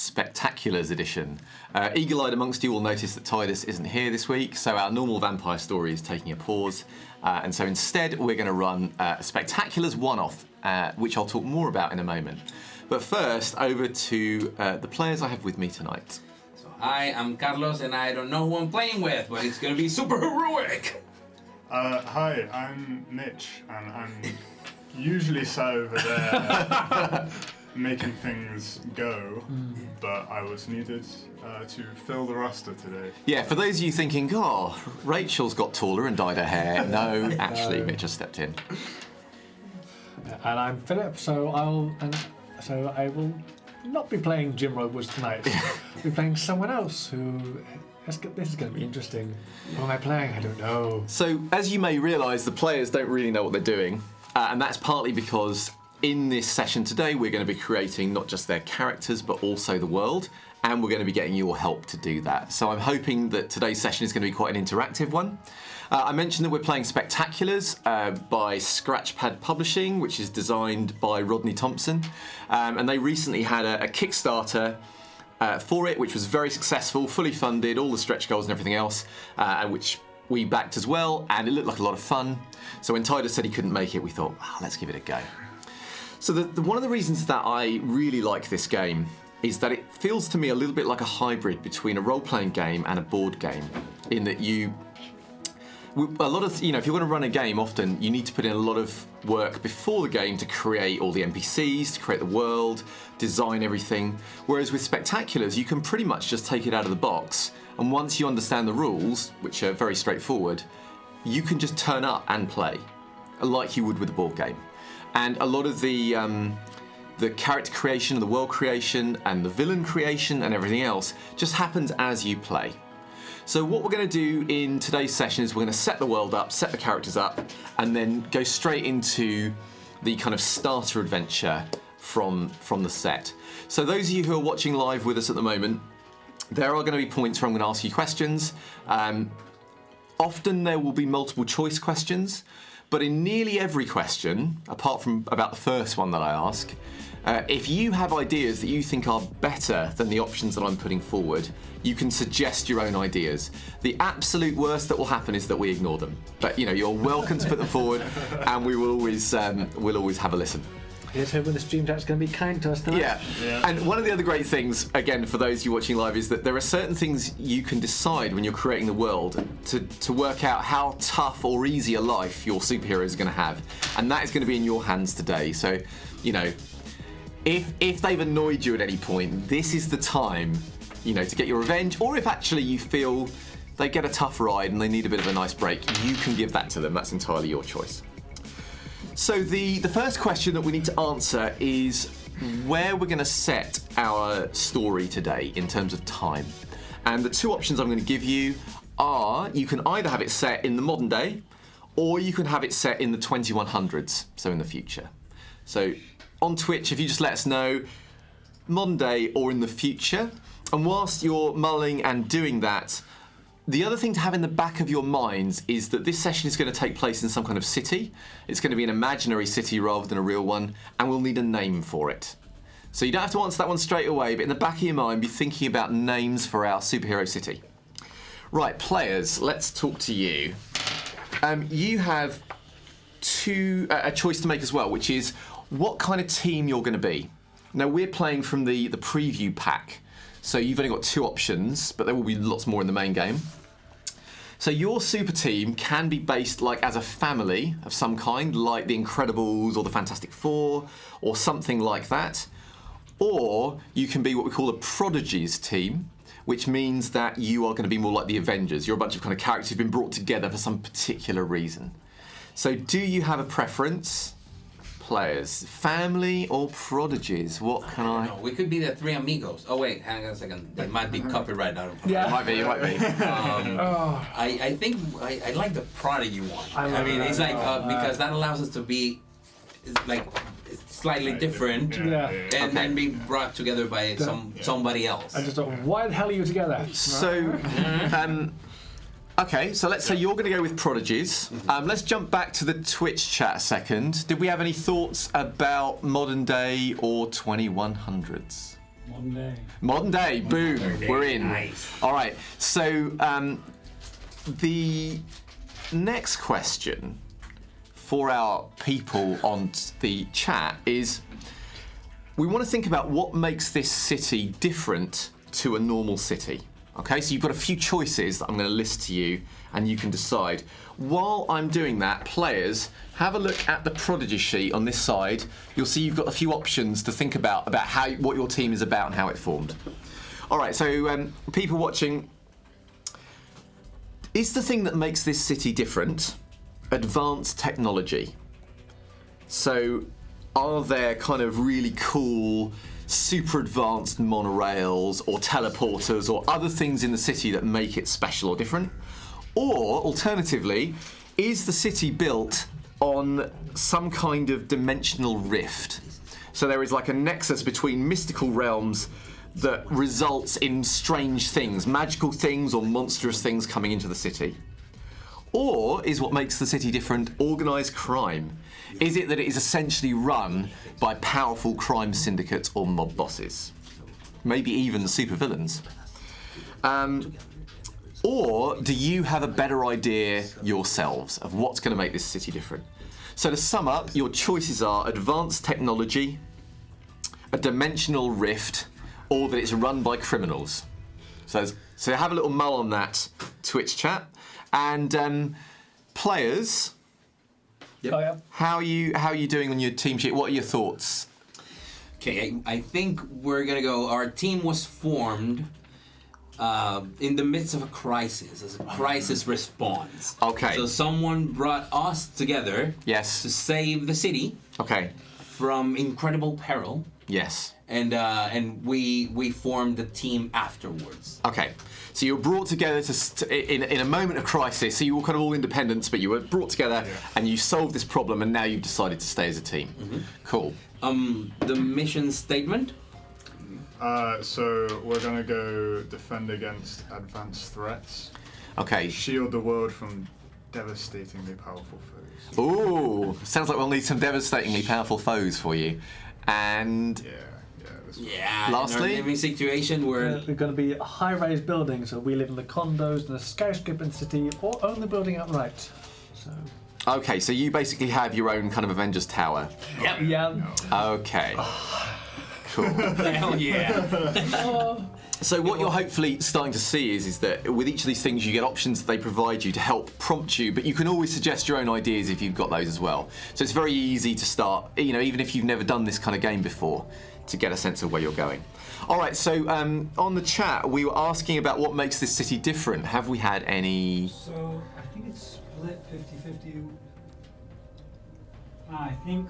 Spectaculars edition. Eagle-eyed amongst you will notice that Tidus isn't here this week, so our normal vampire story is taking a pause. And so instead, we're going to run a Spectaculars one-off, which I'll talk more about in a moment. But first, over to the players I have with me tonight. So I am Carlos, and I don't know who I'm playing with, but it's going to be super heroic. Hi, I'm Mitch, and I'm usually sat over there making things go, but I was needed to fill the roster today. Yeah, for those of you thinking, oh, Rachel's got taller and dyed her hair. No, actually, Mitch has stepped in. And I'm Philip, so I will not be playing Jim Roberts tonight. I'll be playing someone else who... This is going to be interesting. Who am I playing? I don't know. So, as you may realise, the players don't really know what they're doing. And that's partly because in this session today, we're going to be creating not just their characters, but also the world. And we're going to be getting your help to do that. So I'm hoping that today's session is going to be quite an interactive one. I mentioned that we're playing Spectaculars by Scratchpad Publishing, which is designed by Rodney Thompson. And they recently had a Kickstarter for it, which was very successful, fully funded, all the stretch goals and everything else, and which we backed as well, and it looked like a lot of fun. So when Tidus said he couldn't make it, we thought, let's give it a go. So one of the reasons that I really like this game is that it feels to me a little bit like a hybrid between a role-playing game and a board game, in that a lot of, if you're going to run a game, often you need to put in a lot of work before the game to create all the NPCs, to create the world, design everything. Whereas with Spectaculars, you can pretty much just take it out of the box, and once you understand the rules, which are very straightforward, you can just turn up and play, like you would with a board game. And a lot of the character creation, the world creation, and the villain creation, and everything else just happens as you play. So what we're going to do in today's session is we're going to set the world up, set the characters up, and then go straight into the kind of starter adventure from the set. So those of you who are watching live with us at the moment, there are going to be points where I'm going to ask you questions. Often there will be multiple choice questions, but in nearly every question, apart from about the first one that I ask, if you have ideas that you think are better than the options that I'm putting forward, you can suggest your own ideas. The absolute worst that will happen is that we ignore them. But you're welcome to put them forward, and we will always have a listen. Here's hoping the stream chat's going to be kind to us tonight. Yeah. And one of the other great things, again, for those of you watching live, is that there are certain things you can decide when you're creating the world to work out how tough or easy a life your superhero is going to have. And that is going to be in your hands today. So, if they've annoyed you at any point, this is the time, to get your revenge. Or if actually you feel they get a tough ride and they need a bit of a nice break, you can give that to them. That's entirely your choice. So the first question that we need to answer is where we're going to set our story today in terms of time. And the two options I'm going to give you are, you can either have it set in the modern day, or you can have it set in the 2100s, so in the future. So on Twitch, if you just let us know, modern day or in the future. And whilst you're mulling and doing that, the other thing to have in the back of your minds is that this session is going to take place in some kind of city. It's going to be an imaginary city rather than a real one, and we'll need a name for it. So you don't have to answer that one straight away, but in the back of your mind, be thinking about names for our superhero city. Right, players, let's talk to you. You have a choice to make as well, which is what kind of team you're going to be. Now, we're playing from the preview pack, so you've only got two options, but there will be lots more in the main game. So your super team can be based as a family of some kind, like the Incredibles or the Fantastic Four, or something like that. Or you can be what we call a Prodigies team, which means that you are going to be more like the Avengers. You're a bunch of kind of characters who've been brought together for some particular reason. So do you have a preference? Players, family or prodigies? What can I? No, we could be the three amigos. Oh wait, hang on a second. They might be copyright out. Yeah, it might be. I think I like the prodigy one. I mean, it's because that allows us to be slightly different, and then be brought together by somebody else. I just thought, why the hell are you together? So, okay, so let's say you're going to go with Prodigies. Let's jump back to the Twitch chat a second. Did we have any thoughts about modern day or 2100s? Modern day. Modern day, boom, we're in. Nice. All right, so the next question for our people on the chat is, we want to think about what makes this city different to a normal city. Okay, so you've got a few choices that I'm going to list to you, and you can decide. While I'm doing that, players, have a look at the Prodigy sheet on this side. You'll see you've got a few options to think about what your team is about and how it formed. All right, so people watching, is the thing that makes this city different advanced technology? So are there kind of really cool, super advanced monorails or teleporters or other things in the city that make it special or different? Or, alternatively, is the city built on some kind of dimensional rift? So there is like a nexus between mystical realms that results in strange things, magical things or monstrous things coming into the city. Or is what makes the city different organised crime? Is it that it is essentially run by powerful crime syndicates or mob bosses? Maybe even supervillains. Or do you have a better idea yourselves of what's going to make this city different? So to sum up, your choices are advanced technology, a dimensional rift, or that it's run by criminals. So have a little mull on that Twitch chat. And players, Oh, yeah. how are you doing on your team sheet? What are your thoughts? Okay, I think we're gonna go. Our team was formed in the midst of a crisis, as a crisis response. Okay. So someone brought us together. Yes. To save the city Okay. from incredible peril, Yes. and we formed the team afterwards. Okay. So you were brought together in a moment of crisis. So you were kind of all independents, but you were brought together and you solved this problem, and now you've decided to stay as a team. Mm-hmm. Cool. The mission statement. So we're gonna go defend against advanced threats, Okay. shield the world from devastatingly powerful foes. Ooh, sounds like we'll need some devastatingly powerful foes for you. And This Yeah. Lastly? in our living situation, where We're going to be a high-rise building, so we live in the condos in a skyscraper in the city, or own the building outright. So, okay, so you basically have your own kind of Avengers Tower. yeah. Okay. Cool. hell yeah. So what you're hopefully starting to see is that with each of these things you get options that they provide you to help prompt you, but you can always suggest your own ideas if you've got those as well. So it's very easy to start, even if you've never done this kind of game before, to get a sense of where you're going. All right, so on the chat we were asking about what makes this city different. Have we had any? So I think it's split 50-50. I think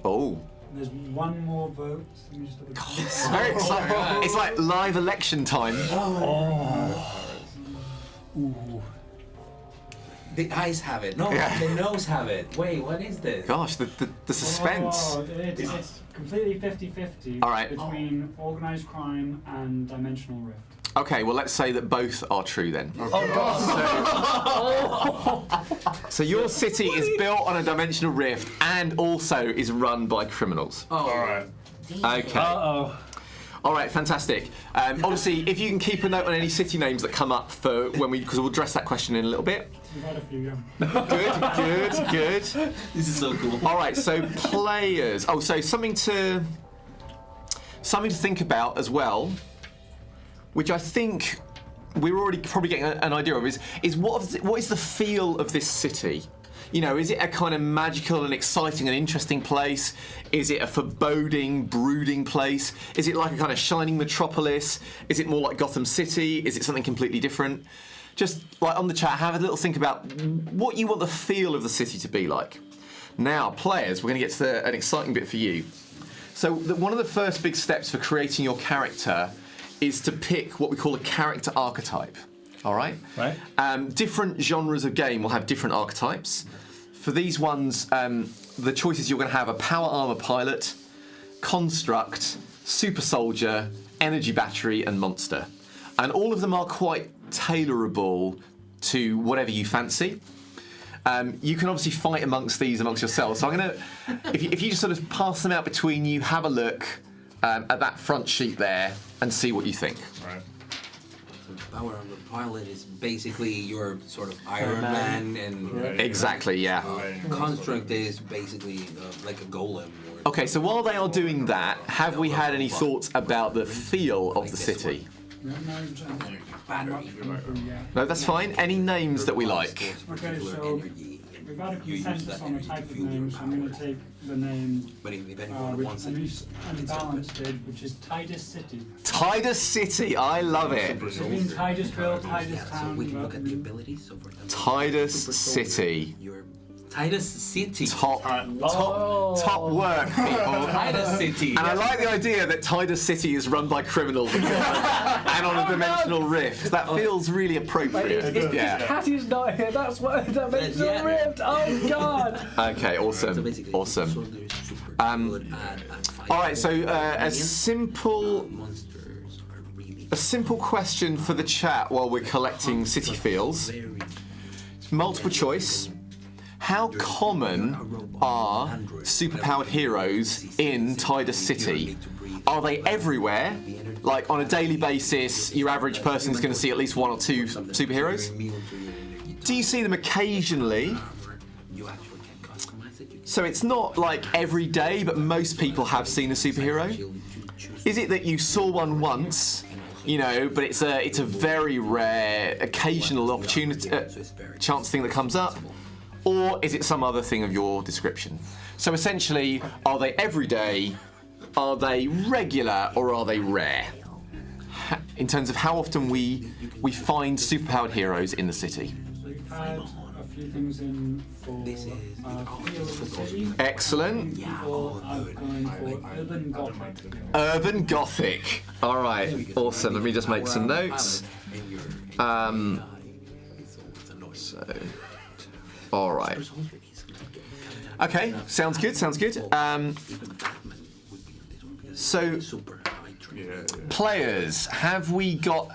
Oh. there's one more vote. Let me just double check. It's very exciting. It's like live election time. Ooh. The eyes have it. No, Yeah. the nose have it. Wait, what is this? Gosh, the suspense. Oh, it's completely 50-50 All right. between organised crime and dimensional rift. Okay, well let's say that both are true then. So your city is built on a dimensional rift and also is run by criminals. Oh, Alright. Okay. Uh-oh. All right, fantastic. Obviously, if you can keep a note on any city names that come up for when because we'll address that question in a little bit. We've had a few, yeah. Good. this is so cool. All right, so players. Oh, so something to think about as well, which I think we're already probably getting an idea of is what is the feel of this city? Is it a kind of magical and exciting and interesting place? Is it a foreboding, brooding place? Is it like a kind of shining metropolis? Is it more like Gotham City? Is it something completely different? Just like on the chat, have a little think about what you want the feel of the city to be like. Now, players, we're going to get to an exciting bit for you. So one of the first big steps for creating your character is to pick what we call a character archetype. All right? Right. Different genres of game will have different archetypes. For these ones, the choices you're going to have are power armor pilot, construct, super soldier, energy battery, and monster. And all of them are quite tailorable to whatever you fancy. You can obviously fight amongst yourselves. So I'm going to, if you just sort of pass them out between you, have a look, at that front sheet there and see what you think. Right. The power of the pilot is basically your sort of Iron Man, and Exactly, yeah. construct is basically like a golem. Okay, so while they are doing that, have we had any thoughts about the feel of the city? No, that's fine. Any names that we like? Okay, so we've had a consensus on the type of name, so I'm going to take the name which Elise and Balance did, which is Tidus City. Tidus City, I love it. It means Tidusville, Tidus Town. We can look at the abilities. Tidus City. Tidus City. Top work, people. Tidus City. And I like the idea that Tidus City is run by criminals and on a dimensional rift. That feels really appropriate. Yeah. Patty's not here. That's what that makes it rift. Oh God. Okay, awesome. Awesome. All right, so a simple question for the chat while we're collecting city feels. Multiple choice. How common are superpowered heroes in Tidus City? Are they everywhere? Like on a daily basis, your average person is going to see at least one or two superheroes? Do you see them occasionally? So it's not like every day, but most people have seen a superhero? Is it that you saw one once, you know, but it's a very rare, occasional opportunity, chance thing that comes up? Or is it some other thing of your description? So essentially, are they everyday, are they regular, or are they rare? In terms of how often we find superpowered heroes in the city. We've had a few things in for Feel of the City. Excellent. People are going for Urban Gothic. Urban Gothic. All right, awesome. Let me just make some notes. All right. Okay, sounds good. So, players, have you got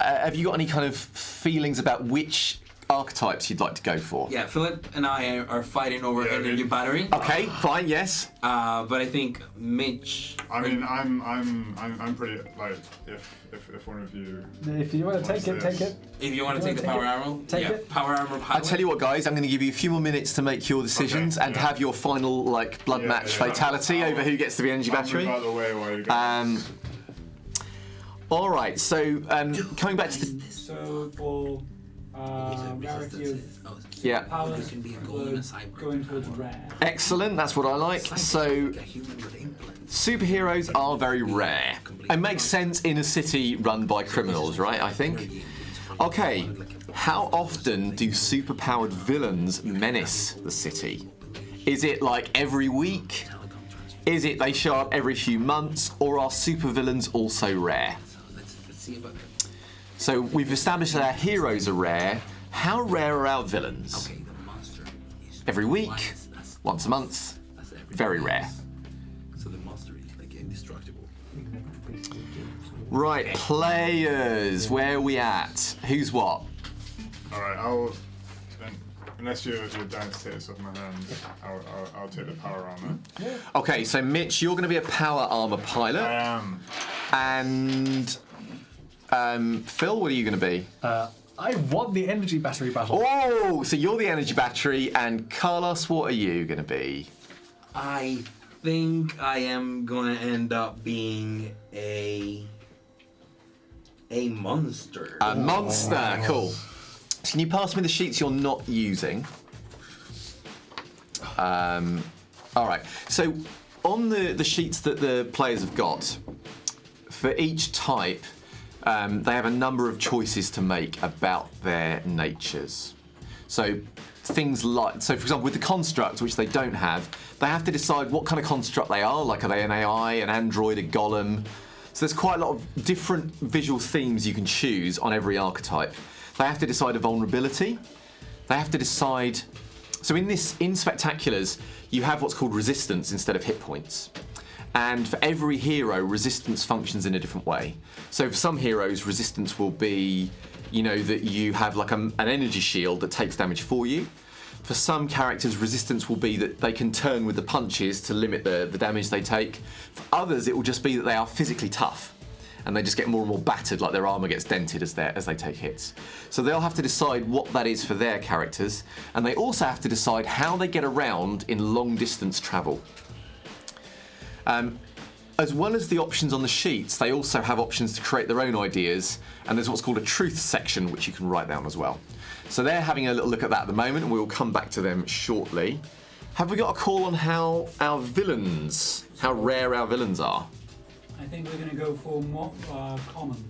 any kind of feelings about which archetypes you'd like to go for? Yeah, Philip and I are fighting over energy battery. Okay, fine, yes. But I think Mitch. I mean, I'm pretty like if one of you. If you want to take it, take it. If you want to take the power armor, take it. Power armor pilot. I tell you what, guys, I'm going to give you a few more minutes to make your decisions and have your final blood match fatality over who gets to be energy battery. I'll move out of the way while you go. All right, so coming back to the. So for rarity of Yeah. powers, we're going towards rare. Excellent, that's what I like. So, superheroes are very rare. It makes sense in a city run by criminals, right, I think? Okay, how often do superpowered villains menace the city? Is it like every week? Is it they show up every few months? Or are supervillains also rare? So we've established that our heroes are rare. How rare are our villains? Every week, once a month, very rare. So the monster is like indestructible. Right, players, where are we at? Who's what? All right, unless you're downstairs off my hands, I'll take the power armor. Okay, so Mitch, you're going to be a power armor pilot. I am. And Phil, what are you going to be? I won the energy battery battle. Oh, so you're the energy battery, and Carlos, what are you going to be? I think I am gonna end up being a monster. A monster, cool. So can you pass me the sheets you're not using? All right, so on the sheets that the players have got, for each type, they have a number of choices to make about their natures. So things like, so for example, with the construct, which they don't have, they have to decide what kind of construct they are. Like, are they an AI, an android, a golem? So there's quite a lot of different visual themes you can choose on every archetype. They have to decide a vulnerability. They have to decide. So in Spectaculars, you have what's called resistance instead of hit points. And for every hero, resistance functions in a different way. So for some heroes, resistance will be, that you have like an energy shield that takes damage for you. For some characters, resistance will be that they can turn with the punches to limit the damage they take. For others, it will just be that they are physically tough and they just get more and more battered, like their armor gets dented as they take hits. So they'll have to decide what that is for their characters, and they also have to decide how they get around in long distance travel. As well as the options on the sheets, they also have options to create their own ideas, and there's what's called a truth section, which you can write down as well. So they're having a little look at that at the moment, and we'll come back to them shortly. Have we got a call on how rare our villains are? I think we're going to go for more common.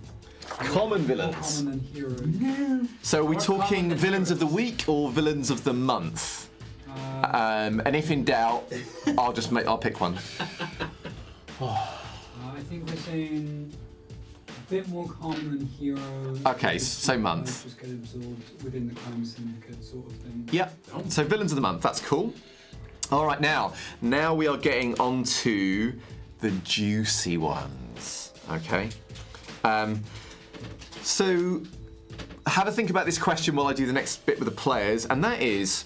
Common villains? More common than heroes. So are we talking villains of the week or villains of the month? And if in doubt, I'll pick one. I think we're saying a bit more common than heroes. Okay, so month. Just get absorbed within the crime syndicate sort of thing. Yep. So villains of the month. That's cool. All right, now we are getting onto the juicy ones. Okay. So have a think about this question while I do the next bit with the players, and that is,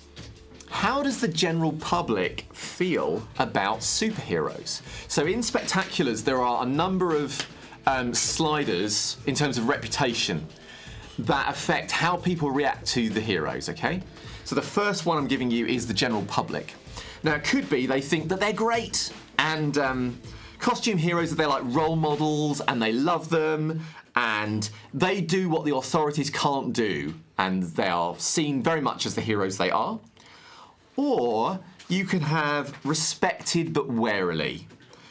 how does the general public feel about superheroes? So in Spectaculars, there are a number of sliders in terms of reputation that affect how people react to the heroes, okay? So the first one I'm giving you is the general public. Now, it could be they think that they're great, and costume heroes, they're like role models, and they love them, and they do what the authorities can't do, and they are seen very much as the heroes they are. Or you can have respected but warily.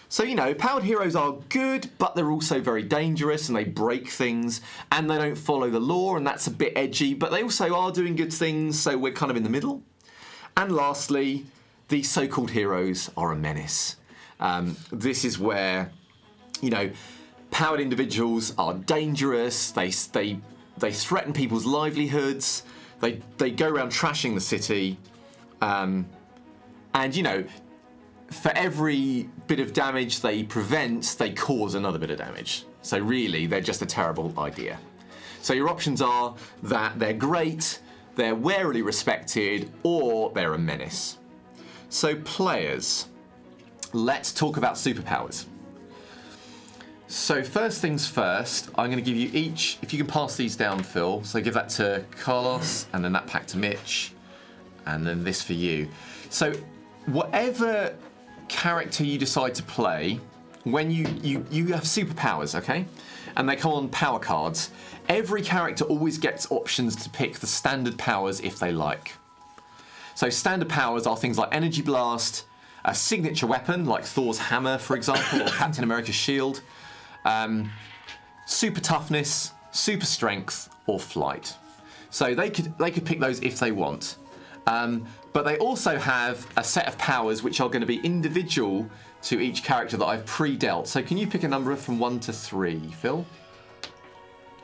So, you know, powered heroes are good, but they're also very dangerous, and they break things, and they don't follow the law, and that's a bit edgy, but they also are doing good things, so we're kind of in the middle. And lastly, the so-called heroes are a menace. This is where, you know, powered individuals are dangerous, they threaten people's livelihoods, they go around trashing the city, and, you know, for every bit of damage they prevent, they cause another bit of damage. So really, they're just a terrible idea. So your options are that they're great, they're warily respected, or they're a menace. So players, let's talk about superpowers. So first things first, I'm going to give you each, if you can pass these down, Phil, so give that to Carlos, and then that pack to Mitch, and then this for you. So whatever character you decide to play, when you have superpowers, okay? And they come on power cards. Every character always gets options to pick the standard powers if they like. So standard powers are things like Energy Blast, a signature weapon like Thor's hammer, for example, or Captain America's shield, super toughness, super strength, or flight. So they could pick those if they want. But they also have a set of powers which are going to be individual to each character that I've pre-dealt. So can you pick a number from 1 to 3, Phil?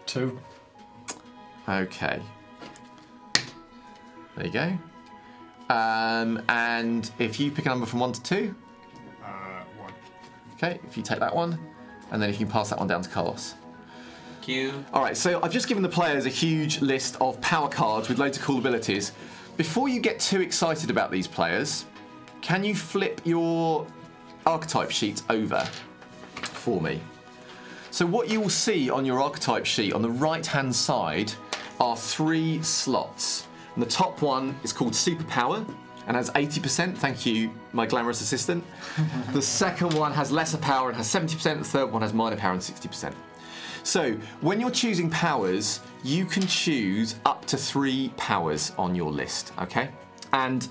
2. Okay. There you go. And if you pick a number from 1 to 2? 1. Okay, if you take that one, and then if you can pass that one down to Carlos. Thank you. All right, so I've just given the players a huge list of power cards with loads of cool abilities. Before you get too excited about these players, can you flip your archetype sheet over for me? So what you will see on your archetype sheet on the right-hand side are 3 slots. And the top one is called Superpower and has 80%. Thank you, my glamorous assistant. The second one has lesser power and has 70%. The third one has minor power and 60%. So when you're choosing powers, you can choose up to 3 powers on your list, okay? And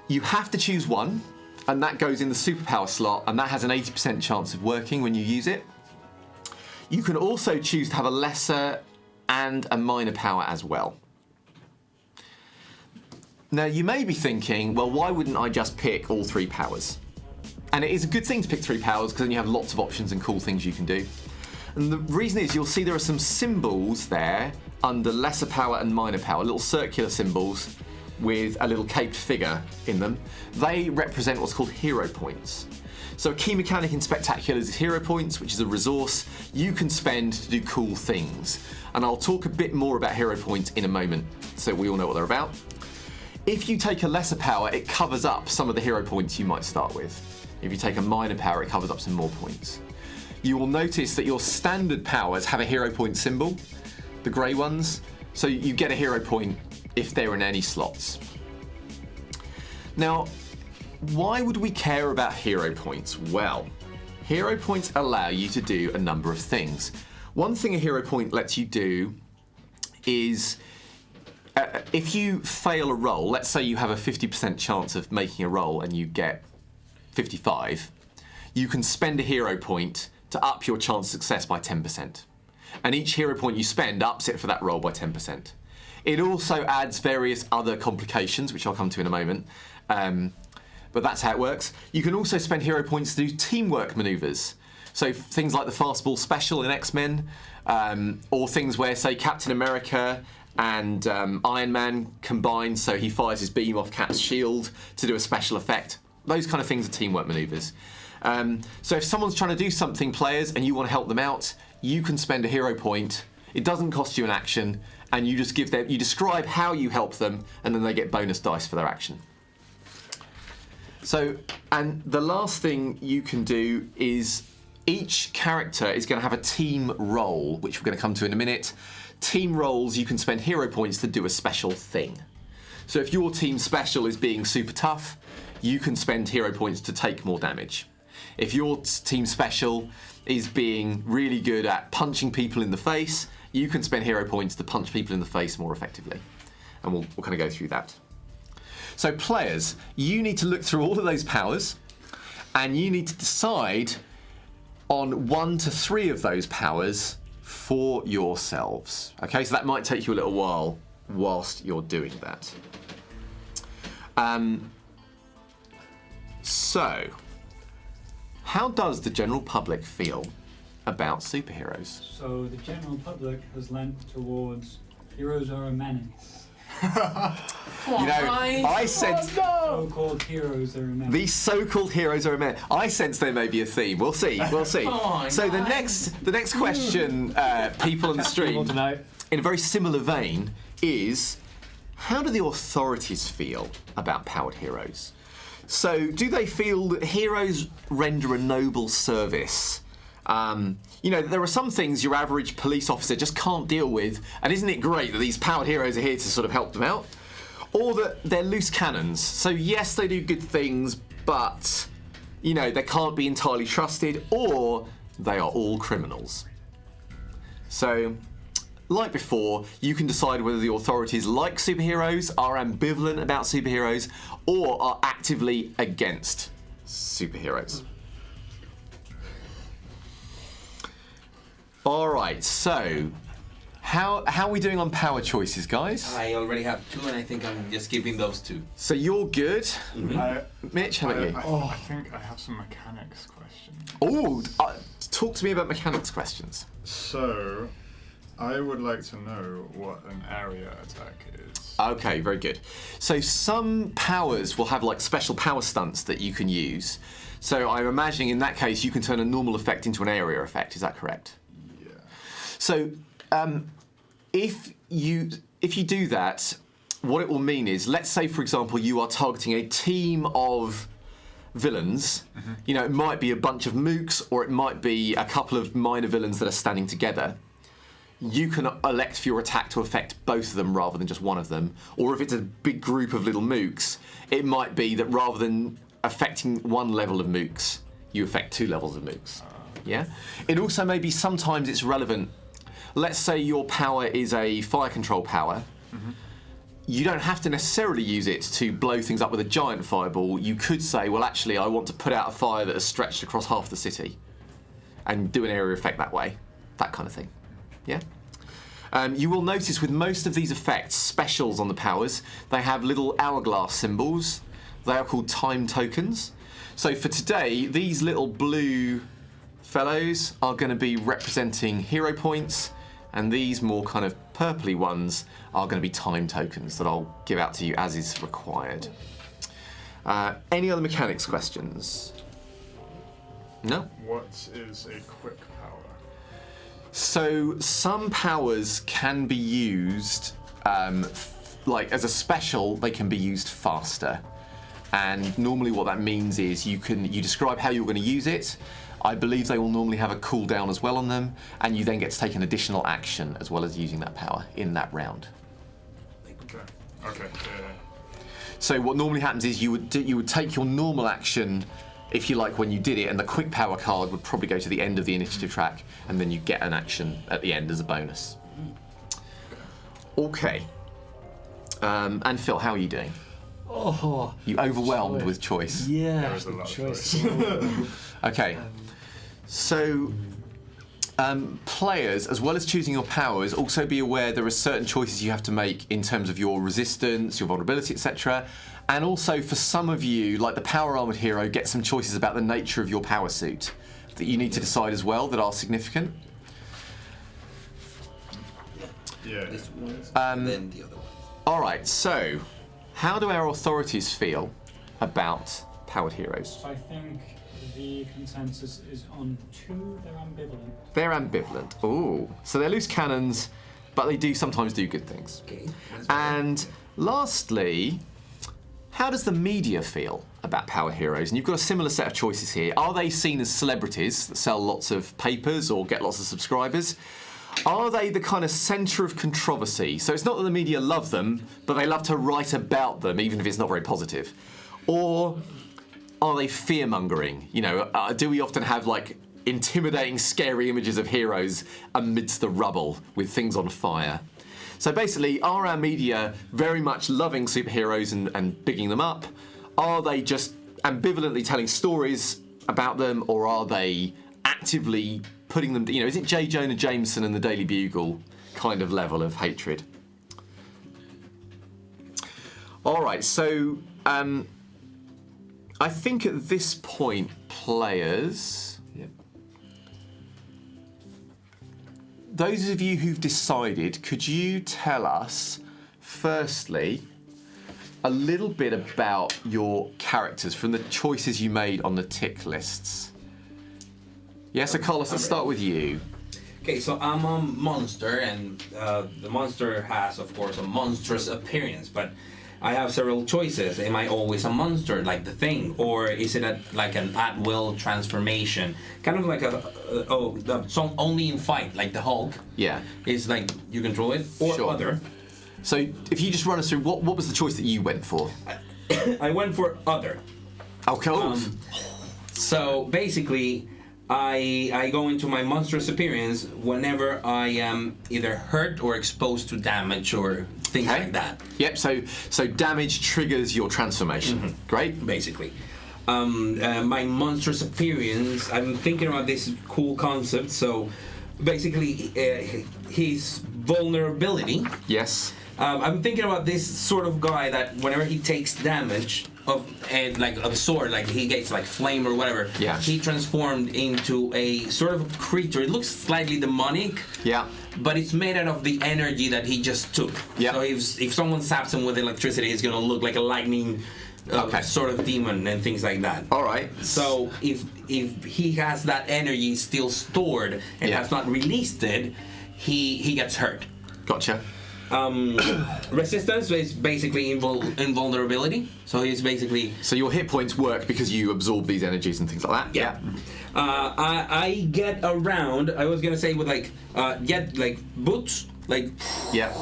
you have to choose one, and that goes in the superpower slot, and that has an 80% chance of working when you use it. You can also choose to have a lesser and a minor power as well. Now you may be thinking, well, why wouldn't I just pick all 3 powers? And it is a good thing to pick 3 powers because then you have lots of options and cool things you can do. And the reason is you'll see there are some symbols there under lesser power and minor power, little circular symbols with a little caped figure in them. They represent what's called hero points. So a key mechanic in Spectaculars is hero points, which is a resource you can spend to do cool things. And I'll talk a bit more about hero points in a moment so we all know what they're about. If you take a lesser power, it covers up some of the hero points you might start with. If you take a minor power, it covers up some more points. You will notice that your standard powers have a hero point symbol, the grey ones, so you get a hero point if they're in any slots. Now, why would we care about hero points? Well, hero points allow you to do a number of things. One thing a hero point lets you do is if you fail a roll, let's say you have a 50% chance of making a roll and you get 55, you can spend a hero point to up your chance of success by 10%. And each hero point you spend ups it for that roll by 10%. It also adds various other complications, which I'll come to in a moment. But that's how it works. You can also spend hero points to do teamwork maneuvers. So things like the fastball special in X-Men, or things where, say, Captain America and Iron Man combine, so he fires his beam off Cap's shield to do a special effect. Those kind of things are teamwork maneuvers. So if someone's trying to do something, players, and you want to help them out, you can spend a hero point. It doesn't cost you an action, and you just give them, you describe how you help them, and then they get bonus dice for their action. So, and the last thing you can do is each character is going to have a team role, which we're going to come to in a minute. Team roles, you can spend hero points to do a special thing. So if your team special is being super tough, you can spend hero points to take more damage. If your team special is being really good at punching people in the face, you can spend hero points to punch people in the face more effectively. And we'll kind of go through that. So players, you need to look through all of those powers, and you need to decide on 1 to 3 of those powers for yourselves. Okay, so that might take you a little while whilst you're doing that. So, how does the general public feel about superheroes? So the general public has lent towards heroes are a menace. You know, I sense So-called heroes are a menace. these so-called heroes are a menace. I sense there may be a theme. We'll see. We'll see. So the next question, people on the stream, in a very similar vein, is how do the authorities feel about powered heroes? So do they feel that heroes render a noble service? You know, there are some things your average police officer just can't deal with, and isn't it great that these powered heroes are here to sort of help them out? Or that they're loose cannons. So yes, they do good things, but, you know, they can't be entirely trusted, or they are all criminals. So, like before, you can decide whether the authorities like superheroes, are ambivalent about superheroes, or are actively against superheroes. All right, so how are we doing on power choices, guys? I already have 2, and I think I'm just keeping those 2. So you're good. Mitch, how about you? I think I have some mechanics questions. Oh, talk to me about mechanics questions. So, I would like to know what an area attack is. Okay, very good. So some powers will have like special power stunts that you can use. So I'm imagining in that case you can turn a normal effect into an area effect. Is that correct? Yeah. So if you do that, what it will mean is, let's say for example you are targeting a team of villains. You know, it might be a bunch of mooks, or it might be a couple of minor villains that are standing together. You can elect for your attack to affect both of them rather than just one of them. Or if it's a big group of little mooks, it might be that rather than affecting one level of mooks, you affect 2 levels of mooks. Yeah? It also may be sometimes it's relevant. Let's say your power is a fire control power. You don't have to necessarily use it to blow things up with a giant fireball. You could say, well, actually, I want to put out a fire that has stretched across half the city and do an area effect that way. That kind of thing. Yeah? You will notice with most of these effects, specials on the powers, they have little hourglass symbols. They are called time tokens. So for today, these little blue fellows are going to be representing hero points, and these more kind of purpley ones are going to be time tokens that I'll give out to you as is required. Any other mechanics questions? No? What is a quick power? So some powers can be used like as a special, they can be used faster. And normally what that means is you describe how you're going to use it. I believe they will normally have a cooldown as well on them, and you then get to take an additional action as well as using that power in that round. Okay. So what normally happens is you would take your normal action, if you like, when you did it, and the quick power card would probably go to the end of the initiative track, and then you get an action at the end as a bonus. Okay. And Phil, how are you doing? Oh, You overwhelmed with choice? yeah. There was a lot of choice. Okay. So, players, as well as choosing your powers, also be aware there are certain choices you have to make in terms of your resistance, your vulnerability, etc. And also, for some of you, like the power armored hero, get some choices about the nature of your power suit that you need to decide as well that are significant. Yeah. This one, Um, then the other one. All right. So, how do our authorities feel about powered heroes? So I think the consensus is on 2. They're ambivalent. They're ambivalent. Ooh. So they're loose cannons, but they do sometimes do good things. Okay. And lastly, how does the media feel about power heroes? And you've got a similar set of choices here. Are they seen as celebrities that sell lots of papers or get lots of subscribers? Are they the kind of centre of controversy? So it's not that the media love them, but they love to write about them, even if it's not very positive. Or are they fear-mongering? You know, do we often have like intimidating, scary images of heroes amidst the rubble with things on fire? So basically, are our media very much loving superheroes and bigging them up? Are they just ambivalently telling stories about them, or are they actively putting them, you know, is it J. Jonah Jameson and the Daily Bugle kind of level of hatred? All right, so I think at this point, players, those of you who've decided, could you tell us, firstly, a little bit about your characters from the choices you made on the tick lists? Yes, so Carlos, let's start with you. Okay, so I'm a monster, and the monster has, of course, a monstrous appearance, but I have several choices. Am I always a monster, like the Thing, or is it like an at-will transformation? Kind of like the song only in fight, like the Hulk. Yeah. Is like you control it, or Sure. other. So if you just run us through, what was the choice that you went for? I went for other. Oh, cool. So basically, I go into my monstrous appearance whenever I am either hurt or exposed to damage or things Okay. like that. Yep, so damage triggers your transformation. Great. Basically. My monstrous appearance, I'm thinking about this cool concept. So basically, his vulnerability. Yes. I'm thinking about this sort of guy that whenever he takes damage of a sword, like he gets like flame or whatever, Yeah. he transformed into a sort of creature. It looks slightly demonic. Yeah. But it's made out of the energy that he just took. Yeah. So if someone zaps him with electricity, it's gonna look like a lightning Okay. sort of demon and things like that. All right. So if he has that energy still stored and Yeah. has not released it, he gets hurt. Gotcha. Resistance is basically invulnerability. So he's basically So your hit points work because you absorb these energies and things like that. yeah. I get around. I was gonna say with get like boots like. Yeah.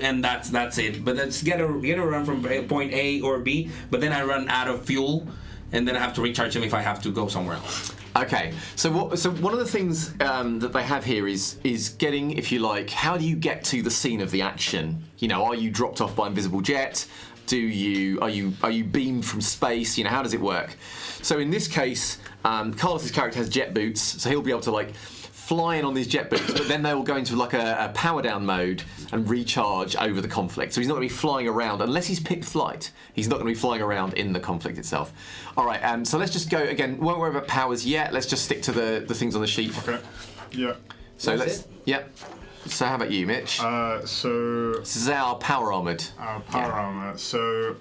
And that's it. But let's get around from point A or B. But then I run out of fuel, and then I have to recharge them if I have to go somewhere else. Okay. So one of the things that they have here is getting, if you like, how do you get to the scene of the action? You know, are you dropped off by invisible jet? Are you beamed from space? You know, how does it work? So in this case, Carlos's character has jet boots, so he'll be able to like fly in on these jet boots, but then they will go into like a power down mode and recharge over the conflict. So he's not going to be flying around unless he's picked flight. He's not going to be flying around in the conflict itself. All right. So let's just go again. Won't worry about powers yet. Let's just stick to the things on the sheet. Okay. Yeah. So That's let's. it? Yep. So how about you, Mitch? So This is our power armored. our power armor. So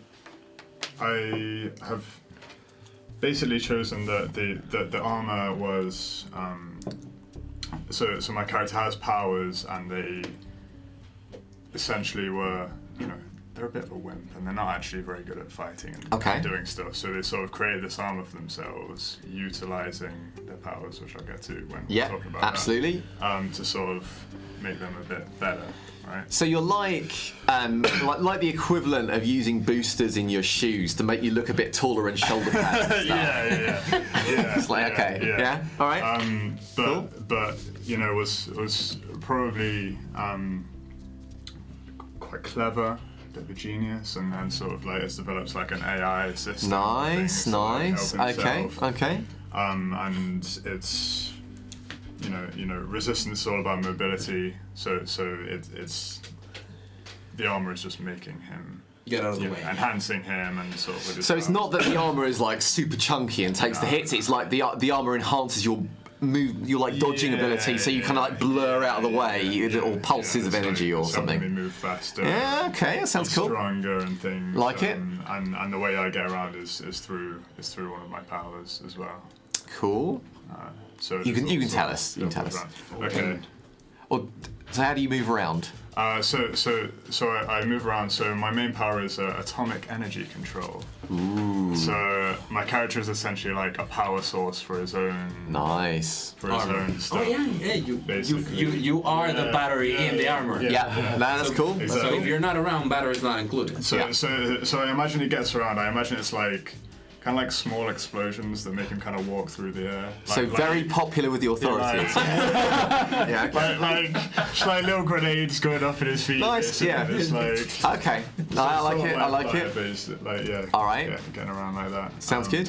I have basically chosen that the armor was so my character has powers, and they essentially were they're a bit of a wimp, and they're not actually very good at fighting and Okay. doing stuff. So they sort of created this armor for themselves, utilizing their powers, which I'll get to when we Yeah, talk about absolutely. that, to sort of make them a bit better, right? So you're like the equivalent of using boosters in your shoes to make you look a bit taller and shoulder pads and stuff. Yeah. It's like, okay, yeah, all right. But you know, was probably quite clever, a bit of a genius, and sort of like has developed like an AI system. Nice, thing to, like, nice. help Okay, himself. okay. And it's you know resistance is all about mobility. So it's the armor is just making him Get out of the way. enhancing him and sort of with his So it's not that the armor is like super chunky and takes the hits. It's like the armor enhances your your like dodging ability, so you kind of like blur out of the way, or pulses of energy or it's helping something. me move faster. Yeah, okay, that sounds cool. Stronger and things. Like it. And the way I get around is through one of my powers as well. Cool. So You can it's tell all us. You can tell us. around. Okay. Or so how do you move around? So I move around. So my main power is atomic energy control. Ooh. So my character is essentially like a power source for his own Nice. own stuff. Oh yeah. Basically. You are the battery in the armor. Yeah, that's cool. Exactly. So if you're not around, battery's not included. So, Yeah. so I imagine he gets around. I imagine it's like kind of like small explosions that make him kind of walk through the air. So very popular with the authorities. Yeah, okay. like little grenades going up in his feet. Nice, basically. yeah. It's like Okay, no, I like sort it. of I like fire it. based, like yeah. All right. Yeah, getting around like that. Sounds good.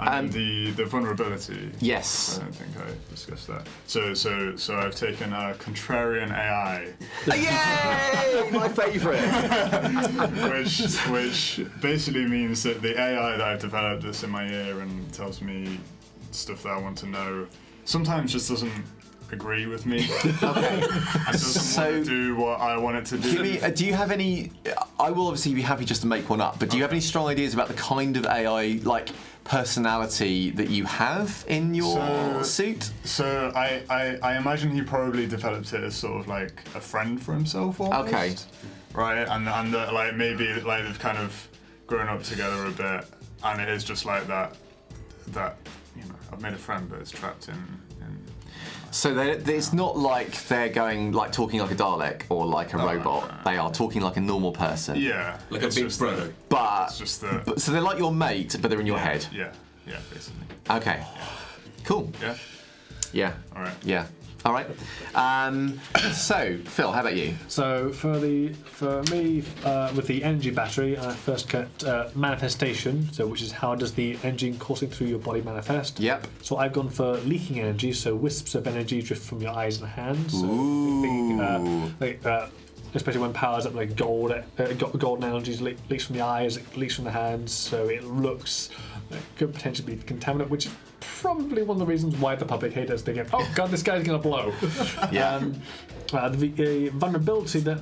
And the vulnerability. Yes. I don't think I discussed that. So I've taken a contrarian AI, Yay! My favourite. which basically means that the AI that I've developed that's in my ear and tells me stuff that I want to know sometimes just doesn't agree with me. Okay. And doesn't want to do what I want it to do. Give me, do you have any? I will obviously be happy just to make one up. But do you have any strong ideas about the kind of AI, like personality, that you have in your suit? So I imagine he probably developed it as sort of like a friend for himself almost. Okay. Right, and like maybe like they've kind of grown up together a bit, and it is just like that you know I've made a friend but it's trapped in So it's not like they're going like talking like a Dalek or like a robot. no. They are talking like a normal person. yeah Like a it's big just brother. But, it's just the so they're like your mate, but they're in your head. yeah basically Okay. Cool. yeah Yeah. all right Yeah. All right. So Phil, how about you? So for me, with the energy battery, I first get manifestation, so which is how does the energy coursing through your body manifest. Yep. So I've gone for leaking energy, so wisps of energy drift from your eyes and hands. So Ooh. especially when powers up, like golden energy leaks from the eyes, it leaks from the hands, so it looks like could potentially be contaminant, which is probably one of the reasons why the public hate us. They go, oh god, this guy's gonna blow. Yeah. The vulnerability that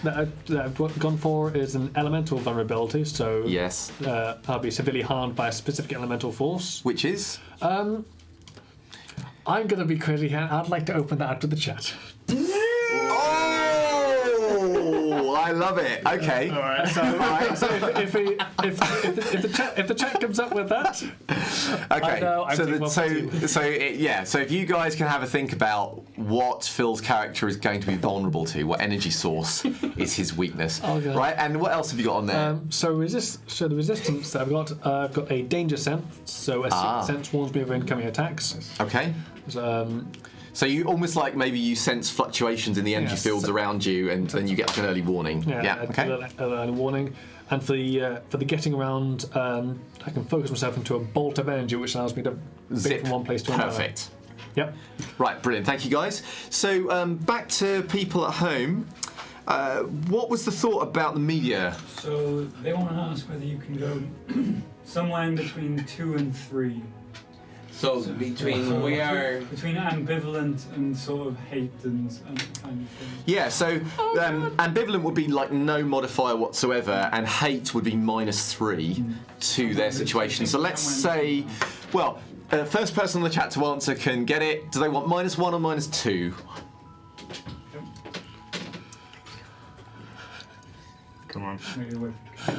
I've gone for is an elemental vulnerability, so Yes. I'll be severely harmed by a specific elemental force. Which is? I'm gonna be crazy here. I'd like to open that up to the chat. Oh, I love it. Okay. all right So if the chat comes up with that, Okay. I know, I'm thinking so if you guys can have a think about what Phil's character is going to be vulnerable to, what energy source is his weakness, Okay. right? And what else have you got on there? So the resistance that I've got a danger sense. So a sense warns me of incoming attacks. Okay. So you almost like maybe you sense fluctuations in the energy Yes. fields around you, and then you get like an early warning. Okay. A warning. And for the getting around, I can focus myself into a bolt of energy, which allows me to zip from one place to another. Perfect. Yep. Right, brilliant. Thank you, guys. So back to people at home. What was the thought about the media? So they want to ask whether you can go somewhere in between 2 and 3. So between between ambivalent and sort of hate and kind of thing. Yeah, so ambivalent would be like no modifier whatsoever, and hate would be -3 to their situation. So let's say, well, first person in the chat to answer can get it. Do they want -1 or -2? Come on.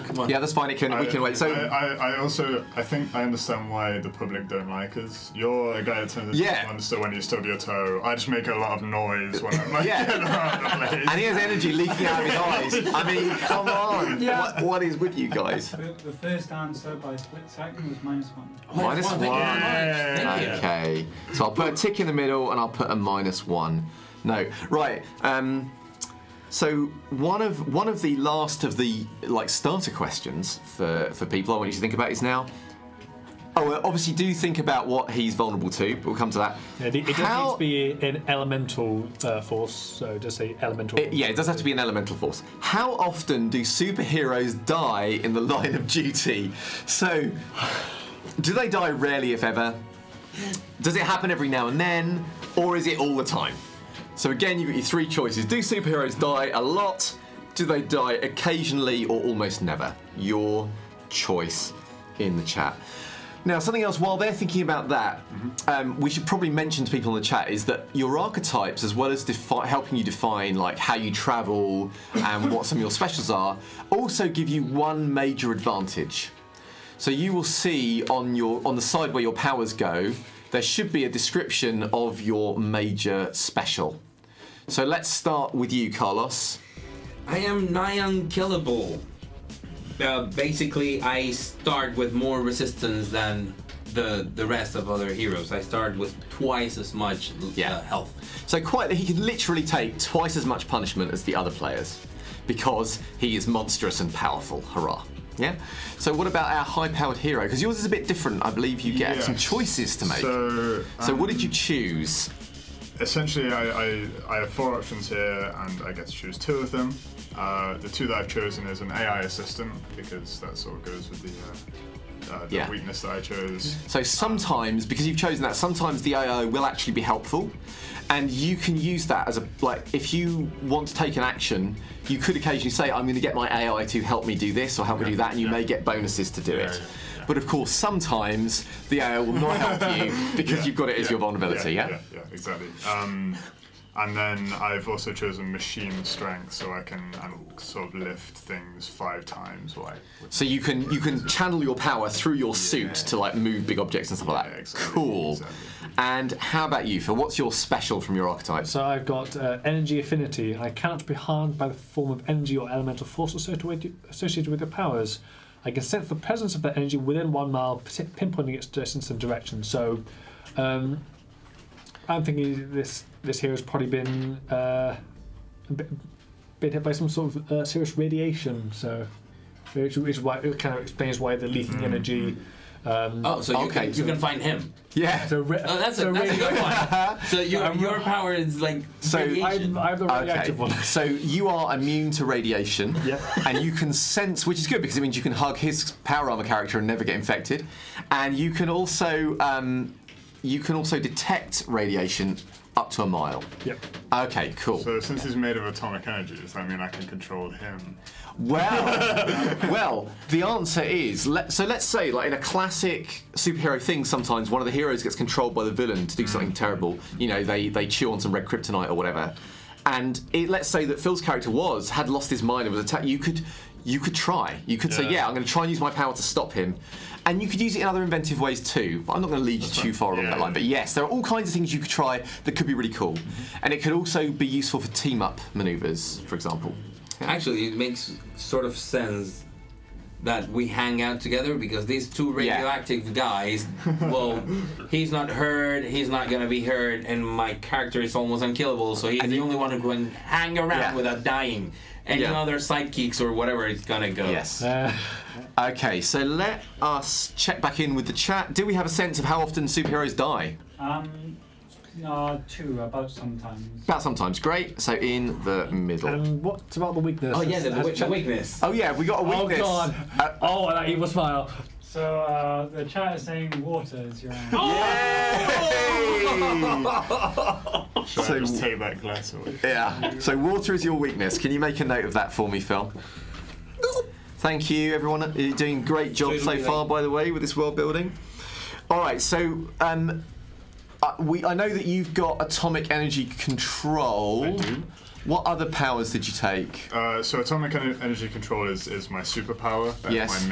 Come on. Yeah, that's fine. We can wait. So I think I understand why the public don't like us. You're a guy that turns into a monster when you stub your toe. I just make a lot of noise when I'm like getting around the place. And he has energy leaking out of his eyes. I mean, come on. Yeah. What is with you guys? The first answer by split second was -1. -1. Thank you very much. Thank you. Okay. So I'll put a tick in the middle and I'll put a -1. No. Right. So one of the last of the starter questions for people I want you to think about is now. Oh, well, obviously do think about what he's vulnerable to, but we'll come to that. Yeah, it does need to be an elemental force, so just say elemental. It does have to be an elemental force. How often do superheroes die in the line of duty? So, do they die rarely, if ever? Does it happen every now and then, or is it all the time? So again, you've got your three choices. Do superheroes die a lot? Do they die occasionally or almost never? Your choice in the chat. Now, something else, while they're thinking about that, we should probably mention to people in the chat is that your archetypes, as well as helping you define how you travel and what some of your specials are, also give you one major advantage. So you will see on the side where your powers go, there should be a description of your major special. So let's start with you, Carlos. I am nigh unkillable. Basically, I start with more resistance than the rest of other heroes. I start with twice as much health. So he can literally take twice as much punishment as the other players because he is monstrous and powerful. Hurrah. Yeah. So what about our high-powered hero? Because yours is a bit different. I believe you get some choices to make. So what did you choose? Essentially, I have 4 options here, and I get to choose 2 of them. The 2 that I've chosen is an AI assistant, because that sort of goes with the weakness that I chose. So sometimes, because you've chosen that, sometimes the AI will actually be helpful, and you can use that as if you want to take an action, you could occasionally say, I'm going to get my AI to help me do this or help me do that, and you may get bonuses to do it. But of course, sometimes the AI will not help you because you've got it as your vulnerability, Yeah, exactly. And then I've also chosen machine strength, so I can sort of lift things 5 times. So you can channel your power through your suit to move big objects and stuff like that. Exactly, cool. Exactly. And how about you, Phil? What's your special from your archetype? So I've got energy affinity. I cannot be harmed by the form of energy or elemental force associated with your powers. I can sense the presence of that energy within 1 mile, pinpointing its distance and direction. So I'm thinking this hero's probably been a bit hit by some sort of serious radiation. So which is why it kind of explains why the leaking energy. You can find him. Yeah. That's a good one. So your power is radiation. I'm the radioactive one. So you are immune to radiation. Yeah. And you can sense, which is good because it means you can hug his power armor character and never get infected. And you can also detect radiation up to 1 mile. Yep. Okay, cool. So since he's made of atomic energy, does that mean I can control him? Well, the answer is, let's say, in a classic superhero thing, sometimes one of the heroes gets controlled by the villain to do something terrible. They chew on some red kryptonite or whatever. And let's say that Phil's character had lost his mind and was attacked. You could try. You could say, I'm going to try and use my power to stop him. And you could use it in other inventive ways too, but I'm not going to lead you too far along that line. But yes, there are all kinds of things you could try that could be really cool. And it could also be useful for team-up maneuvers, for example. Actually, it makes sort of sense that we hang out together because these 2 radioactive guys, he's not hurt, he's not going to be hurt, and my character is almost unkillable, so he's the only one who can hang around without dying. Any other sidekicks or whatever is going to go. Yes. Okay, so let us check back in with the chat. Do we have a sense of how often superheroes die? 2, about sometimes. About sometimes, great. So in the middle. And what about the weakness? Oh yeah, the weakness. Oh yeah, we got a weakness. Oh god. That evil smile. So the chat is saying water is your answer. Should I just take that glass away? Yeah. So water is your weakness. Can you make a note of that for me, Phil? Thank you, everyone. You're doing a great job so far, by the way, with this world building. All right. So I know that you've got atomic energy control. I do. What other powers did you take? So atomic energy control is my superpower. That's Yes.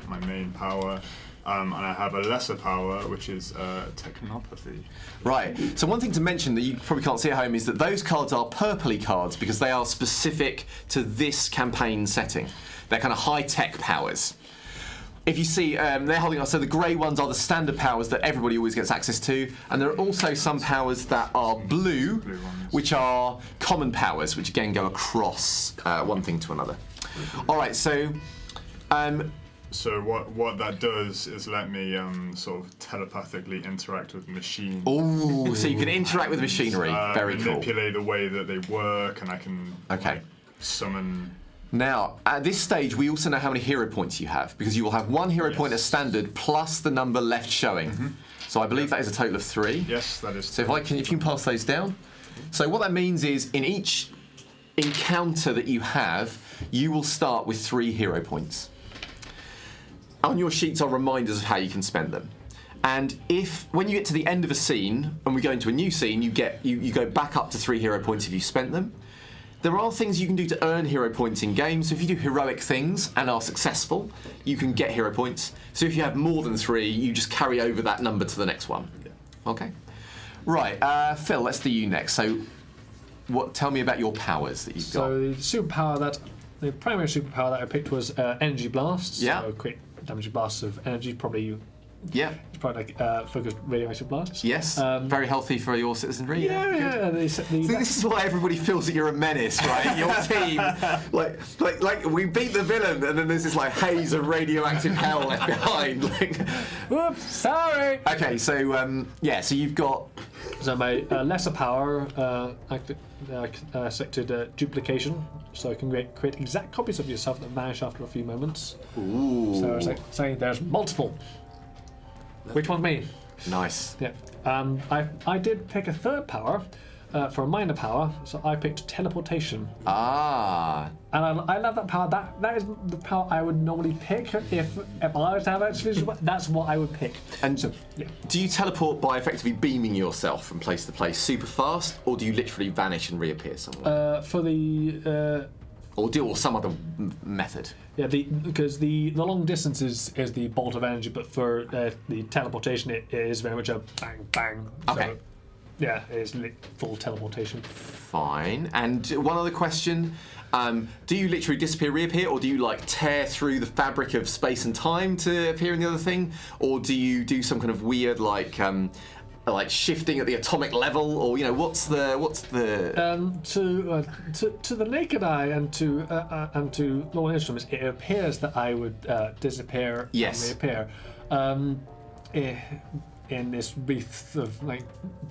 my main power. And I have a lesser power, which is technopathy. Right. So one thing to mention that you probably can't see at home is that those cards are purpley cards because they are specific to this campaign setting. They're kind of high-tech powers. If you see, they're holding up, so the grey ones are the standard powers that everybody always gets access to, and there are also some powers that are blue which are common powers, which again go across one thing to another. All right, so... So what that does is let me sort of telepathically interact with machines. Oh, so you can interact with machinery. Very cool. Manipulate the way that they work, and I can summon. Now, at this stage, we also know how many hero points you have, because you will have one hero point as standard plus the number left showing. So I believe that is a total of 3. Yes, that is. So if you can pass those down. So what that means is, in each encounter that you have, you will start with 3 hero points. On your sheets are reminders of how you can spend them. And when you get to the end of a scene, and we go into a new scene, you go back up to 3 hero points if you spent them. There are things you can do to earn hero points in games. So if you do heroic things and are successful, you can get hero points. So if you have more than 3, you just carry over that number to the next one. Okay. Right, Phil, let's do you next. So tell me about your powers that you've got. So the primary superpower that I picked was energy blasts. Yeah. So quick damage blasts of energy, probably like focused radioactive blasts. Yes, very healthy for your citizenry. Yeah. See, this is why everybody feels that you're a menace, right? Your team, like we beat the villain, and then there's this like haze of radioactive hell left behind. Whoops, sorry. Okay, so so you've got. So my lesser power, I selected duplication, so I can create exact copies of yourself that vanish after a few moments. Ooh. So it's like saying there's multiple. Which one's me? Nice. Yeah. I did pick a third power for a minor power, so I picked teleportation. Ah. And I love that power. That is the power I would normally pick if I was to have that. That's what I would pick. And so, do you teleport by effectively beaming yourself from place to place super fast, or do you literally vanish and reappear somewhere? Or some other method? Yeah, because the long distance is the bolt of energy, but for the teleportation, it is very much a bang bang. Okay. So, yeah, it is full teleportation. Fine. And one other question: do you literally disappear, reappear, or do you like tear through the fabric of space and time to appear in the other thing, or do you do some kind of weird like shifting at the atomic level, or what's the to the naked eye and to normal instruments, it appears that I would disappear and reappear in this wreath of like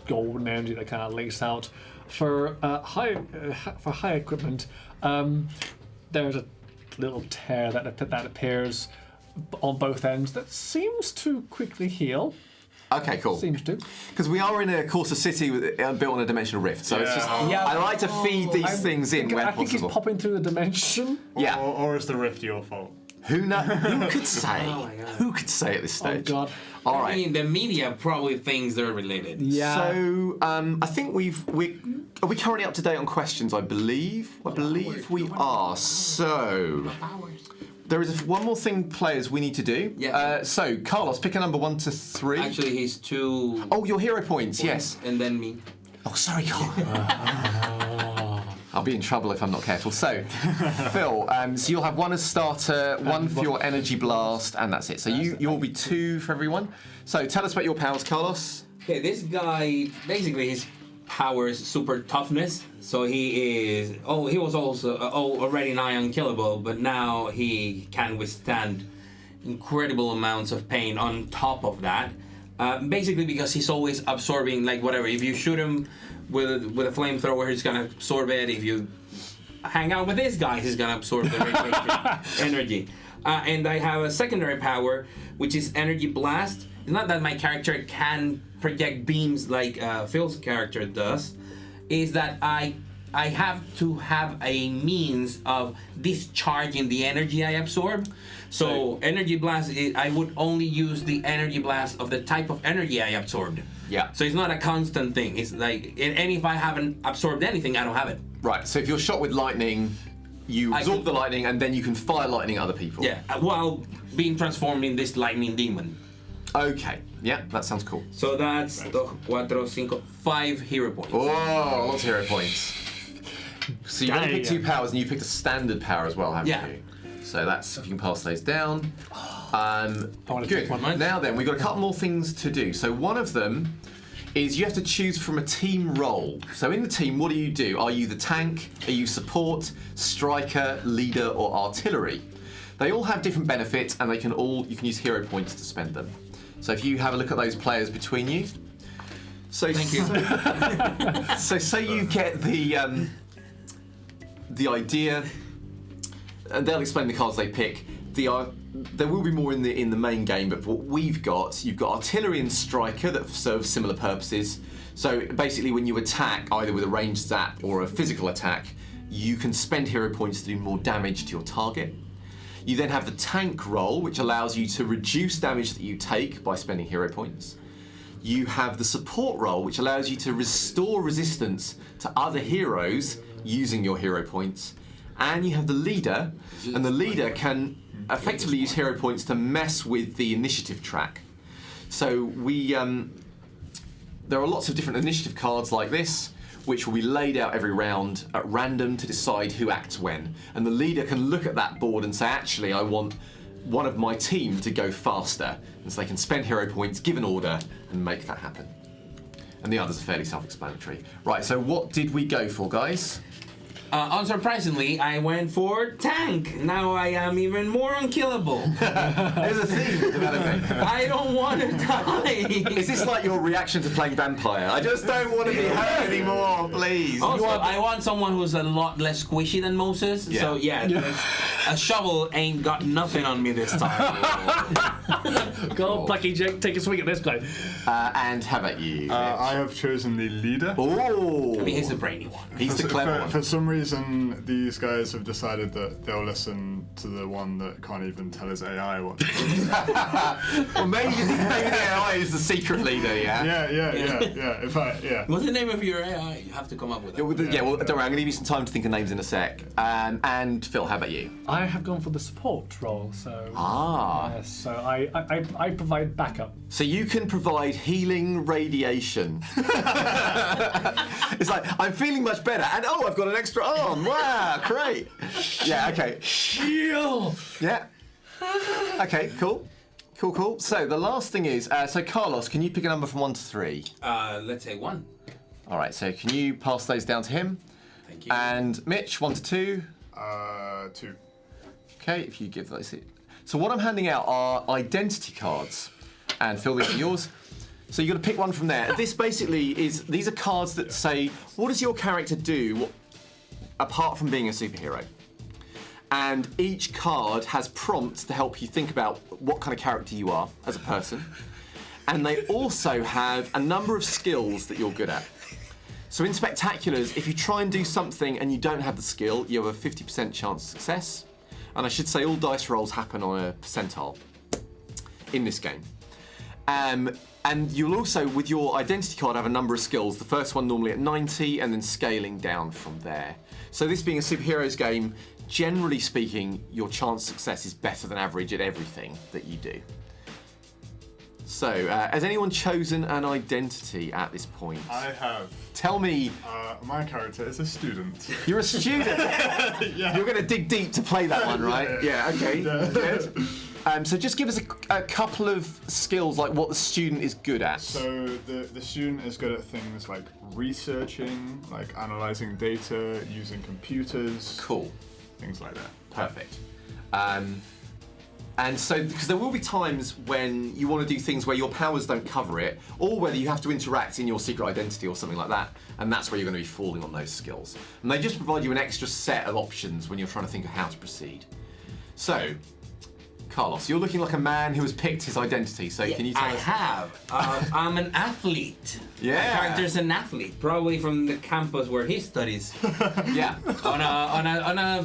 golden energy that kind of leaks out. For high equipment, there's a little tear that appears on both ends that seems to quickly heal. Okay, cool. Seems to. Because we are in a Corsa city built on a dimensional rift, so it's just I like to feed these things in when I think possible. he's popping through the dimension. Yeah. Or is the rift your fault? Who could say? Oh my God. Who could say at this stage? Oh God. All I right. mean, the media probably thinks they're related. Yeah. So I think are we currently up to date on questions? I believe we are. So there is one more thing, players, we need to do. Yeah. So Carlos, pick a number 1 to 3. Actually, he's 2. Oh, your hero points. Yes. And then me. Oh, sorry, Carl. I'll be in trouble if I'm not careful. So, Phil, so you'll have 1 as starter, 1 for your energy blast, and that's it. So you'll be 2 for everyone. So tell us about your powers, Carlos. Okay, this guy, basically his power is super toughness. So he was also already nigh unkillable, but now he can withstand incredible amounts of pain on top of that. Basically because he's always absorbing, like whatever. If you shoot him with a flamethrower, he's gonna absorb it. If you hang out with this guy, he's gonna absorb the radioactive energy. And I have a secondary power, which is energy blast. It's not that my character can project beams like Phil's character does. Is that I have to have a means of discharging the energy I absorb. So energy blast, I would only use the energy blast of the type of energy I absorbed. Yeah. So it's not a constant thing. It's like, and if I haven't absorbed anything, I don't have it. Right. So if you're shot with lightning, you absorb the lightning, and then you can fire lightning at other people. Yeah, while being transformed in this lightning demon. Okay. Yeah, that sounds cool. So that's 5 hero points. Oh, lots of hero points. So you only picked 2 powers, and you picked a standard power as well, haven't you? So that's, if you can pass those down. wanna Good. take one. Now then, we've got a couple more things to do. So one of them is you have to choose from a team role. So in the team, what do? Are you the tank? Are you support, striker, leader, or artillery? They all have different benefits, and you can use hero points to spend them. So if you have a look at those players between you. So Thank you. So say you get the idea, and they'll explain the cards they pick. There will be more in the main game, but what you've got artillery and striker that serve similar purposes. So basically, when you attack either with a ranged zap or a physical attack, you can spend hero points to do more damage to your target. You then have the tank role, which allows you to reduce damage that you take by spending hero points. You have the support role, which allows you to restore resistance to other heroes using your hero points. And you have the leader, and the leader can effectively use hero points to mess with the initiative track. So there are lots of different initiative cards like this, which will be laid out every round at random to decide who acts when. And the leader can look at that board and say, actually, I want one of my team to go faster. And so they can spend hero points, give an order, and make that happen. And the others are fairly self-explanatory. Right, so what did we go for, guys? Unsurprisingly, I went for tank. Now I am even more unkillable. There's a theme developing. I don't want to die. Is this like your reaction to playing Vampire? I just don't want to be hurt anymore, please. Also, I want someone who's a lot less squishy than Moses. Yeah. So a shovel ain't got nothing on me this time. Go on, Plucky Jake, take a swing at this guy. And how about you? I have chosen the leader. Oh, I mean, he's the brainy one. he's the clever one. For some reason, these guys have decided that they'll listen to the one that can't even tell his AI what to do. Well, maybe the AI is the secret leader, yeah? Yeah. What's the name of your AI? You have to come up with it. Well, don't worry, I'm going to give you some time to think of names in a sec. And Phil, how about you? I have gone for the support role, so Ah. so I provide backup. So you can provide healing radiation. It's like, I'm feeling much better, and oh, I've got an extra arm. Wow, great. Yeah, okay. Shield. Yeah. Okay, cool. Cool. So the last thing is, so Carlos, can you pick a number from 1 to 3? Let's say 1. All right, so can you pass those down to him? Thank you. And Mitch, 1 to 2. 2. Okay, if you give those. So what I'm handing out are identity cards. And Phil, these are yours. So you've got to pick one from there. This basically these are cards that say, what does your character do apart from being a superhero? And each card has prompts to help you think about what kind of character you are as a person. And they also have a number of skills that you're good at. So in Spectaculars, if you try and do something and you don't have the skill, you have a 50% chance of success. And I should say all dice rolls happen on a percentile in this game. And you'll also, with your identity card, have a number of skills. The first one normally at 90 and then scaling down from there. So this being a superheroes game, generally speaking, your chance of success is better than average at everything that you do. So, has anyone chosen an identity at this point? I have. Tell me. My character is a student. You're a student? Yeah. You're going to dig deep to play that one, right? Yeah, okay, Yeah. good. So just give us a couple of skills, like what the student is good at. So the student is good at things like researching, like analyzing data, using computers. Cool. Things like that. Perfect. And so, because there will be times when you want to do things where your powers don't cover it, or whether you have to interact in your secret identity or something like that, and that's where you're going to be falling on those skills. And they just provide you an extra set of options when you're trying to think of how to proceed. So, Carlos, you're looking like a man who has picked his identity, so can you tell I us? have. I'm an athlete. Yeah. My character's an athlete, probably from the campus where he studies. Yeah. on a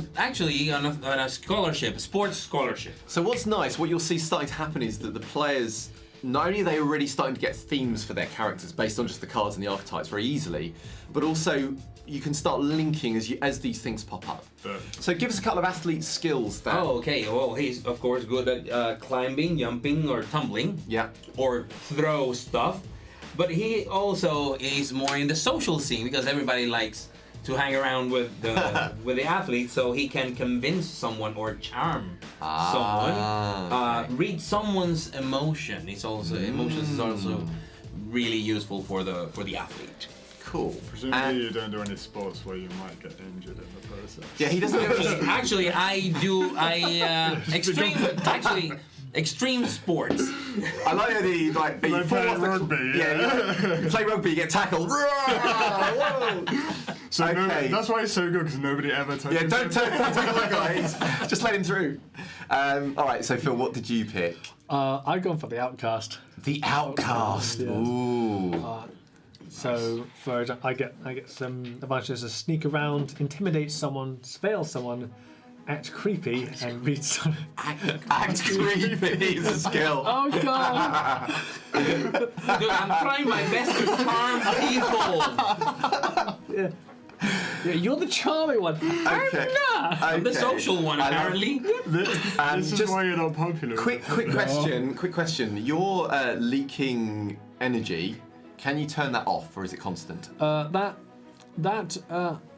scholarship, a sports scholarship. So what's nice, what you'll see starting to happen is that the players not only are they already starting to get themes for their characters based on just the cards and the archetypes very easily, but also you can start linking as these things pop up. So give us a couple of athlete skills there. Oh, okay. Well, he's of course good at climbing, jumping, or tumbling. Yeah. Or throw stuff. But he also is more in the social scene because everybody likes to hang around with the athletes, so he can convince someone or charm someone. Read someone's emotion. Emotions is also really useful for the athlete. Cool. Presumably you don't do any sports where you might get injured in the process. Yeah, he doesn't do any. Actually, I do. Extreme sports. I like the you fall off rugby. You play rugby, you get tackled. So Okay. that's why it's so good because nobody ever touches Yeah, don't him. take a look, guys. Just let him through. All right, so Phil, what did you pick? I've gone for the outcast. The Outcast. Yeah. Ooh. So, for example, I get some advantages to sneak around, intimidate someone, surveil someone, act creepy, and read some. Act creepy is a skill. Oh god! Dude, I'm trying my best to charm people. Yeah, you're the charming one. Okay. I'm the social one, apparently. This is why you're not popular. Quick question. You're leaking energy. Can you turn that off, or is it constant? That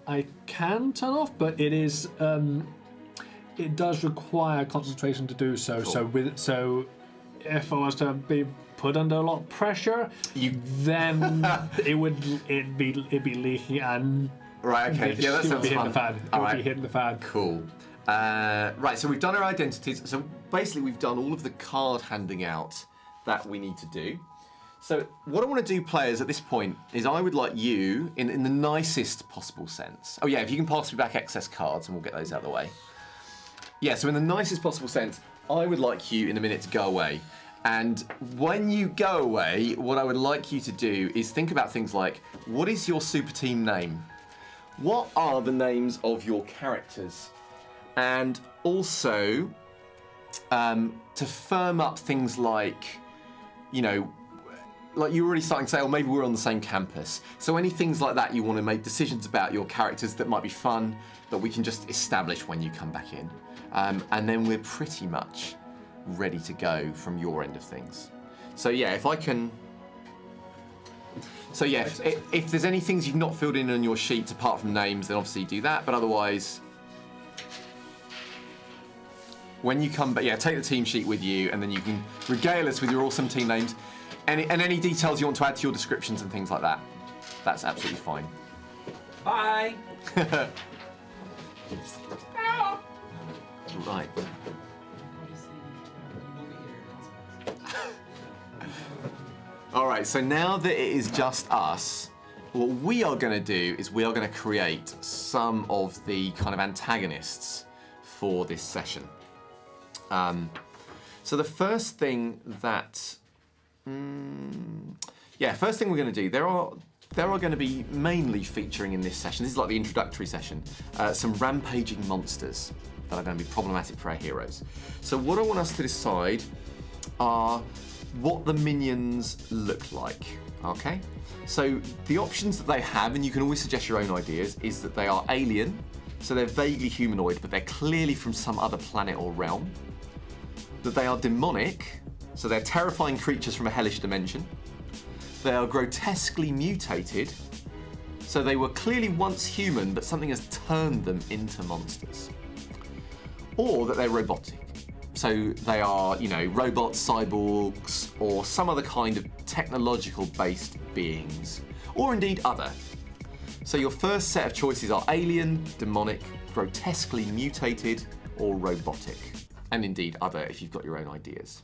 I can turn off, but it is it does require concentration to do so. Cool. So if I was to be put under a lot of pressure, then it'd be leaking and Right. Okay. Yeah, that sounds fun. It would be hitting the fan. Cool. Right. So we've done our identities. So basically, we've done all of the card handing out that we need to do. So what I want to do, players, at this point is I would like you, in the nicest possible sense. Oh yeah, if you can pass me back excess cards and we'll get those out of the way. Yeah, so in the nicest possible sense, I would like you in a minute to go away. And when you go away, what I would like you to do is think about things like, what is your super team name? What are the names of your characters? And also, to firm up things like, you know, like you're already starting to say, oh, maybe we're on the same campus. So any things like that you want to make decisions about your characters that might be fun, that we can just establish when you come back in. And then we're pretty much ready to go from your end of things. So yeah, if I can... So yeah, if there's any things you've not filled in on your sheets apart from names, then obviously do that, but otherwise... When you come back, yeah, take the team sheet with you and then you can regale us with your awesome team names. And any details you want to add to your descriptions and things like that. That's absolutely fine. Bye. Right. All right, so now that it is just us, what we are going to do is we are going to create some of the kind of antagonists for this session. So the first thing that... first thing we're going to do, there are going to be mainly featuring in this session, this is like the introductory session, some rampaging monsters that are going to be problematic for our heroes. So what I want us to decide are what the minions look like, okay? So the options that they have, and you can always suggest your own ideas, is that they are alien, so they're vaguely humanoid, but they're clearly from some other planet or realm. That they are demonic, so they're terrifying creatures from a hellish dimension. They are grotesquely mutated, so they were clearly once human, but something has turned them into monsters. Or that they're robotic, so they are, you know, robots, cyborgs, or some other kind of technological-based beings, or indeed other. So your first set of choices are alien, demonic, grotesquely mutated, or robotic, and indeed other if you've got your own ideas.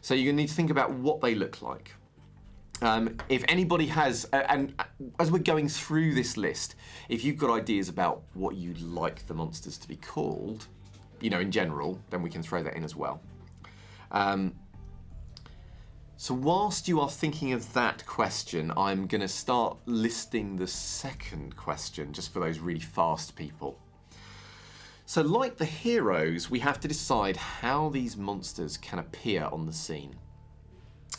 So you're going to need to think about what they look like. If anybody has, and as we're going through this list, if you've got ideas about what you'd like the monsters to be called, you know, in general, then we can throw that in as well. So whilst you are thinking of that question, I'm going to start listing the second question, just for those really fast people. So like the heroes, we have to decide how these monsters can appear on the scene.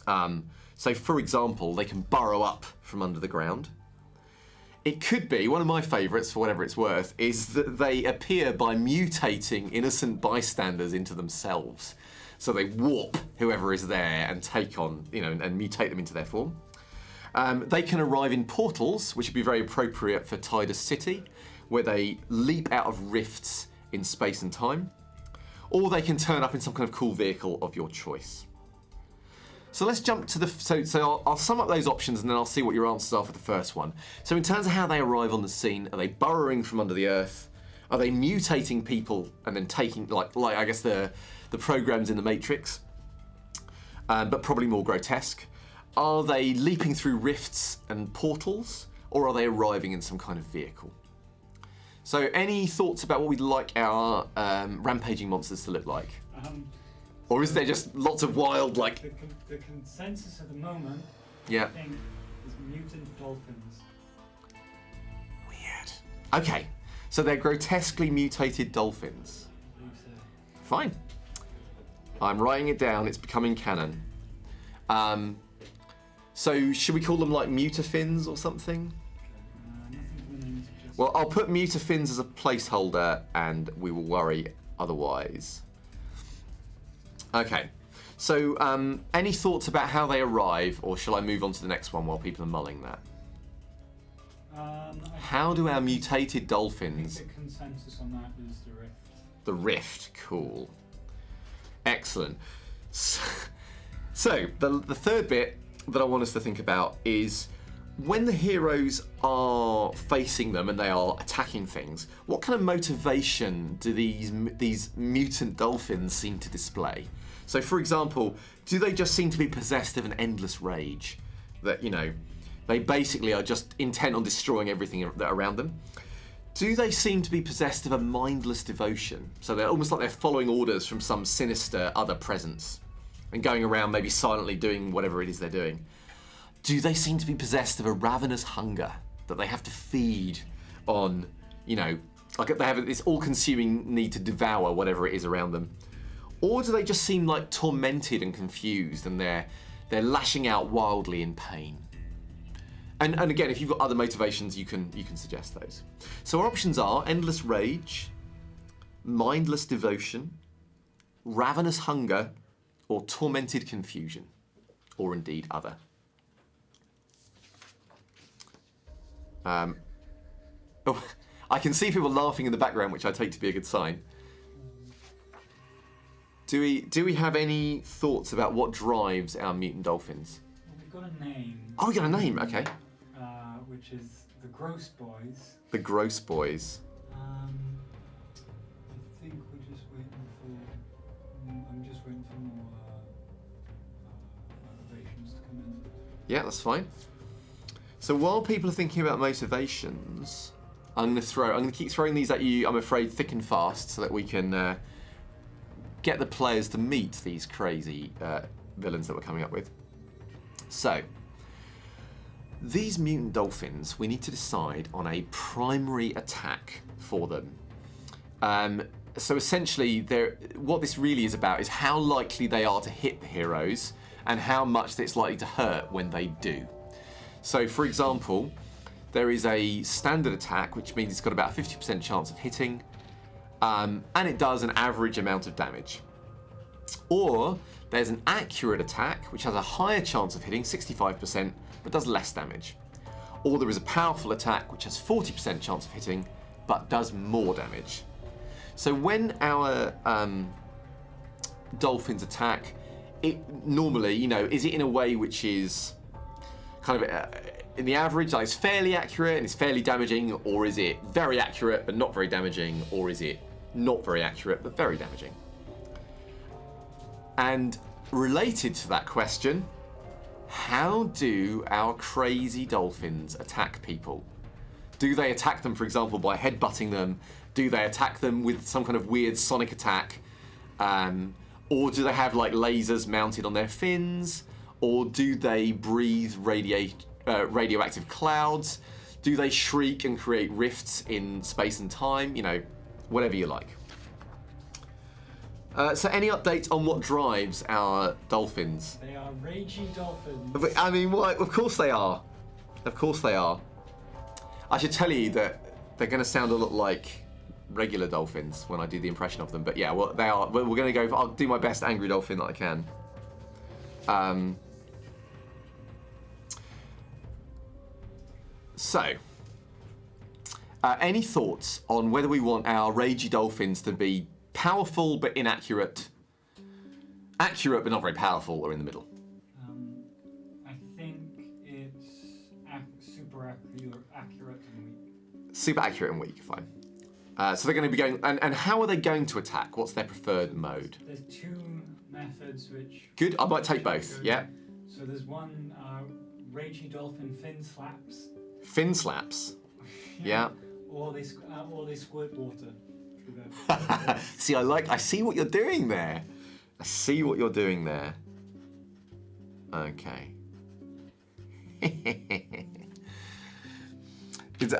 So, for example, they can burrow up from under the ground. It could be, one of my favourites, for whatever it's worth, is that they appear by mutating innocent bystanders into themselves. So they warp whoever is there and take on, and mutate them into their form. They can arrive in portals, which would be very appropriate for Tidus City, where they leap out of rifts in space and time. Or they can turn up in some kind of cool vehicle of your choice. So let's jump to so I'll sum up those options and then I'll see what your answers are for the first one. So in terms of how they arrive on the scene, are they burrowing from under the earth? Are they mutating people and then taking, like I guess the programs in the Matrix, but probably more grotesque? Are they leaping through rifts and portals, or are they arriving in some kind of vehicle? So any thoughts about what we'd like our rampaging monsters to look like? Or is there just lots of wild, like... The consensus at the moment, yeah. I think, is mutant dolphins. Weird. Okay, so they're grotesquely mutated dolphins. I believe so. Fine. I'm writing it down, it's becoming canon. So should we call them like mutafins or something? Nothing from the name suggests. Well, I'll put mutafins as a placeholder and we will worry otherwise. Okay, so any thoughts about how they arrive, or shall I move on to the next one while people are mulling that? How do our mutated dolphins... I think the consensus on that is the rift. The rift, cool. Excellent. So the third bit that I want us to think about is when the heroes are facing them and they are attacking things, what kind of motivation do these mutant dolphins seem to display? So, for example, do they just seem to be possessed of an endless rage? That, they basically are just intent on destroying everything around them? Do they seem to be possessed of a mindless devotion? So they're almost like they're following orders from some sinister other presence and going around maybe silently doing whatever it is they're doing. Do they seem to be possessed of a ravenous hunger that they have to feed on, like they have this all-consuming need to devour whatever it is around them? Or do they just seem like tormented and confused and they're lashing out wildly in pain? And again, if you've got other motivations, you can suggest those. So our options are endless rage, mindless devotion, ravenous hunger, or tormented confusion, or indeed other. Oh, I can see people laughing in the background, which I take to be a good sign. Do we have any thoughts about what drives our mutant dolphins? Well, we've got a name. Oh, we got a name, okay. Which is the Gross Boys. The Gross Boys. I think we're just waiting for... I'm just waiting for more motivations to come in. Yeah, that's fine. So while people are thinking about motivations, I'm going to keep throwing these at you, I'm afraid, thick and fast, so that we can get the players to meet these crazy villains that we're coming up with. So, these mutant dolphins, we need to decide on a primary attack for them. So essentially, what this really is about is how likely they are to hit the heroes and how much it's likely to hurt when they do. So for example, there is a standard attack, which means it's got about a 50% chance of hitting, and it does an average amount of damage. Or there's an accurate attack, which has a higher chance of hitting, 65%, but does less damage. Or there is a powerful attack, which has 40% chance of hitting, but does more damage. So when our dolphins attack, it normally, is it in a way which is kind of in the average, like it's fairly accurate and it's fairly damaging, or is it very accurate but not very damaging, or is it not very accurate but very damaging? And related to that question, how do our crazy dolphins attack people? Do they attack them, for example, by headbutting them? Do they attack them with some kind of weird sonic attack? Or do they have like lasers mounted on their fins? Or do they breathe radioactive clouds? Do they shriek and create rifts in space and time? Whatever you like. So any updates on what drives our dolphins? They are ragey dolphins. I mean, why? Of course they are. Of course they are. I should tell you that they're going to sound a lot like regular dolphins when I do the impression of them. But yeah, well, they are. We're going to go. I'll do my best angry dolphin that I can. So, any thoughts on whether we want our ragey dolphins to be powerful but inaccurate, accurate but not very powerful, or in the middle? I think it's super accurate and weak. Super accurate and weak, fine. So they're going to be going, and how are they going to attack? What's their preferred mode? There's two methods which... Good, I might take both, yeah. So there's one, ragey dolphin fin slaps. Fin slaps, yeah. Or they squirt water. See, I see what you're doing there. I see what you're doing there. Okay.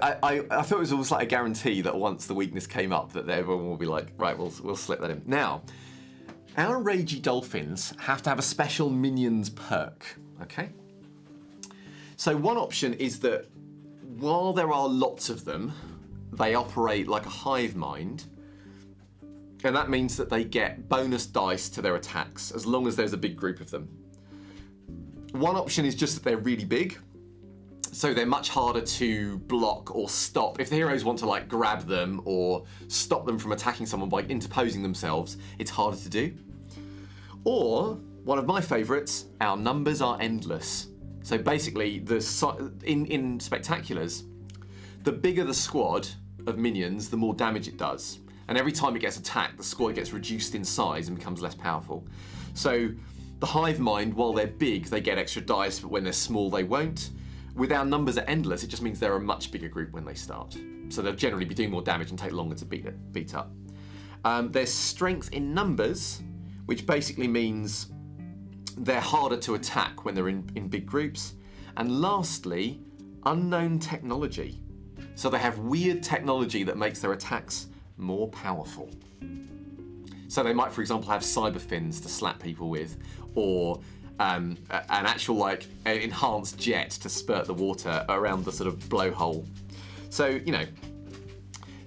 I thought it was almost like a guarantee that once the weakness came up that everyone will be like, right, we'll slip that in. Now, our ragey dolphins have to have a special minions perk, okay? So one option is that while there are lots of them, they operate like a hive mind, and that means that they get bonus dice to their attacks as long as there's a big group of them. One option is just that they're really big, so they're much harder to block or stop. If the heroes want to like grab them or stop them from attacking someone by interposing themselves, it's harder to do. Or, one of my favourites, our numbers are endless. So basically, in Spectaculars, the bigger the squad of minions, the more damage it does. And every time it gets attacked, the squad gets reduced in size and becomes less powerful. So the hive mind, while they're big, they get extra dice, but when they're small, they won't. With our numbers are endless, it just means they're a much bigger group when they start. So they'll generally be doing more damage and take longer to beat up. There's strength in numbers, which basically means they're harder to attack when they're in big groups. And lastly, unknown technology. So they have weird technology that makes their attacks more powerful. So they might, for example, have cyber fins to slap people with, or an actual like enhanced jet to spurt the water around the sort of blowhole. So, you know,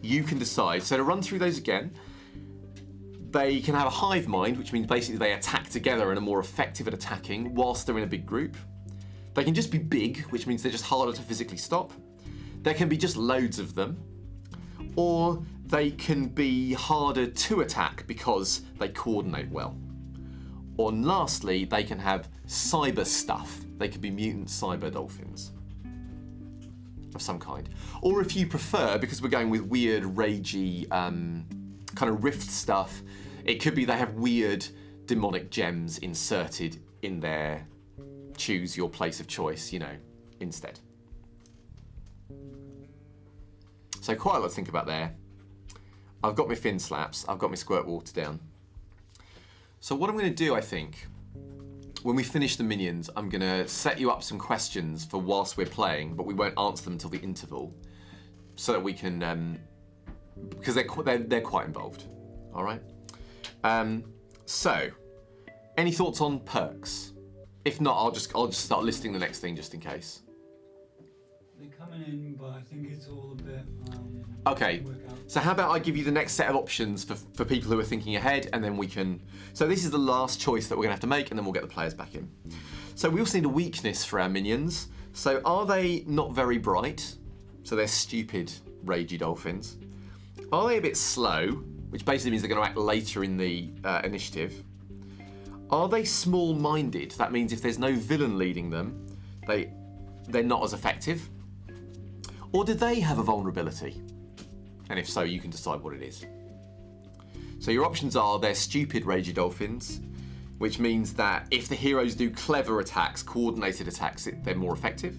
you can decide. So to run through those again, they can have a hive mind, which means basically they attack together and are more effective at attacking whilst they're in a big group. They can just be big, which means they're just harder to physically stop. There can be just loads of them. Or they can be harder to attack because they coordinate well. Or lastly, they can have cyber stuff. They could be mutant cyber dolphins of some kind. Or if you prefer, because we're going with weird, ragey, kind of rift stuff, it could be they have weird demonic gems inserted in their choose your place of choice, you know, instead. So quite a lot to think about there. I've got my fin slaps, I've got my squirt water down. So what I'm going to do, I think, when we finish the minions, I'm going to set you up some questions for whilst we're playing, but we won't answer them until the interval, so that we can, because they're quite involved. All right. So, any thoughts on perks? If not, I'll just start listing the next thing just in case. They're coming in, but I think it's all a bit. Okay. So how about I give you the next set of options for people who are thinking ahead, and then we can. So this is the last choice that we're gonna have to make, and then we'll get the players back in. So we also need a weakness for our minions. So are they not very bright? So they're stupid, ragey dolphins. Are they a bit slow, which basically means they're going to act later in the initiative? Are they small-minded? That means if there's no villain leading them, they're not as effective. Or do they have a vulnerability? And if so, you can decide what it is. So your options are they're stupid ragey dolphins, which means that if the heroes do clever attacks, coordinated attacks, they're more effective.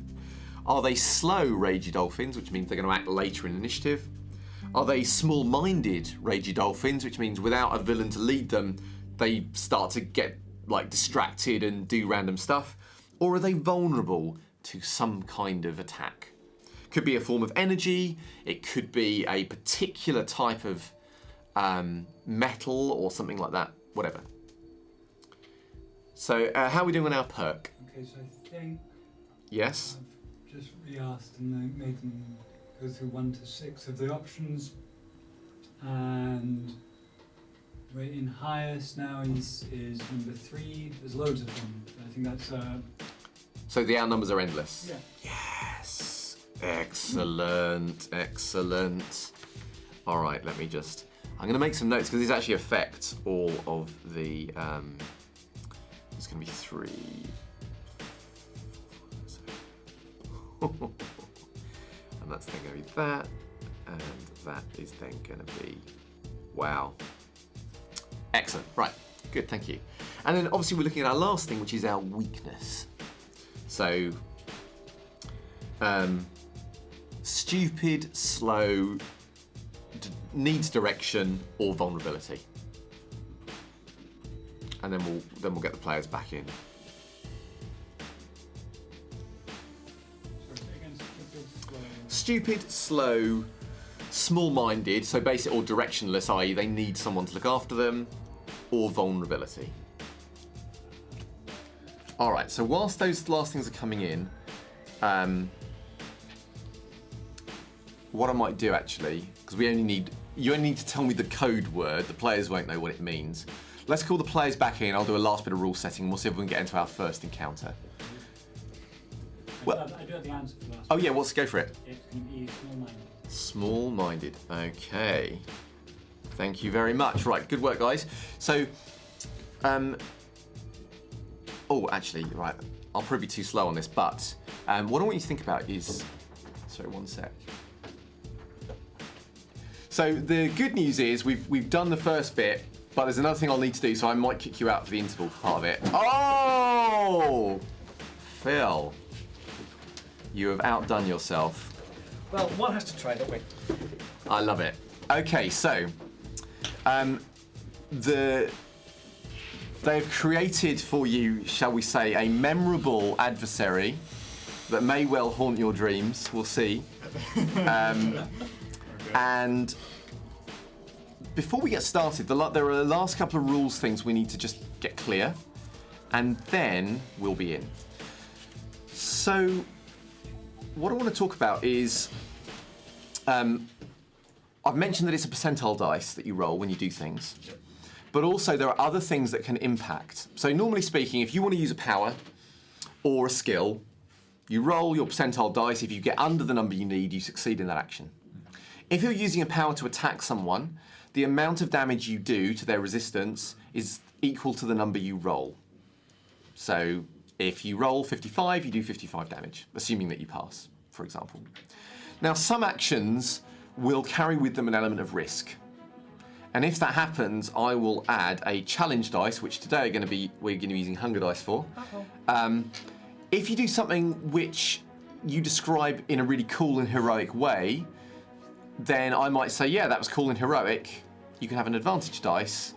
Are they slow ragey dolphins, which means they're going to act later in initiative? Are they small-minded ragey dolphins, which means without a villain to lead them, they start to get like distracted and do random stuff? Or are they vulnerable to some kind of attack? Could be a form of energy, it could be a particular type of metal or something like that, whatever. So how are we doing on our perk? Okay, so I think Yes? I've just re-asked and then made them go through 1 to 6 of the options, and rating highest now is number 3. There's loads of them. I think that's So the our numbers are endless? yeah. Yes. Excellent, excellent. All right, let me just... I'm going to make some notes because these actually affect all of the... it's going to be 3. And that's then going to be that. And that is then going to be... Wow. Excellent. Right. Good, thank you. And then obviously we're looking at our last thing, which is our weakness. So... stupid, slow, needs direction, or vulnerability. And then we'll get the players back in. So again, Stupid, slow, small-minded, so basic or directionless, i.e. they need someone to look after them, or vulnerability. All right, so whilst those last things are coming in, what I might do actually, because you only need to tell me the code word, the players won't know what it means. Let's call the players back in, I'll do a last bit of rule setting, and we'll see if we can get into our first encounter. I do have the answer for last. Oh yeah, go for it. It can be small-minded. Small-minded, okay. Thank you very much. Right, good work, guys. So, oh, actually, right, I'll probably be too slow on this, but what I want you to think about is, sorry, one sec. So the good news is we've done the first bit, but there's another thing I'll need to do, so I might kick you out for the interval part of it. Oh, Phil, you have outdone yourself. Well, one has to try, don't we? I love it. Okay, so they've created for you, shall we say, a memorable adversary that may well haunt your dreams. We'll see. And before we get started, there are the last couple of rules things we need to just get clear, and then we'll be in. So, what I want to talk about is, I've mentioned that it's a percentile dice that you roll when you do things, but also there are other things that can impact. So normally speaking, if you want to use a power or a skill, you roll your percentile dice. If you get under the number you need, you succeed in that action. If you're using a power to attack someone, the amount of damage you do to their resistance is equal to the number you roll. So if you roll 55, you do 55 damage, assuming that you pass, for example. Now, some actions will carry with them an element of risk. And if that happens, I will add a challenge dice, which today we're going to be using hunger dice for. If you do something which you describe in a really cool and heroic way, then I might say, yeah, that was cool and heroic. You can have an advantage dice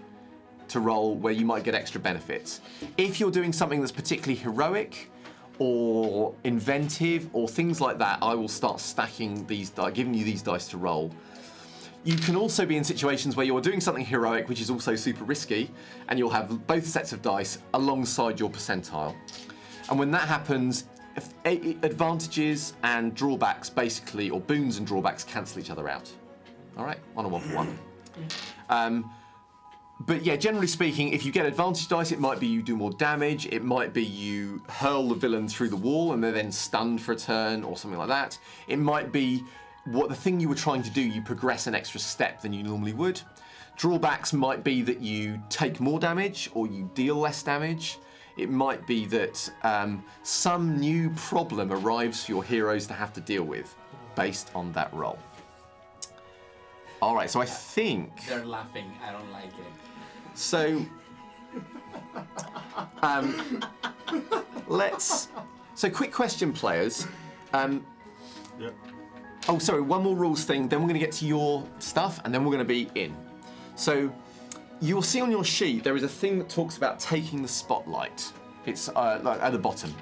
to roll where you might get extra benefits. If you're doing something that's particularly heroic or inventive or things like that, I will start stacking these dice, giving you these dice to roll. You can also be in situations where you're doing something heroic, which is also super risky, and you'll have both sets of dice alongside your percentile. And when that happens, advantages and drawbacks basically, or boons and drawbacks, cancel each other out. All right, on a 1-for-1. But yeah, generally speaking, if you get advantage dice, it might be you do more damage, it might be you hurl the villain through the wall and they're then stunned for a turn or something like that. It might be what the thing you were trying to do, you progress an extra step than you normally would. Drawbacks might be that you take more damage or you deal less damage. It might be that some new problem arrives for your heroes to have to deal with based on that roll. All right, so I think... They're laughing, I don't like it. So, So quick question, players. Yep. Oh, sorry, one more rules thing, then we're going to get to your stuff, and then we're going to be in. So, you'll see on your sheet there is a thing that talks about taking the spotlight. It's like at the bottom.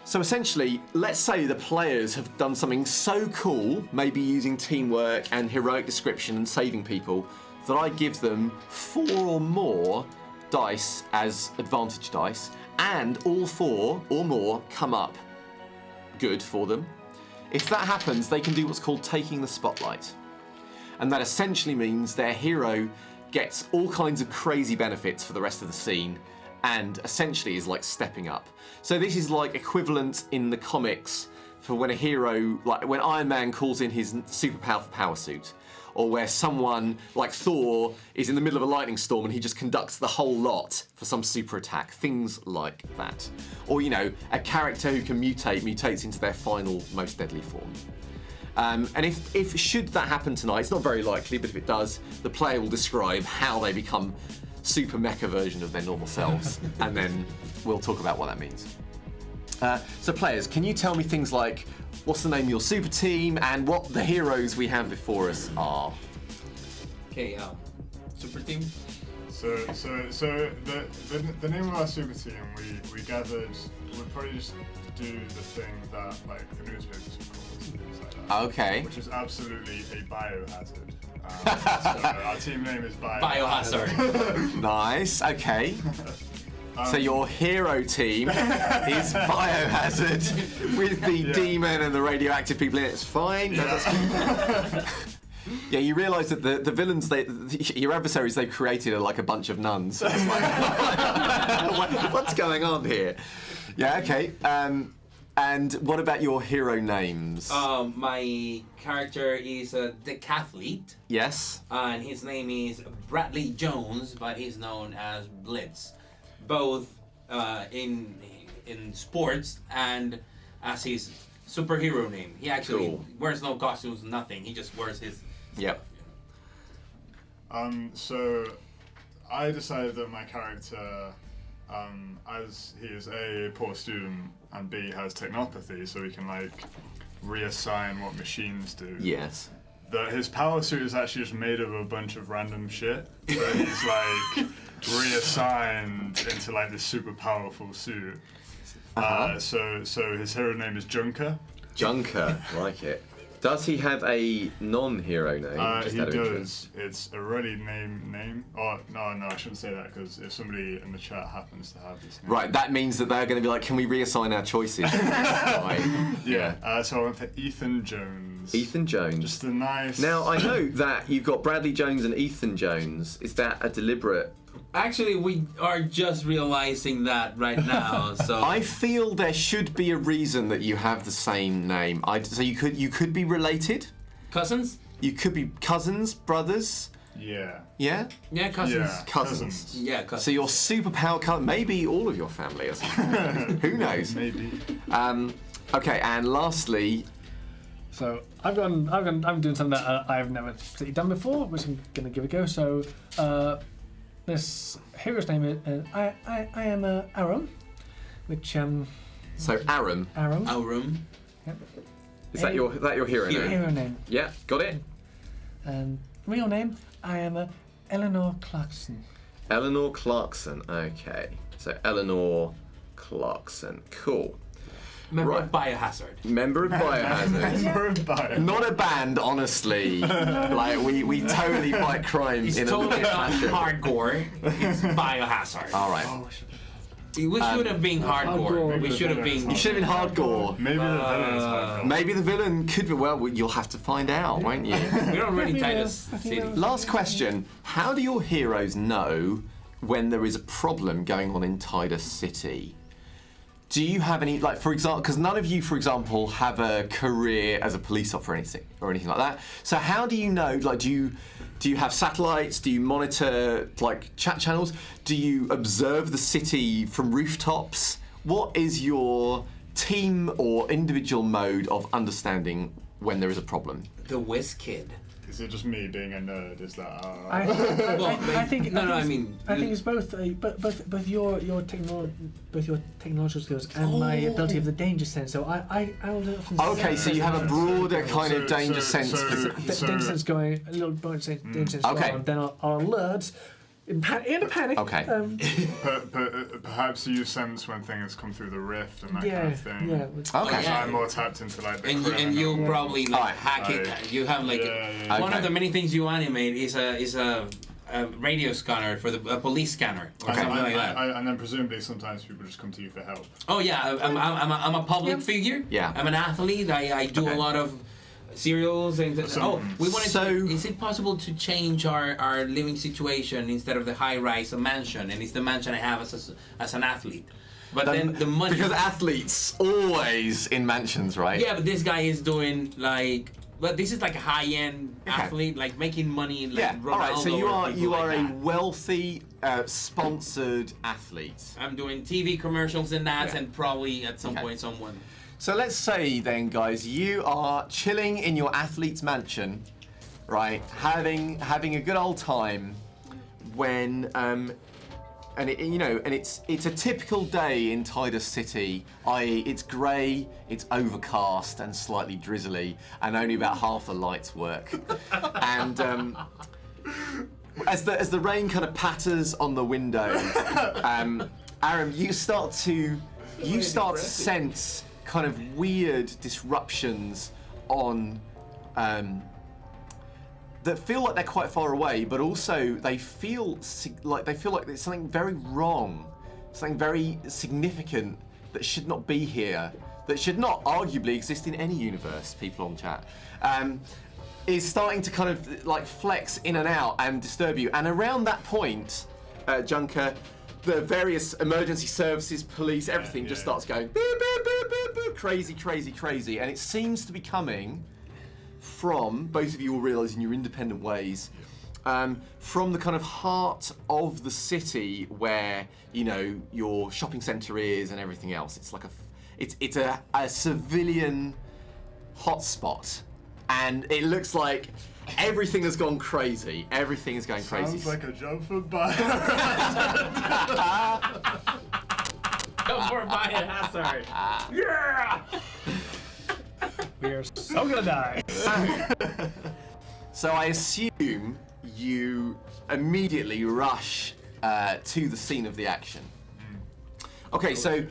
So essentially, let's say the players have done something so cool, maybe using teamwork and heroic description and saving people, that I give them 4 or more dice as advantage dice, and all 4 or more come up good for them. If that happens, they can do what's called taking the spotlight. And that essentially means their hero gets all kinds of crazy benefits for the rest of the scene, and essentially is like stepping up. So this is like equivalent in the comics for when a hero, like when Iron Man calls in his super powerful power suit, or where someone like Thor is in the middle of a lightning storm and he just conducts the whole lot for some super attack, things like that. Or, you know, a character who can mutates into their final, most deadly form. And if should that happen tonight, it's not very likely, but if it does, the player will describe how they become super mecha version of their normal selves, and then we'll talk about what that means. So players, can you tell me things like what's the name of your super team and what the heroes we have before us are? Okay, super team. So the name of our super team, we gathered, we'll probably just do the thing that like the newspapers would call us, things like that. Okay. Which is absolutely a biohazard. So our team name is Biohazard. Nice, okay. So your hero team is Biohazard with the demon and the radioactive people in it. It's fine. No, that's yeah, you realise that the villains, your adversaries they've created are like a bunch of nuns. It's like, what's going on here? Yeah, okay. And what about your hero names? My character is a decathlete. Yes. And his name is Bradley Jones, but he's known as Blitz. Both in sports and as his superhero name. He actually wears no costumes, nothing. He just wears his Yep. So I decided that my character, as he is A, poor student, and B, has technopathy, so he can like reassign what machines do. Yes. That his power suit is actually just made of a bunch of random shit. So he's like reassigned into like this super powerful suit. So his hero name is Junker. Junker, like it. Does he have a non-hero name? He does. It's a really name. Oh, no, I shouldn't say that, because if somebody in the chat happens to have this name. Right, that means that they're going to be like, can we reassign our choices? Right. Yeah, so I went for Ethan Jones. Ethan Jones. Just a nice... Now, I know that you've got Bradley Jones and Ethan Jones. Is that a deliberate... Actually, we are just realizing that right now. So I feel there should be a reason that you have the same name. So you could be related. Cousins? You could be cousins, brothers. Yeah. Yeah. Yeah, cousins. Yeah, Cousins. Yeah, cousins. So your superpower cousin, maybe all of your family or something. Who knows? Maybe. Okay, and lastly. So I'm doing something that I've never particularly done before, which I'm going to give a go. So this hero's name is I am Aram, which So Aram. Aram. Yep. Is that your hero name? Hero name. Yeah, got it. And real name I am Eleanor Clarkson. Eleanor Clarkson. Okay. So Eleanor Clarkson. Cool. Member of Biohazard. Member of Biohazard. Not a band, honestly. Like we totally fight crime It's in totally a not fashion. hardcore. It's Biohazard. All right. We should have been hardcore. We should have been. You should have been hardcore. Maybe the villain is hardcore. Maybe the villain could be. Well, you'll have to find out, won't you? We're already Tidus City. Last question: how do your heroes know when there is a problem going on in Tidus City? Do you have any, like, for example, because none of you, for example, have a career as a police officer or anything like that. So how do you know, like, do you have satellites? Do you monitor, like, chat channels? Do you observe the city from rooftops? What is your team or individual mode of understanding when there is a problem? The Whiz Kid. Is it just me being a nerd? Is that... I think it's both your technological skills and my ability of the danger sense. So I will often. Okay, so you have a broader kind of danger sense. Danger sense going a little danger sense. Okay. Then I'll alert in a panic. Okay. Perhaps you sense when things come through the rift and that kind Yeah, of thing. yeah. Okay. Because Yeah. I'm more tapped into like the And criminal. you probably like Alright. hack it. You have like Yeah. one of Okay. the many things you animate is a radio scanner for a police scanner or something like that. And then presumably sometimes people just come to you for help. Oh yeah, I'm a public figure. Yeah. I'm an athlete. I do Okay. a lot of serials and we wanted So- to. Is it possible to change our living situation instead of the high rise a mansion, and it's the mansion I have as an athlete, but then the money. Because athletes always in mansions, right? Yeah, but this guy is doing like. But this is like a high-end athlete, like making money. Like Yeah. Ronaldo All right. So you or are people you like are a that. wealthy, sponsored athlete. I'm doing TV commercials and ads, Yeah. and probably at some Okay. point someone. So let's say then, guys, you are chilling in your athlete's mansion, right? Having a good old time when and it's a typical day in Tidus City, i.e. it's grey, it's overcast and slightly drizzly, and only about half the lights work. And as the rain kind of patters on the window, Aram, you start to sense kind of weird disruptions on that feel like they're quite far away, but also they feel like there's something very wrong, something very significant that should not be here, that should not arguably exist in any universe. People on chat is starting to kind of like flex in and out and disturb you. And around that point, Junker, the various emergency services, police, everything just starts going beep, beep, beep, beep, beep, crazy, crazy, crazy, and it seems to be coming from, both of you will realise in your independent ways, from the kind of heart of the city where, you know, your shopping centre is and everything else. It's like it's a civilian hotspot, and it looks like everything has gone crazy. Everything is going crazy. Sounds like a job for buyer. Come for biohazard. Yeah. We're so gonna die. So I assume you immediately rush to the scene of the action. Okay, so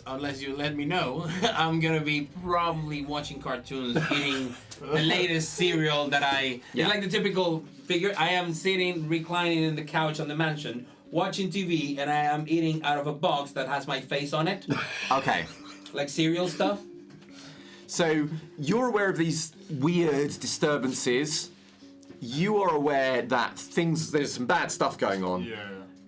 Unless you let me know, I'm gonna be probably watching cartoons, eating the latest cereal that Yeah. It's like the typical figure. I am sitting, reclining in the couch on the mansion, watching TV, and I am eating out of a box that has my face on it, okay. like cereal stuff. So you're aware of these weird disturbances. You are aware that there's some bad stuff going on. Yeah.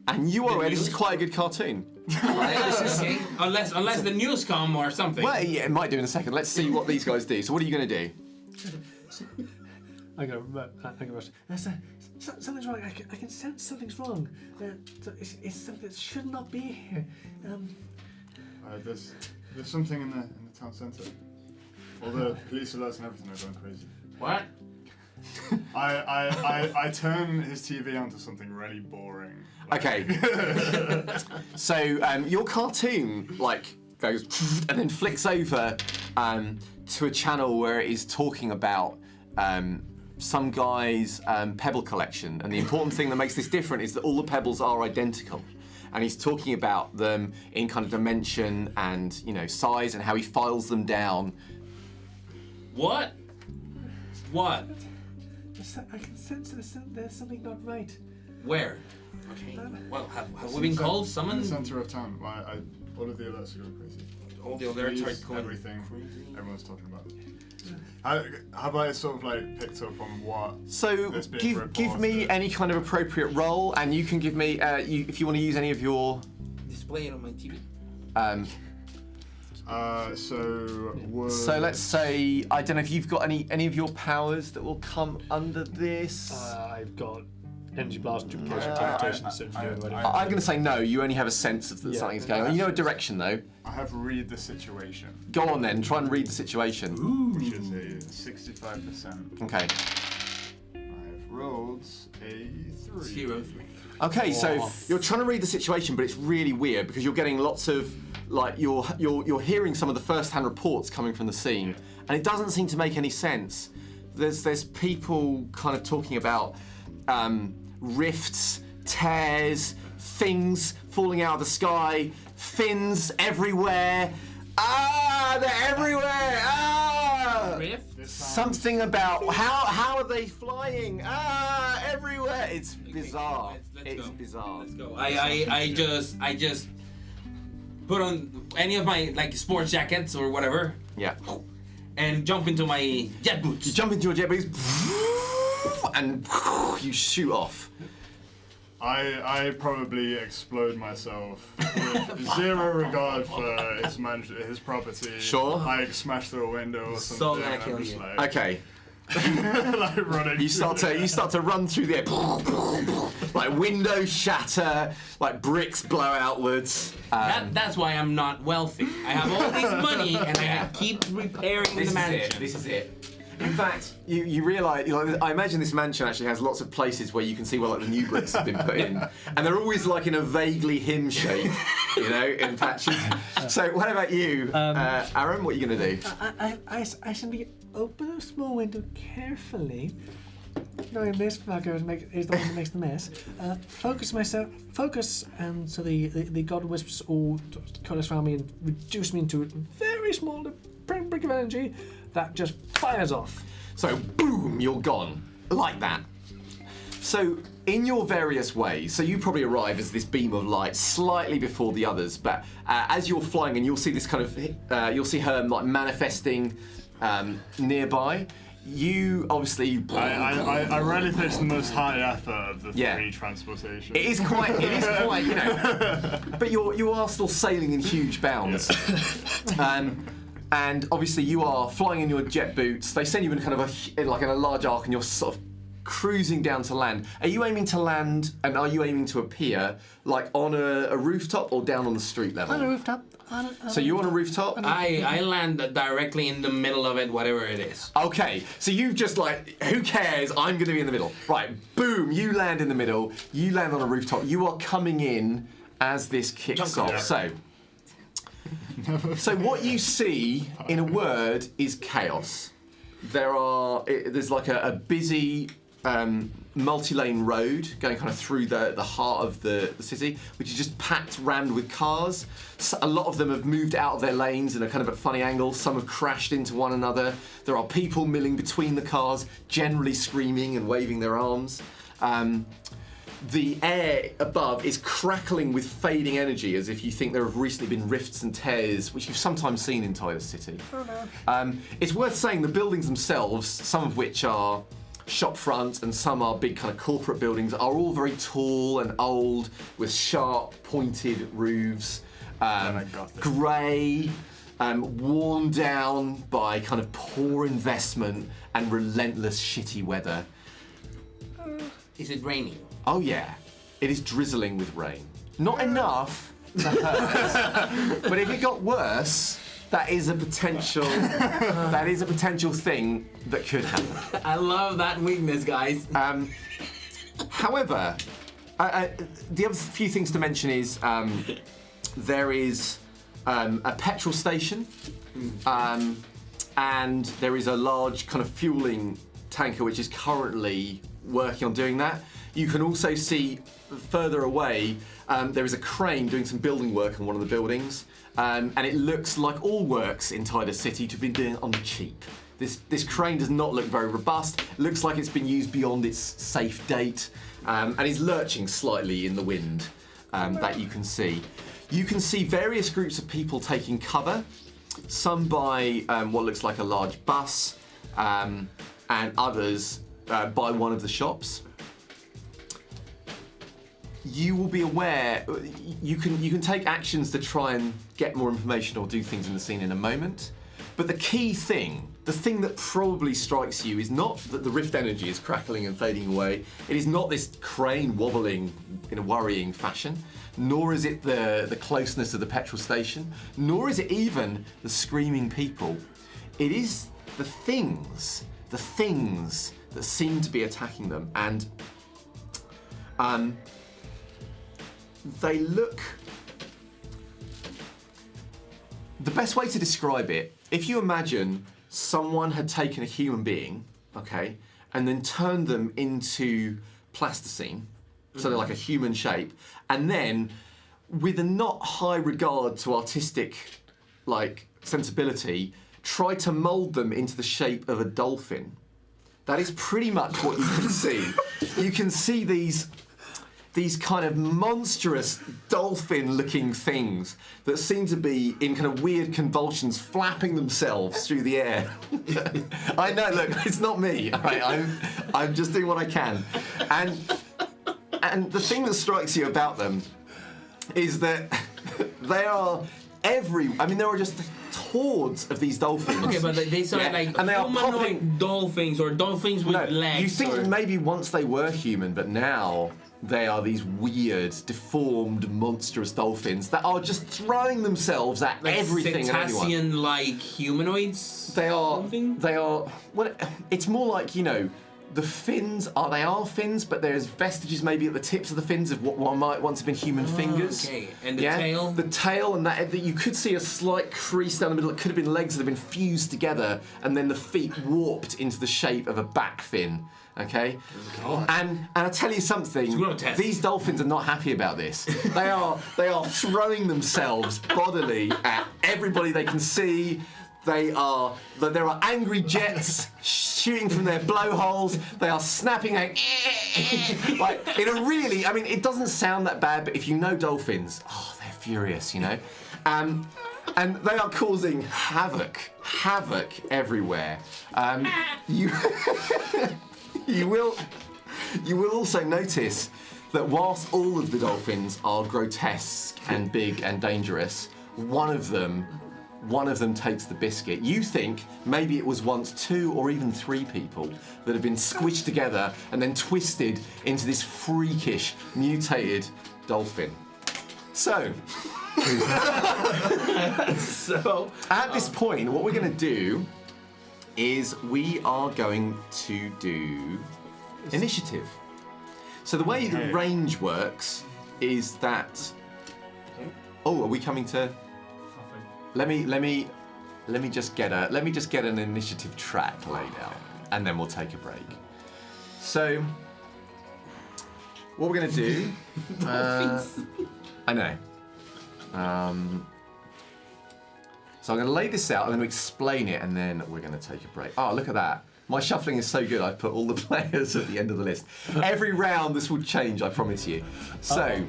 And you are aware this is news? quite a good cartoon. Okay. Unless the news come or something. Well, yeah, it might do in a second. Let's see what these guys do. So what are you going to do? I go rush. Something's wrong. I can sense something's wrong. It's something that should not be here. There's something in the town centre. All the police alerts and everything are going crazy. What? I turn his TV onto something really boring. Okay. So your cartoon goes and then flicks over to a channel where it is talking about some guy's pebble collection, and the important thing that makes this different is that all the pebbles are identical. And he's talking about them in kind of dimension and size and how he files them down. What? What? I can sense there's something not right. Where? Okay. Well, have we been called? In Summoned? the centre of town. All of the alerts are going crazy. All the alerts Police, are going everything. crazy. Everyone's talking about it. Have I sort of picked up on what? So That's being give me reported. any kind of appropriate role, and you can give me if you want to use any of your. Display it on my TV. So let's say I don't know if you've got any of your powers that will come under this. I've got energy blast, duplication, confrontation, I'm going to say no. You only have a sense of that Yeah. something's going on. You know a direction though. I have read the situation, Go on then. Try and read the situation. which is a 65%. Okay. I've rolled a 3. 0-3. Okay. So Oh. you're trying to read the situation, but it's really weird because you're getting lots of you're hearing some of the first-hand reports coming from the scene, and it doesn't seem to make any sense. There's people kind of talking about rifts tears, things falling out of the sky, fins everywhere. Ah, they're everywhere. Ah. Rift? Something about how are they flying? Ah, everywhere. It's bizarre. Let's It's go. bizarre. Let's go. I just put on any of my like sports jackets or whatever Yeah. and jump into my jet You boots. jump into your jet boots and you shoot off. I probably explode myself with zero regard for his property. Sure. Like smash through a window or So something. gonna and kill I'm just you. like, Okay. like running. You start to run through the air. Like windows shatter, like bricks blow outwards. That's why I'm not wealthy. I have all this money and I keep repairing the mansion. This is it. In fact, you realise, I imagine this mansion actually has lots of places where you can see where like the new bricks have been put in, and they're always like in a vaguely him shape, in patches. So, what about you, Aaron? What are you going to do? I simply open a small window carefully, knowing this fucker is the one that makes the mess. Focus, and so the god wisps all colors around me and reduce me into a very small brick of energy that just fires off. So, boom, you're gone. Like that. So, in your various ways, so you probably arrive as this beam of light slightly before the others, but as you're flying and you'll see this kind of, you'll see her like manifesting nearby. You obviously. I really think it's the most high effort of the Yeah. three transportations. It is quite, but you are still sailing in huge bounds. And obviously you are flying in your jet boots. They send you in kind of in a large arc, and you're sort of cruising down to land. Are you aiming to land, and are you aiming to appear like on a rooftop or down on the street level? On a rooftop. So you're on a rooftop? I land directly in the middle of it, whatever it is. Okay, so you just like, who cares? I'm going to be in the middle. Right, boom, you land in the middle. You land on a rooftop. You are coming in as this kicks off. So what you see, in a word, is chaos. There's like a busy multi-lane road going kind of through the heart of the city, which is just packed, rammed with cars. So a lot of them have moved out of their lanes and are kind of at funny angles. Some have crashed into one another. There are people milling between the cars, generally screaming and waving their arms. The air above is crackling with fading energy, as if you think there have recently been rifts and tears, which you've sometimes seen in Tidus City. Oh no. It's worth saying the buildings themselves, some of which are shop front and some are big kind of corporate buildings, are all very tall and old with sharp pointed roofs, grey, worn down by kind of poor investment and relentless shitty weather. Is it raining? Oh yeah, it is drizzling with rain. Not enough to hurt, but if it got worse, that is a potential thing that could happen. I love that weakness, guys. However, the other few things to mention is there is a petrol station, and there is a large kind of fueling tanker which is currently working on doing that. You can also see further away there is a crane doing some building work on one of the buildings, and it looks like all works in Tidus City to have been doing it on the cheap. This crane does not look very robust. It looks like it's been used beyond its safe date, and is lurching slightly in the wind that you can see. You can see various groups of people taking cover, some by what looks like a large bus, and others by one of the shops. You will be aware, you can take actions to try and get more information or do things in the scene in a moment, but the key thing, the thing that probably strikes you, is not that the rift energy is crackling and fading away. It is not this crane wobbling in a worrying fashion, nor is it the closeness of the petrol station, nor is it even the screaming people. It is the things that seem to be attacking them, and they look... The best way to describe it, if you imagine someone had taken a human being, okay, and then turned them into plasticine, so they're like a human shape, and then with a not high regard to artistic like sensibility, try to mould them into the shape of a dolphin. That is pretty much what you can see. You can see these kind of monstrous dolphin-looking things that seem to be in kind of weird convulsions, flapping themselves through the air. I know, look, it's not me. All right? I'm just doing what I can. And the thing that strikes you about them is that there are there are just hordes of these dolphins. Okay, but these are like and they are humanoid popping dolphins or dolphins with legs. You think that maybe once they were human, but now they are these weird, deformed, monstrous dolphins that are just throwing themselves at like everything and anyone. Cetacean-like humanoids? They are. Something? They are. Well, it's more like the fins are fins, but there's vestiges maybe at the tips of the fins of what might once have been human fingers. Okay, and the tail? The tail, and that you could see a slight crease down the middle. It could have been legs that have been fused together, and then the feet warped into the shape of a back fin. Okay, and I tell you something. These dolphins are not happy about this. They are throwing themselves bodily at everybody they can see. There are angry jets shooting from their blowholes. They are snapping out like in a really. I mean, it doesn't sound that bad, but if you know dolphins, they're furious, and they are causing havoc everywhere. You will also notice that whilst all of the dolphins are grotesque and big and dangerous, one of them takes the biscuit. You think maybe it was once 2 or even 3 people that have been squished together and then twisted into this freakish, mutated dolphin. So, at this point, what we're going to do is we are going to do initiative. So the way the range works is that. Oh, are we coming to? Let me just get an initiative track laid out, and then we'll take a break. So, what we're gonna do? I know. So I'm going to lay this out, I'm going to explain it, and then we're going to take a break. Oh, look at that. My shuffling is so good, I've put all the players at the end of the list. Every round this will change, I promise you. So,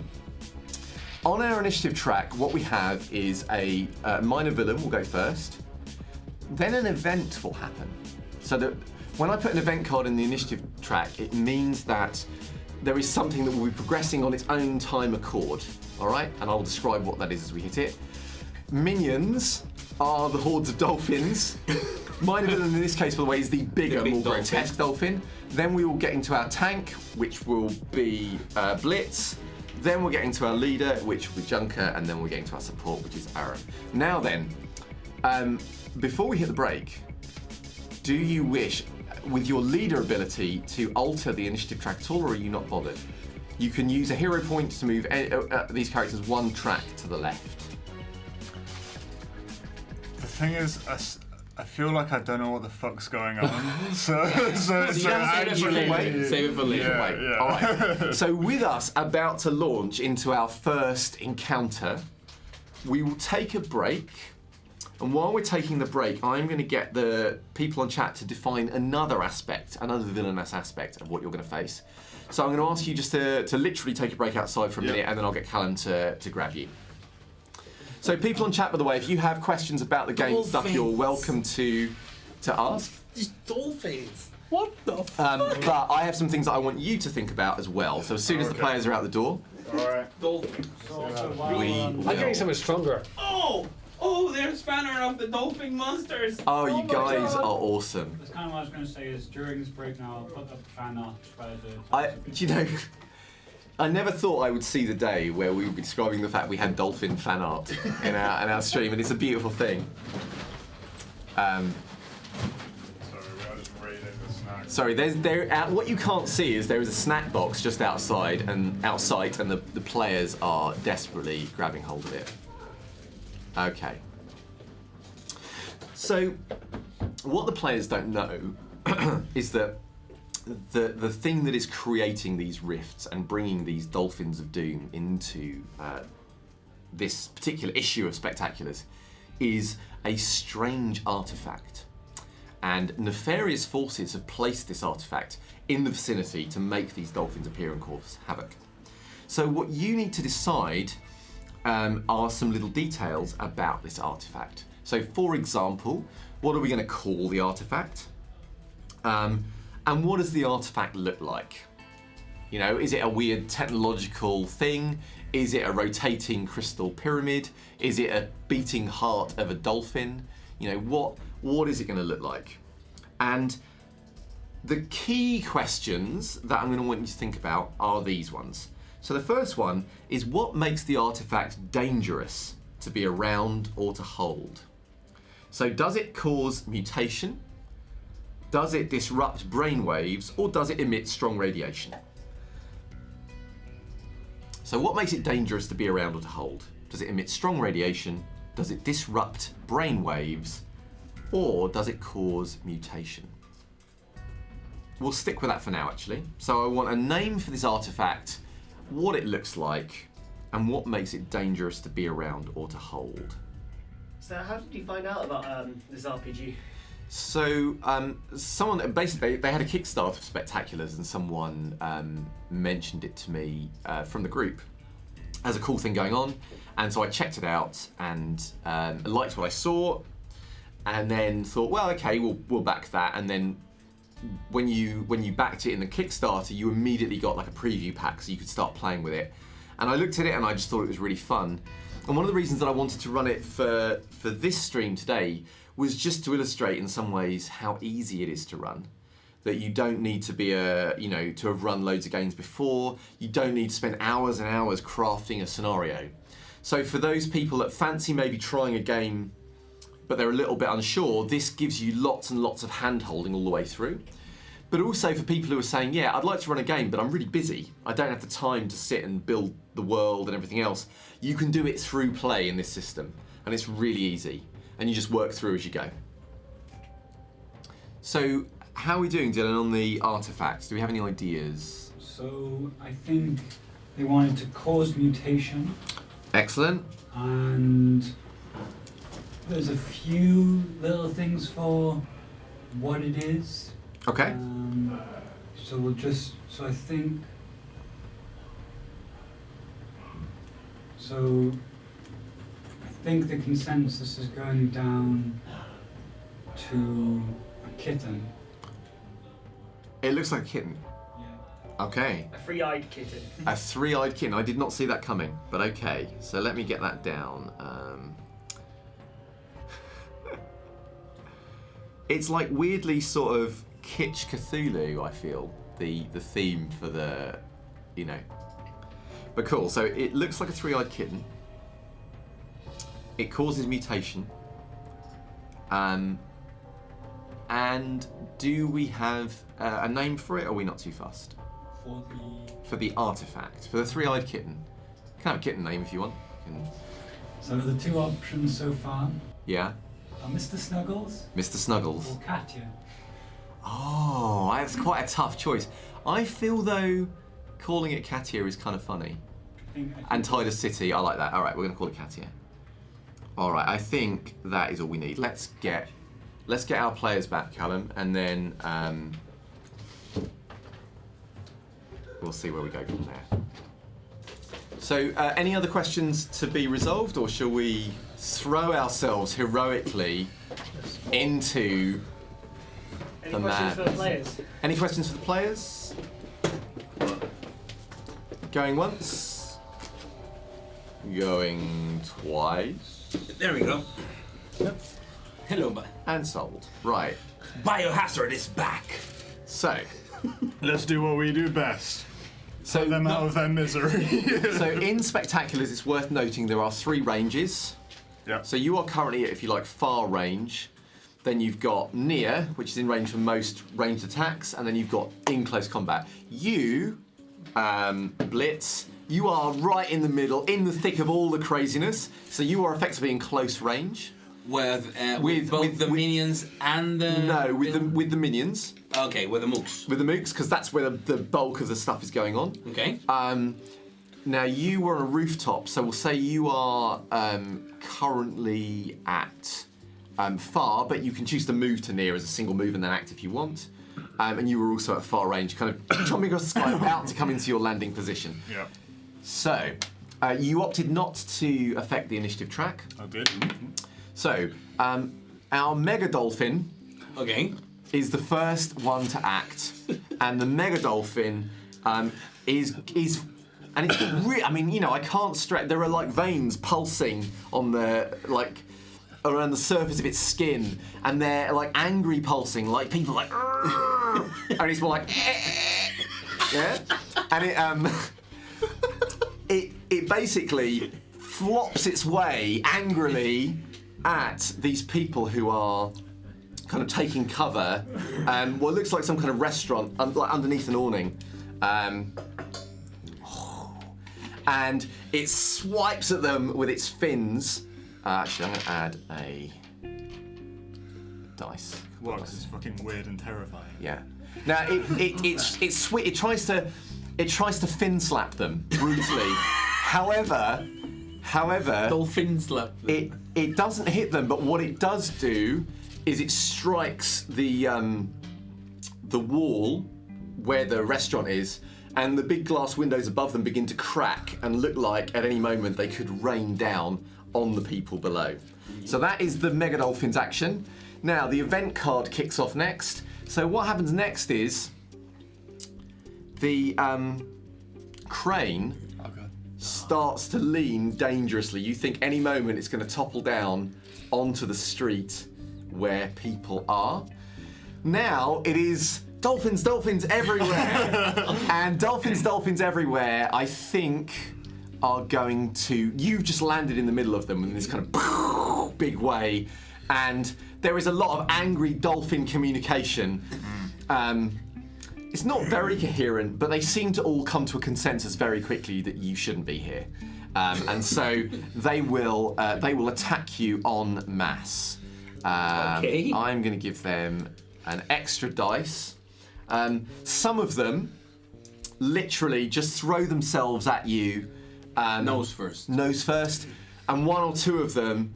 on our initiative track, what we have is a minor villain will go first. Then an event will happen. So that when I put an event card in the initiative track, it means that there is something that will be progressing on its own time accord. All right? And I'll describe what that is as we hit it. Minions are the hordes of dolphins. Minor villain in this case, by the way, is the bigger, more grotesque dolphin. Then we will get into our tank, which will be Blitz. Then we'll get into our leader, which will be Junker, and then we'll get into our support, which is Aaron. Now then, before we hit the break, do you wish, with your leader ability, to alter the initiative track at all, or are you not bothered? You can use a hero point to move these characters 1 track to the left. The thing is, I feel like I don't know what the fuck's going on. so save it for later. Yeah. All right. So with us about to launch into our first encounter, we will take a break. And while we're taking the break, I'm going to get the people on chat to define another villainous aspect of what you're going to face. So I'm going to ask you just to literally take a break outside for a minute, and then I'll get Callum to grab you. So people on chat, by the way, if you have questions about the game stuff, you're welcome to ask. These dolphins. What the fuck? But I have some things that I want you to think about as well. So as soon as the players are out the door, Alright. Dolphins. I'm getting something stronger. Oh, there's banner of the dolphin monsters. oh, you guys are awesome. That's kind of what I was going to say is during this break now, I'll put up the fan art by the... I never thought I would see the day where we would be describing the fact we had dolphin fan art in our stream, and it's a beautiful thing. Sorry, we are just raiding the snacks. Sorry, what you can't see is there is a snack box just outside, and the players are desperately grabbing hold of it. Okay. So, what the players don't know is that the thing that is creating these rifts and bringing these dolphins of doom into this particular issue of Spectaculars is a strange artifact. And nefarious forces have placed this artifact in the vicinity to make these dolphins appear and cause havoc. So what you need to decide are some little details about this artifact. So for example, what are we going to call the artifact? And what does the artifact look like? You know, is it a weird technological thing? Is it a rotating crystal pyramid? Is it a beating heart of a dolphin? You know, what is it going to look like? And the key questions that I'm going to want you to think about are these ones. So the first one is, what makes the artifact dangerous to be around or to hold? So does it cause mutation? Does it disrupt brainwaves, or does it emit strong radiation? So what makes it dangerous to be around or to hold? Does it emit strong radiation? Does it disrupt brainwaves? Or does it cause mutation? We'll stick with that for now, actually. So I want a name for this artifact, what it looks like, and what makes it dangerous to be around or to hold. So how did you find out about this RPG? So someone, basically, they had a Kickstarter for Spectaculars, and someone mentioned it to me from the group as a cool thing going on. And so I checked it out and liked what I saw, and then thought, well, okay, we'll back that. And then when you backed it in the Kickstarter, you immediately got like a preview pack so you could start playing with it. And I looked at it and I just thought it was really fun. And one of the reasons that I wanted to run it for this stream today was just to illustrate in some ways how easy it is to run. That you don't need to be to have run loads of games before. You don't need to spend hours and hours crafting a scenario. So for those people that fancy maybe trying a game but they're a little bit unsure, this gives you lots and lots of hand-holding all the way through. But also for people who are saying, yeah, I'd like to run a game, but I'm really busy. I don't have the time to sit and build the world and everything else. You can do it through play in this system, and it's really easy. And you just work through as you go. So, how are we doing, Dylan, on the artifacts? Do we have any ideas? So I think they wanted to cause mutation. Excellent. And there's a few little things for what it is. Okay. So I think. So I think the consensus is going down to a kitten. It looks like a kitten. Yeah. Okay. A three-eyed kitten. A three-eyed kitten. I did not see that coming, but okay. So let me get that down. It's like weirdly sort of kitsch Cthulhu, I feel, the theme for the, But cool, so it looks like a three-eyed kitten. It causes mutation. And do we have a name for it, or are we not too fussed? For the artifact, for the three-eyed kitten. You can have a kitten name if you want. So the two options so far Yeah. are Mr. Snuggles Mr. Snuggles. or Katya. Oh, that's quite a tough choice. I feel though calling it Katya is kind of funny. I think And Tidus City, I like that. All right, we're going to call it Katya. All right, I think that is all we need. Let's get our players back, Callum, and then we'll see where we go from there. So, any other questions to be resolved, or shall we throw ourselves heroically into Any the questions for the madness? players? Any questions for the players? Going once. Going twice. There we go. Yep. Hello, And sold. Right. Biohazard is back. So, Let's do what we do best. Put them out of their misery. so in Spectaculars, it's worth noting there are 3 ranges. Yeah. So you are currently at, if you like, far range. Then you've got near, which is in range for most ranged attacks, and then you've got in close combat. You, Blitz, you are right in the middle, in the thick of all the craziness. So you are effectively in close range. With both the minions and the... No, with the minions. Okay, with the mooks. With the mooks, because that's where the bulk of the stuff is going on. Okay. Now, you were on a rooftop, so we'll say you are currently at far, but you can choose to move to near as a single move and then act if you want. And you were also at far range, kind of chomping across the sky, about to come into your landing position. Yeah. So, you opted not to affect the initiative track. I did. So, our Mega Dolphin is the first one to act, and the Mega Dolphin is and it's I mean, you know, I can't stress. There are like veins pulsing on the around the surface of its skin, and they're like angry pulsing, like people like, and it's more like, yeah, and it basically flops its way angrily at these people who are kind of taking cover, what looks like some kind of restaurant underneath an awning. And it swipes at them with its fins. Actually, I'm going to add a dice. Well, because it's fucking weird and terrifying. Yeah. Now it tries to fin slap them brutally. However, Dolphin slap them. it doesn't hit them. But what it does do is it strikes the wall where the restaurant is. And the big glass windows above them begin to crack and look like at any moment they could rain down on the people below. So that is the Mega Dolphin's action. Now the event card kicks off next. So what happens next is the crane starts to lean dangerously. You think any moment it's going to topple down onto the street where people are. Now it is dolphins everywhere. And dolphins everywhere, I think, are going to... You've just landed in the middle of them in this kind of big way, and there is a lot of angry dolphin communication. It's not very coherent, but they seem to all come to a consensus very quickly that you shouldn't be here. And so they will attack you en masse. Okay. I'm going to give them an extra dice. Some of them literally just throw themselves at you. Nose first. And one or two of them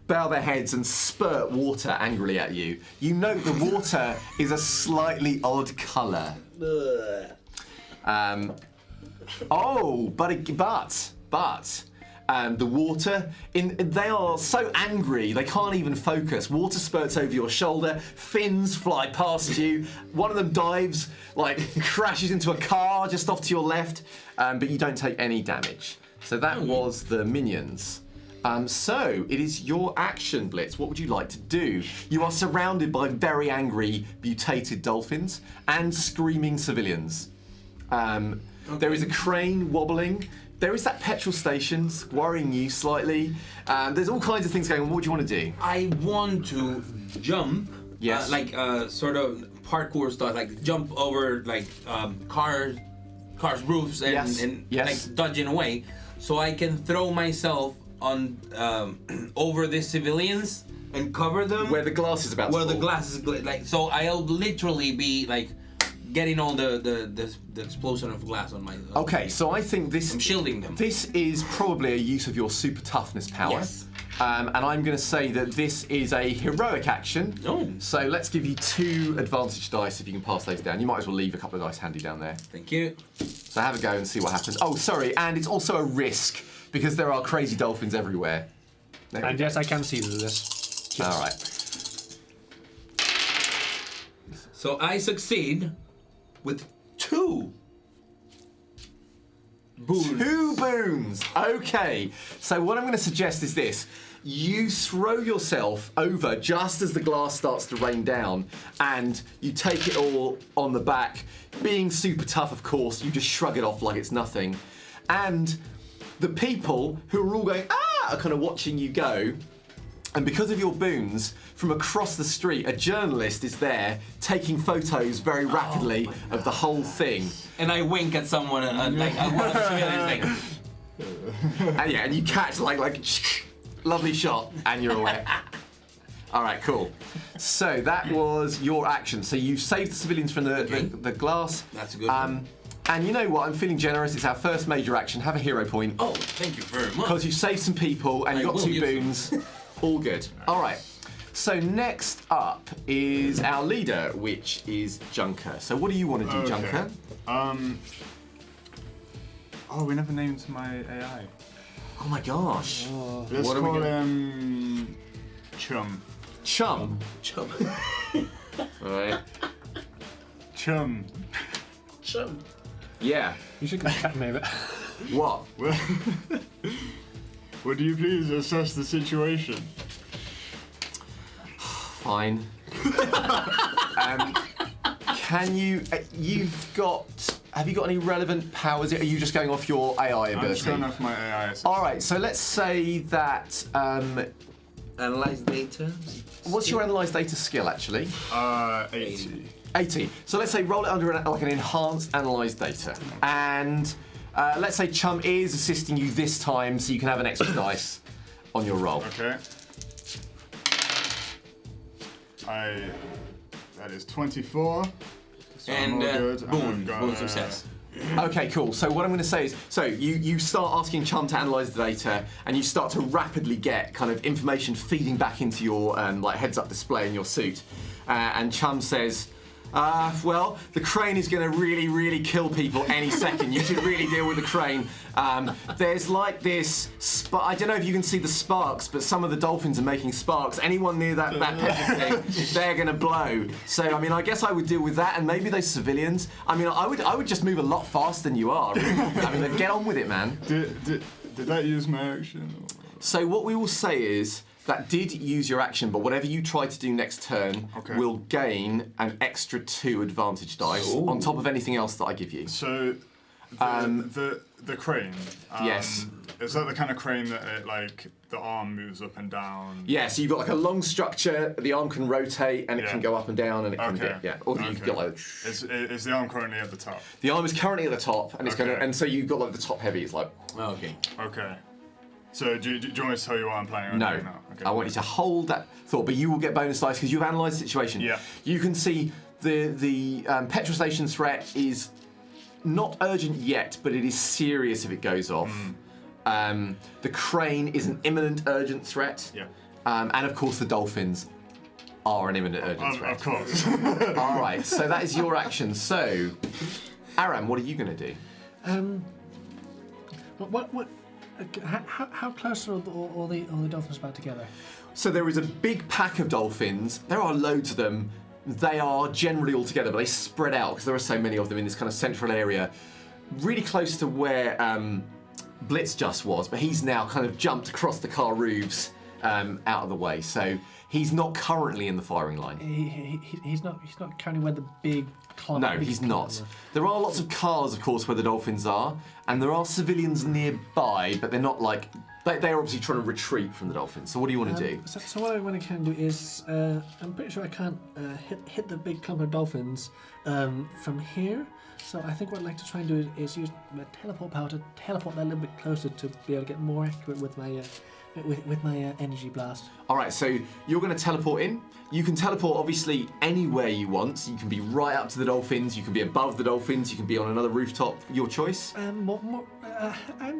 bow their heads and spurt water angrily at you. You note the water is a slightly odd colour. The water, they are so angry they can't even focus. Water spurts over your shoulder, fins fly past you. One of them dives, crashes into a car just off to your left, but you don't take any damage. So that was the minions. So it is your action, Blitz. What would you like to do? You are surrounded by very angry, mutated dolphins and screaming civilians. There is a crane wobbling. There is that petrol station worrying you slightly. There's all kinds of things going on. What do you want to do? I want to jump. Yes. Sort of parkour stuff, like jump over cars' roofs and dodging away, so I can throw myself on over the civilians and cover them. Where the glass is about to fall. Where the glass is so I'll literally be getting all the explosion of glass on my... Okay, so I think this... I'm shielding them. This is probably a use of your super toughness power. Yes. And I'm going to say that this is a heroic action. Oh. So let's give you 2 advantage dice if you can pass those down. You might as well leave a couple of dice handy down there. Thank you. So have a go and see what happens. Oh, sorry, and it's also a risk because there are crazy dolphins everywhere. And yes, I can see this. All right. So I succeed with 2 boons. 2 boons. Okay. So what I'm going to suggest is this. You throw yourself over just as the glass starts to rain down, and you take it all on the back. Being super tough, of course, you just shrug it off like it's nothing. And the people who are all going, ah, are kind of watching you go. And because of your boons, from across the street, a journalist is there taking photos very rapidly of the whole thing. And I wink at someone, one of the civilians, And you catch like lovely shot, and you're away. All right, cool. So that was your action. So you saved the civilians from the glass. That's a good one. And you know what? I'm feeling generous. It's our first major action. Have a hero point. Oh, thank you very much. Because you saved some people and you got will 2 use boons. All good. All right. So next up is our leader, which is Junker. So what do you want to do, Junker? Oh, we never named my AI. Oh my gosh. Let's What are we call gonna- him Chum. Chum. Chum. All right. Chum. Chum. Yeah. You should cat name it. What? Would you please assess the situation? Fine. Can you? Have you got any relevant powers? Are you just going off your AI I'm just ability? going off my AI. All right. So let's say that. Analyze data. What's your analyze data skill actually? 80. 80. So let's say roll it under like an enhanced analyze data, and let's say Chum is assisting you this time, so you can have an extra dice on your roll. Okay. That is 24. So I'm And all good. boom, I've got, boom success. Okay, cool. So what I'm going to say is, so you start asking Chum to analyse the data, and you start to rapidly get kind of information feeding back into your like heads-up display in your suit, and Chum says, well, the crane is going to really kill people any second. You should really deal with the crane. There's like this, I don't know if you can see the sparks, but some of the dolphins are making sparks. Anyone near that petrol thing, they're going to blow. So, I mean, I guess I would deal with that, and maybe those civilians. I mean, I would just move a lot faster than you are. Really. I mean, get on with it, man. Did that use my action? So what we will say is, that did use your action, but whatever you try to do next turn will gain an extra 2 advantage dice on top of anything else that I give you. So, the crane. Yes. Is that the kind of crane that it, like the arm moves up and down? Yeah, so you've got like a long structure, the arm can rotate and it can go up and down and it can Okay. or you can go like. Is the arm currently at the top? The arm is currently at the top and it's going to, and so you've got like the top heavy. It's like. Okay. Okay. So do you want me to tell you what I'm planning on No, doing now? Okay. I want you to hold that thought, but you will get bonus dice because you've analysed the situation. Yeah. You can see the petrol station threat is not urgent yet, but it is serious if it goes off. The crane is an imminent urgent threat. Yeah. And of course the dolphins are an imminent urgent threat. Of course. All right, so that is your action. So, Aram, what are you going to do? How close are all the dolphins back together? So there is a big pack of dolphins. There are loads of them. They are generally all together, but they spread out because there are so many of them in this kind of central area, really close to where Blitz just was. But he's now kind of jumped across the car roofs out of the way. So he's not currently in the firing line. He's not currently where the big clump. No, he's not. There are lots of cars, of course, where the dolphins are, and there are civilians nearby, but they're not like. They're obviously trying to retreat from the dolphins. So what do you want to do? So what I can do is, I'm pretty sure I can't hit the big clump of dolphins from here. So I think what I'd like to try and do is use my teleport power to teleport that a little bit closer to be able to get more accurate with my energy blast. All right, so you're going to teleport in. You can teleport obviously anywhere you want. So you can be right up to the dolphins. You can be above the dolphins. You can be on another rooftop. Your choice. I'm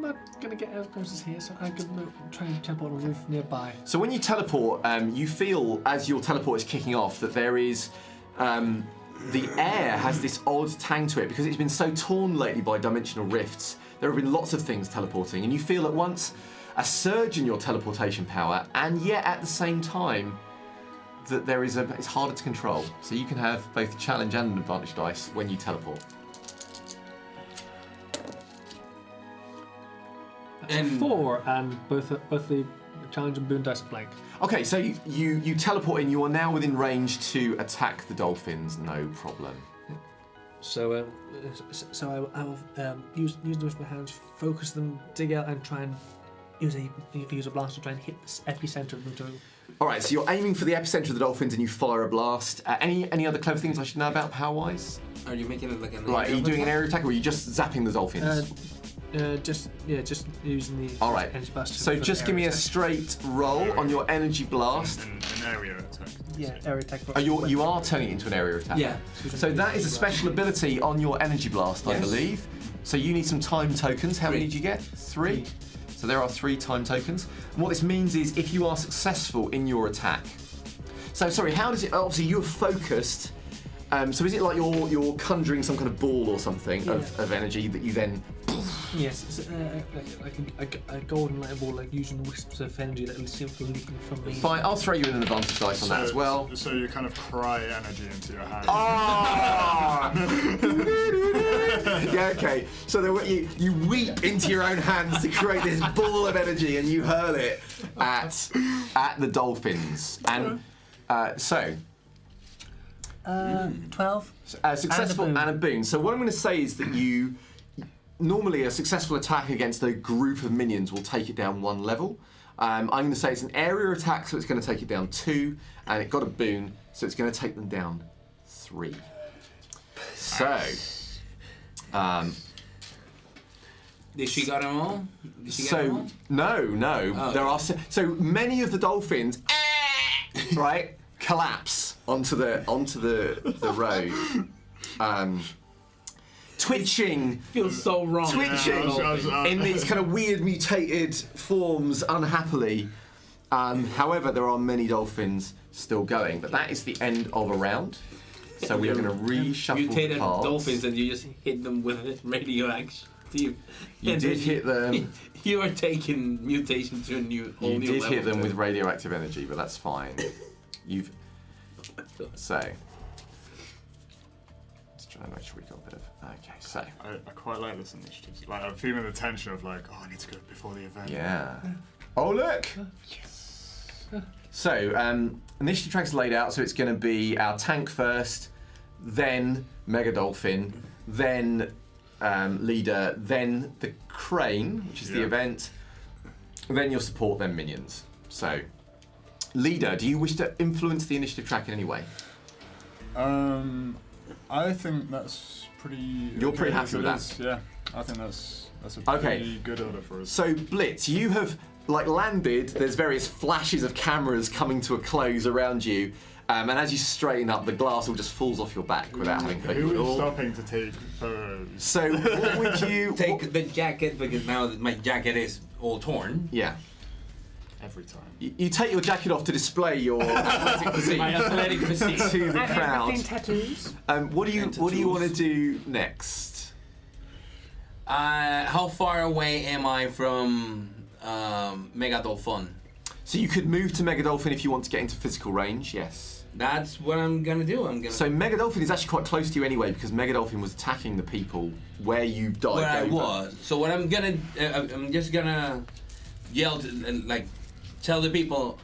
not going to get as close as here, so I could try and teleport on a roof nearby. So when you teleport, you feel as your teleport is kicking off that there is. The air has this odd tang to it because it's been so torn lately by dimensional rifts. There have been lots of things teleporting, and you feel at once a surge in your teleportation power, and yet at the same time that it's harder to control. So you can have both challenge and an advantage dice when you teleport. And 4, and both the challenge and boon dice are blank. Okay, so you teleport in. You are now within range to attack the dolphins. No problem. So I will use those with my hands, focus them, dig out, and try and use a blast to try and hit the epicenter of them too. All right, so you're aiming for the epicenter of the dolphins, and you fire a blast. Any other clever things I should know about power-wise? are you making it like an? Right, are you doing an aerial attack, or are you just zapping the dolphins? Just using the All right. energy blast. So just give me a straight roll on your energy blast. An area attack. Yeah, area attack. Oh, you are turning it into an area attack. Yeah. So that is a special ability on your energy blast, I Yes. believe. So you need some time tokens. How many 3. did you get? 3. So there are 3 time tokens. And what this means is if you are successful in your attack. So sorry, how does it? Obviously you're focused. So is it like you're conjuring some kind of ball or something of energy that you then? Yes, it's like a golden light ball, like using wisps of energy that seems to leak from me. Fine, I'll throw you in an advantage dice on that as well. So you kind of cry energy into your hand. Ah! Yeah, okay. So you weep into your own hands to create this ball of energy, and you hurl it at the dolphins. And so 12. successful and a boon. So what I'm going to say is that you normally a successful attack against a group of minions will take it down 1 level. I'm going to say it's an area attack, so it's going to take it down 2, and it got a boon, so it's going to take them down 3. So, Did she got them all? Did she get them all? no. Oh. There are so many of the dolphins, right, collapse onto the road. Twitching Feels so wrong. in these kind of weird mutated forms unhappily. However, there are many dolphins still going, but that is the end of a round. So we are going to reshuffle the Mutated cards. dolphins and you just hit them with radioactive. You did hit them. You are taking mutation to a whole You new did level. hit them with radioactive energy, but that's fine. So. Let's try and make sure we got a bit of. Okay, so. I quite like this initiative. Like I'm feeling the tension of like, oh, I need to go before the event. Yeah. Oh look. Yes. So initiative track's laid out. So it's going to be our tank first, then Mega Dolphin, then leader, then the crane, which is the event, then your support, then minions. So, leader, do you wish to influence the initiative track in any way? I think that's pretty. You're pretty happy as it with that? is. Yeah, I think that's a pretty good order for us. So, Blitz, you have landed. There's various flashes of cameras coming to a close around you. And as you straighten up, the glass all just falls off your back without having hurt you Who at is all. stopping to take photos? So, what would you Take the jacket because now my jacket is all torn. Yeah. Every time. You take your jacket off to display your athletic physique My athletic physique. to the crowd. Tattoos. What do you want to do next? How far away am I from Mega Dolphin? So you could move to Mega Dolphin if you want to get into physical range. Yes. That's what I'm gonna do. So Mega Dolphin is actually quite close to you anyway because Mega Dolphin was attacking the people where you died. where I over. was. So what I'm gonna, I'm just gonna yell, tell the people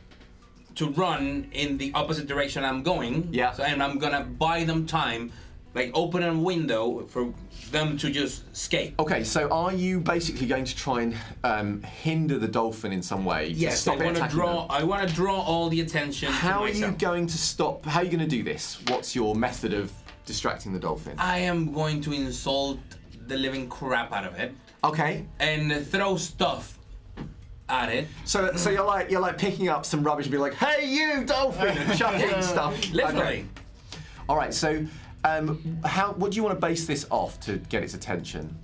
to run in the opposite direction I'm going. Yeah. So, and I'm gonna buy them time, like open a window for them to just escape. Okay, so are you basically going to try and hinder the dolphin in some way? to Yes, stop I it want to attacking draw. them? I want to draw all the attention. How to are you myself. going to stop? How are you going to do this? What's your method of distracting the dolphin? I am going to insult the living crap out of it Okay. and throw stuff at it. So you're like picking up some rubbish and be like, "Hey, you dolphin!" and chucking stuff. Literally. Okay. All right. So, what do you want to base this off to get its attention?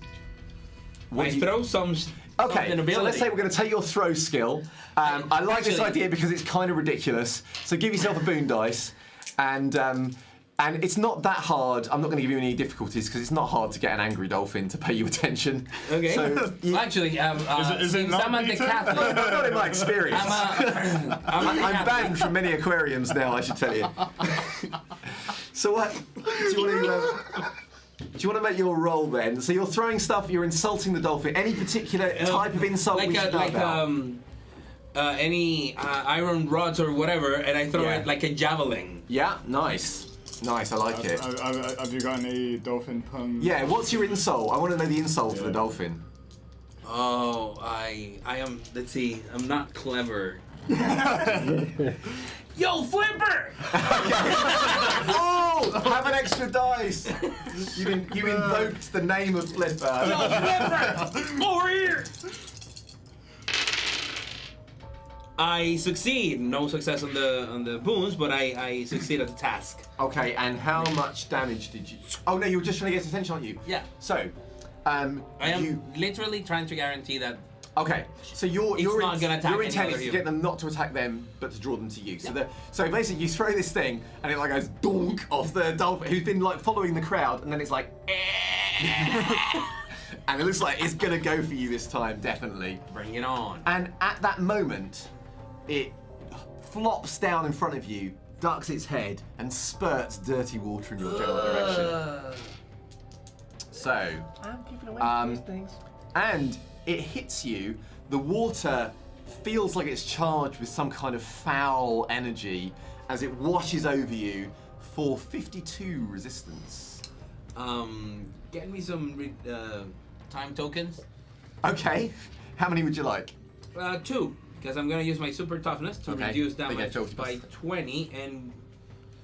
What I do you- throw some. Okay, something ability. so let's say we're going to take your throw skill. I like this Actually- idea because it's kind of ridiculous. So give yourself a boon dice, and it's not that hard. I'm not going to give you any difficulties because it's not hard to get an angry dolphin to pay you attention. Okay. So you, Actually, is it since not I'm at the Peter? Catholic, not in my experience. I'm banned from many aquariums now, I should tell you. So what? Do you want to make your roll then? So you're throwing stuff. You're insulting the dolphin. Any particular type of insult we should know about? any iron rods or whatever, and I throw Yeah. it like a javelin. Yeah, nice. Nice, I like it. Have you got any dolphin puns? Yeah, what's your insult? I want to know the insult for the dolphin. Oh, I am. Let's see. I'm not clever. Yo, Flipper! Oh! Have an extra dice! You invoked the name of Flipper. Yo, Flipper! Over here! I succeed. No success on the boons, but I succeed at the task. Okay, and how much damage did you... Oh no, you were just trying to get his attention, aren't you? Yeah. So, I am literally trying to guarantee that. Okay, so your not gonna attack your any intent other is to human. get them not to attack them, but to draw them to you. Yeah. So basically, you throw this thing, and it like goes donk off the dolphin who's been like following the crowd, and then it's like, and it looks like it's gonna go for you this time, definitely. Bring it on. And at that moment, it flops down in front of you, ducks its head, and spurts dirty water in your general direction. So, I'm keeping away from these things. and it hits you. The water feels like it's charged with some kind of foul energy as it washes over you for 52 resistance. Get me some time tokens. Okay, how many would you like? 2, because I'm gonna use my super toughness to Okay, reduce they get damage filthy by plus. 20 and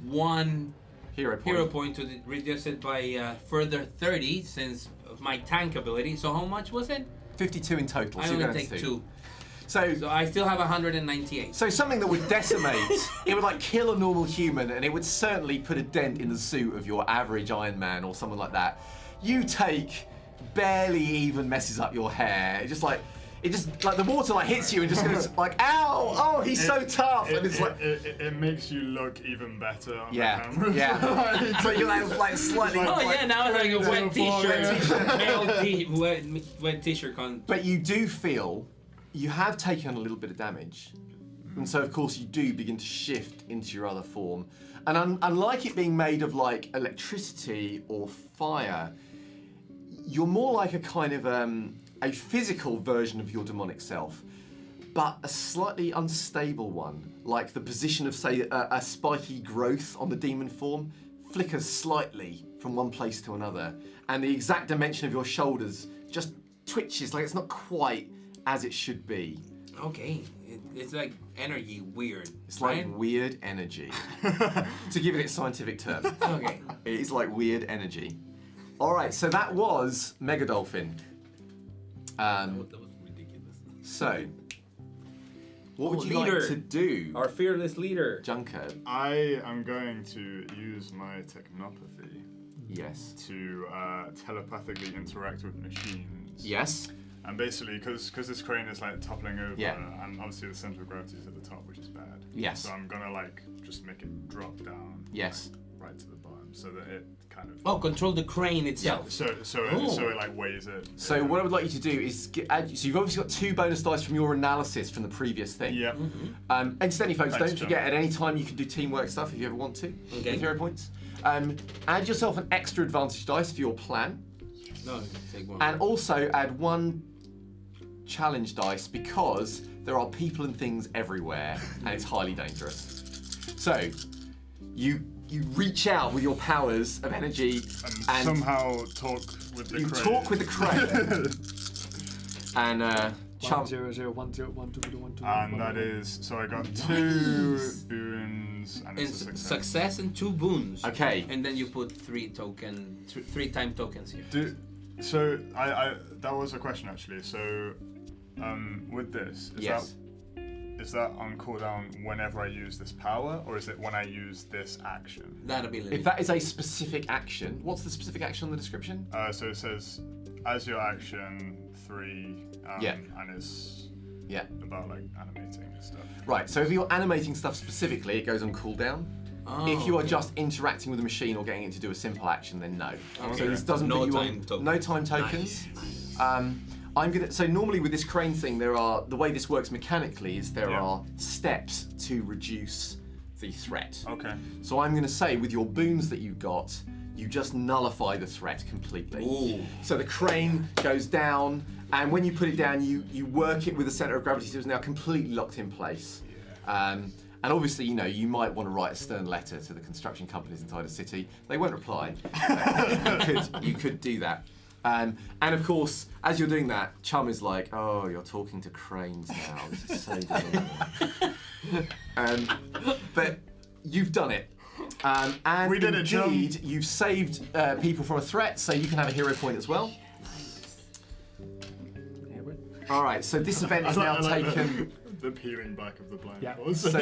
1 Hero point. hero point to reduce it by further 30 since of my tank ability. So how much was it? 52 in total. I so you're only going take to 2. So So I still have 198. something that would decimate, it would like kill a normal human, and it would certainly put a dent in the suit of your average Iron Man or someone like that. You take barely even messes up your hair. It just like the water like hits you and just goes like, ow! Oh, he's so tough, and it's like. It makes you look even better on Yeah, the camera. yeah. So you're like slightly. Oh yeah, now it's like a wet Yeah. t-shirt, wet t-shirt con. But you do feel you have taken a little bit of damage, and so of course you do begin to shift into your other form. And unlike it being made of like electricity or fire, you're more like a kind of a physical version of your demonic self, but a slightly unstable one, like the position of, say, a spiky growth on the demon form flickers slightly from one place to another, and the exact dimension of your shoulders just twitches like it's not quite as it should be. Okay, it's like energy weird. It's like right? weird energy. To give it its scientific term. Okay. It is like weird energy. All right, so that was Mega Dolphin. That was ridiculous. So, what would Oh, you leader. like to do, Our fearless leader. Junker? I am going to use my technopathy Yes. to telepathically interact with machines. Yes. And basically, because this crane is like toppling over, Yeah. and obviously the center of gravity is at the top, which is bad. Yes. So I'm gonna like just make it drop down. Yes. Right to the bottom, so that it kind of. Oh, control the crane itself. So Oh. it like weighs it. So what I would like you to do is so you've obviously got 2 bonus dice from your analysis from the previous thing. Yeah. Incidentally, folks, Thanks, don't forget at any time you can do teamwork stuff if you ever want to. Okay. With hero points. Add yourself an extra advantage dice for your plan, No, take 1. and also add 1 challenge dice because there are people and things everywhere, and it's highly dangerous. So you reach out with your powers of energy And somehow talk with the you crane. talk with the crane and 1-0-0-1-0-1-2-1-2. And that is, so I got 2 boons and it's a success. Success and 2 boons. Okay. And then you put 3 time tokens here. So I that was a question actually. So with this, is that on cooldown whenever I use this power, or is it when I use this action? That ability. If that is a specific action, what's the specific action on the description? So it says, as your action 3, and it's about like animating stuff. Right, so if you're animating stuff specifically, it goes on cooldown. If you are just interacting with a machine or getting it to do a simple action, then no. So this doesn't No put you time on tokens. no time tokens. So normally with this crane thing, the way this works mechanically is there are steps to reduce the threat. Okay. So I'm going to say with your boons that you got, you just nullify the threat completely. Ooh. So the crane goes down, and when you put it down, you work it with the center of gravity, so it's now completely locked in place. And obviously, you might want to write a stern letter to the construction companies inside a city. They won't reply. You could do that. And of course, as you're doing that, Chum is like, "Oh, you're talking to cranes now. This is so good." But you've done it. And We did it, Chum. indeed, you've saved people from a threat, so you can have a hero point as well. All right, so this event is now taken. The peeling back of the blindfold. Yeah. So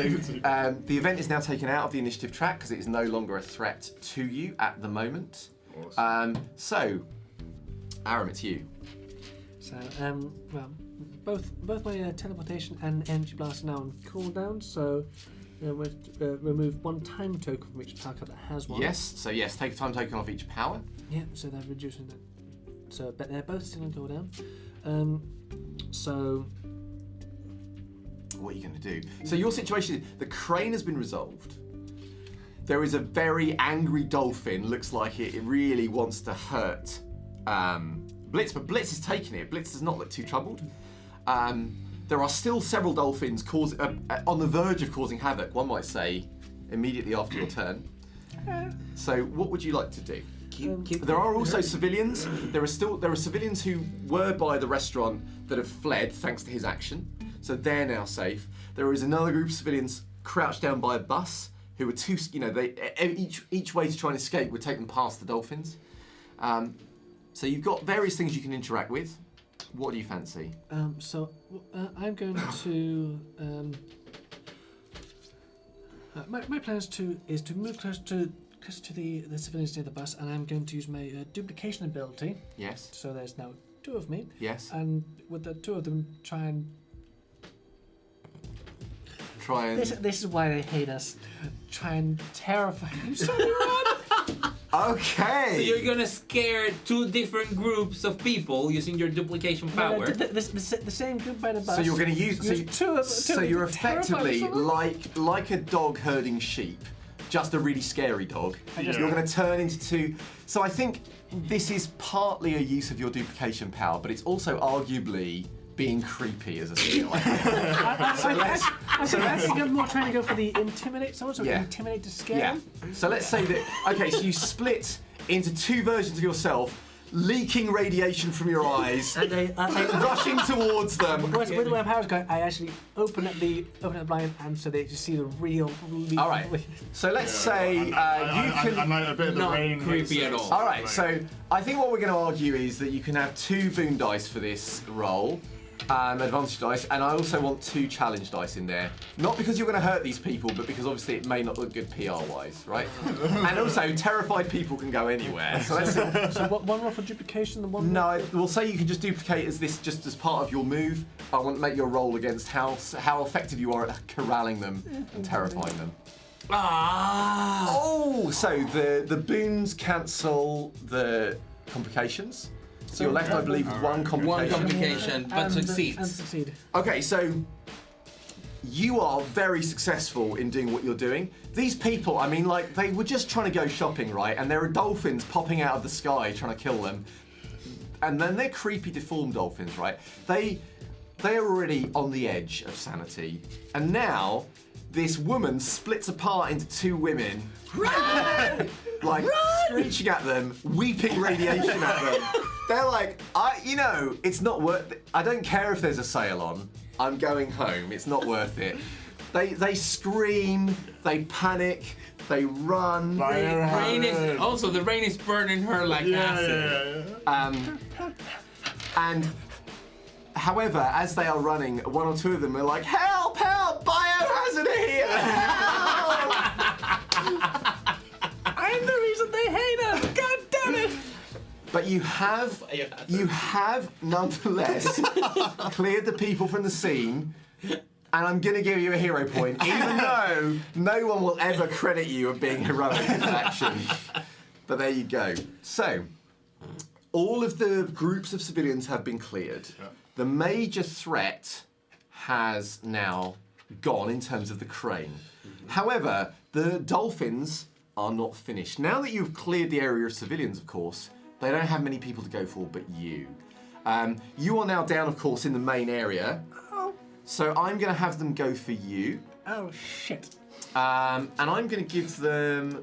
the event is now taken out of the initiative track because it is no longer a threat to you at the moment. Awesome. So, Aram, it's you. So, well, both my teleportation and energy blast are now on cooldown, so we'll remove one time token from each power card that has one. Yes. So yes, take a time token off each power. Yeah, so they're reducing that. So, but they're both still on cooldown. So. What are you going to do? So your situation is the crane has been resolved. There is a very angry dolphin. Looks like it really wants to hurt Blitz, but Blitz is taking it. Blitz does not look too troubled. There are still several dolphins on the verge of causing havoc, one might say, immediately after your turn. So what would you like to do? There are also civilians. There are civilians who were by the restaurant that have fled thanks to his action. So they're now safe. There is another group of civilians crouched down by a bus who are too, each way to try and escape would take them past the dolphins. So you've got various things you can interact with. What do you fancy? I'm going to. My plan is to move close to the civilians near the bus, and I'm going to use my duplication ability. Yes. So there's now two of me. Yes. And with the two of them, try and. This is why they hate us. Try and terrify them. Okay. So you're gonna scare two different groups of people using your duplication power. The same group by the bus. So you're going to use. So you're effectively terrify like a dog herding sheep, just a really scary dog. Yeah. You're going to turn into two. So I think this is partly a use of your duplication power, but it's also arguably being creepy as a skill. I think I'm more trying to go for the intimidate someone, so Yeah. intimidate to scare Yeah. them. So let's say that. Okay, so you split into two versions of yourself, leaking radiation from your eyes, And I rushing towards them. with my powers going, I actually open up the blind, and so they just see the real. All right. So let's say you can. And like a bit of the Not rain. creepy at all. All right, so I think what we're going to argue is that you can have 2 boon dice for this roll, advantage dice, and I also want 2 challenge dice in there. Not because you're going to hurt these people, but because obviously it may not look good PR-wise, right? And also, terrified people can go anywhere. So let's see. So one roll for duplication, and one. No, we'll say you can just duplicate as this just as part of your move. I want to make your roll against how effective you are at corralling them and terrifying them. Ah! Oh, so the boons cancel the complications. So you're left, I believe, with one complication. One complication, but And succeeds. succeed. Okay, so you are very successful in doing what you're doing. These people, I mean, like, they were just trying to go shopping, right? And there are dolphins popping out of the sky trying to kill them. And then they're creepy, deformed dolphins, right? They are already on the edge of sanity. And now, this woman splits apart into 2 women. Run! Like, screeching at them, weeping radiation at them. They're like, it's not worth it. I don't care if there's a sale on. I'm going home. It's not worth it. They scream, they panic, they run. The rain is burning her like acid. And however, as they are running, 1 or 2 of them are like, help, help, biohazard here, help! I'm the reason they hate us. God damn it! But you have nonetheless cleared the people from the scene, and I'm going to give you a hero point, even though no one will ever credit you of being heroic in action. But there you go. So, all of the groups of civilians have been cleared. Yeah. The major threat has now gone in terms of the crane. However, the dolphins are not finished. Now that you've cleared the area of civilians, of course, they don't have many people to go for but you. You are now down, of course, in the main area. So I'm going to have them go for you. Oh shit! And I'm going to give them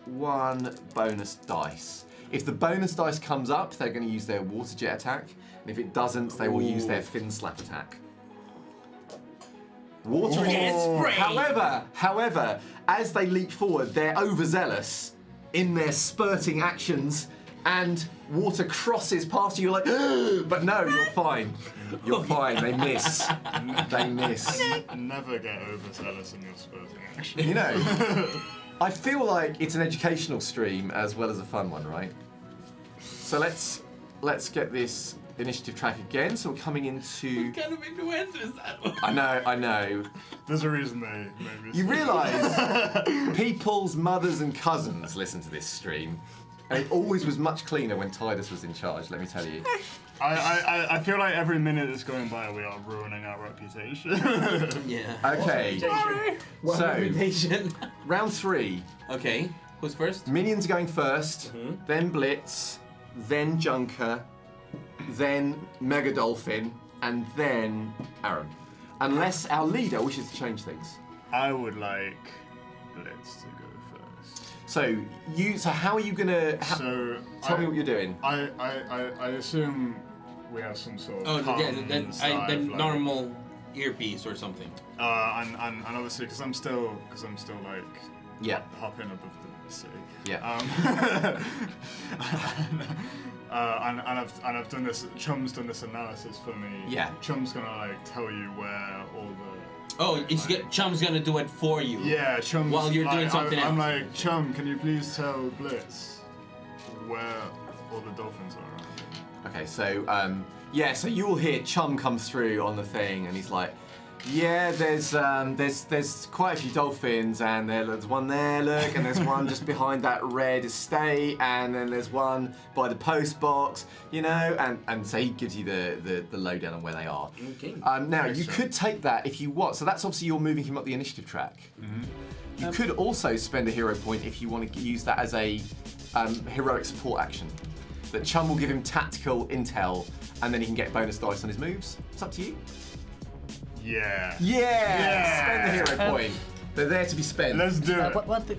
1 bonus dice. If the bonus dice comes up, they're going to use their water jet attack. And if it doesn't, they will use their fin slap attack. Water spray. However, as they leap forward, they're overzealous in their spurting actions, and water crosses past you. You're like, but no, you're fine. You're fine. They miss. They miss. Never get overzealous in your spurting action. You know, I feel like it's an educational stream as well as a fun one, right? So let's get this initiative track again. So we're coming into. What kind of influencer is that? I know. There's a reason they made this. You realise people's mothers and cousins listen to this stream, and it always was much cleaner when Tidus was in charge. Let me tell you. I feel like every minute that's going by, we are ruining our reputation. Yeah. Okay. So Reputation. round 3. Okay. Who's first? Minions are going first, then Blitz, then Junker, then Mega Dolphin, and then Aaron. Unless our leader wishes to change things. I would like Blitz to go first. So how are you gonna? Tell me what you're doing. I assume we have some sort of the normal earpiece or something. and obviously because I'm still like Yeah. hopping above the sea. Yeah. And I've done this. Chum's done this analysis for me. Yeah. Chum's gonna like tell you where all the. Oh, Chum's gonna do it for you. Yeah, Chum's. While you're doing something I'm else. like, Chum, can you please tell Blitz where all the dolphins are around him? Okay, so so you will hear Chum come through on the thing, and he's like, "Yeah, there's quite a few dolphins, and there's one there, look, and there's one just behind that red estate, and then there's one by the post box, you know." And so he gives you the lowdown on where they are. Okay. Now you could take that if you want. So that's obviously you're moving him up the initiative track. You could also spend a hero point if you want to use that as a heroic support action. That Chum will give him tactical intel, and then he can get bonus dice on his moves. It's up to you. Yeah. Yeah! Spend the hero point. They're there to be spent. Let's do it. One thing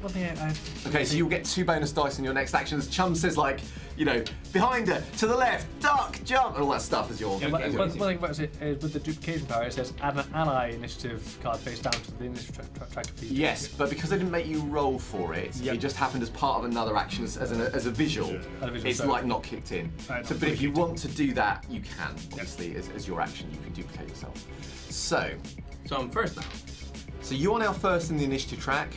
Okay, so you'll get 2 bonus dice in your next action. As Chum says, like, you know, behind her, to the left, duck, jump, and all that stuff as you're. One thing about it is with the duplication power, it says add an ally initiative card face down to the initiative tracker feature. Yes, but because they didn't make you roll for it, it just happened as part of another action as a visual. It's so- like not kicked in. Right, So, but if you want to do that, you can. Obviously, as your action, you can duplicate yourself. So I'm first now. So you are now first in the initiative track.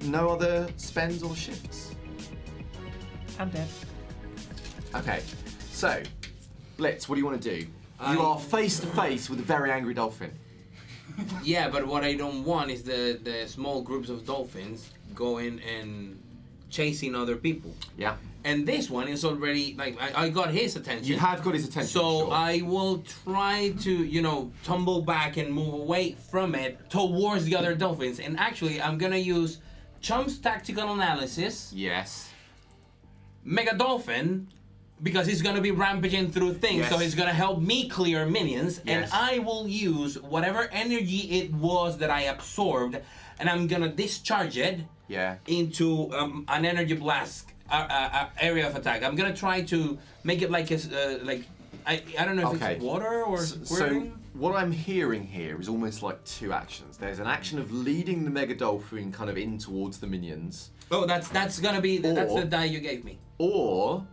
No other spends or shifts. I'm dead. Okay, so Blitz, what do you want to do? You are face to face with a very angry dolphin. Yeah, but what I don't want is the small groups of dolphins going and chasing other people. Yeah. And this one is already, like, I got his attention. You have got his attention. So sure. I will try to, tumble back and move away from it towards the other dolphins. And actually, I'm gonna use Chum's tactical analysis, Yes. Mega Dolphin, because he's gonna be rampaging through things, Yes. so he's gonna help me clear minions, Yes. and I will use whatever energy it was that I absorbed, and I'm gonna discharge it Yeah. into an energy blast area of attack. I'm gonna try to make it like I don't know if Okay. it's water or So squirting. what I'm hearing here is almost like 2 actions. There's an action of leading the Mega Dolphin kind of in towards the minions, Oh, that's gonna be that's Or- the die you gave me. or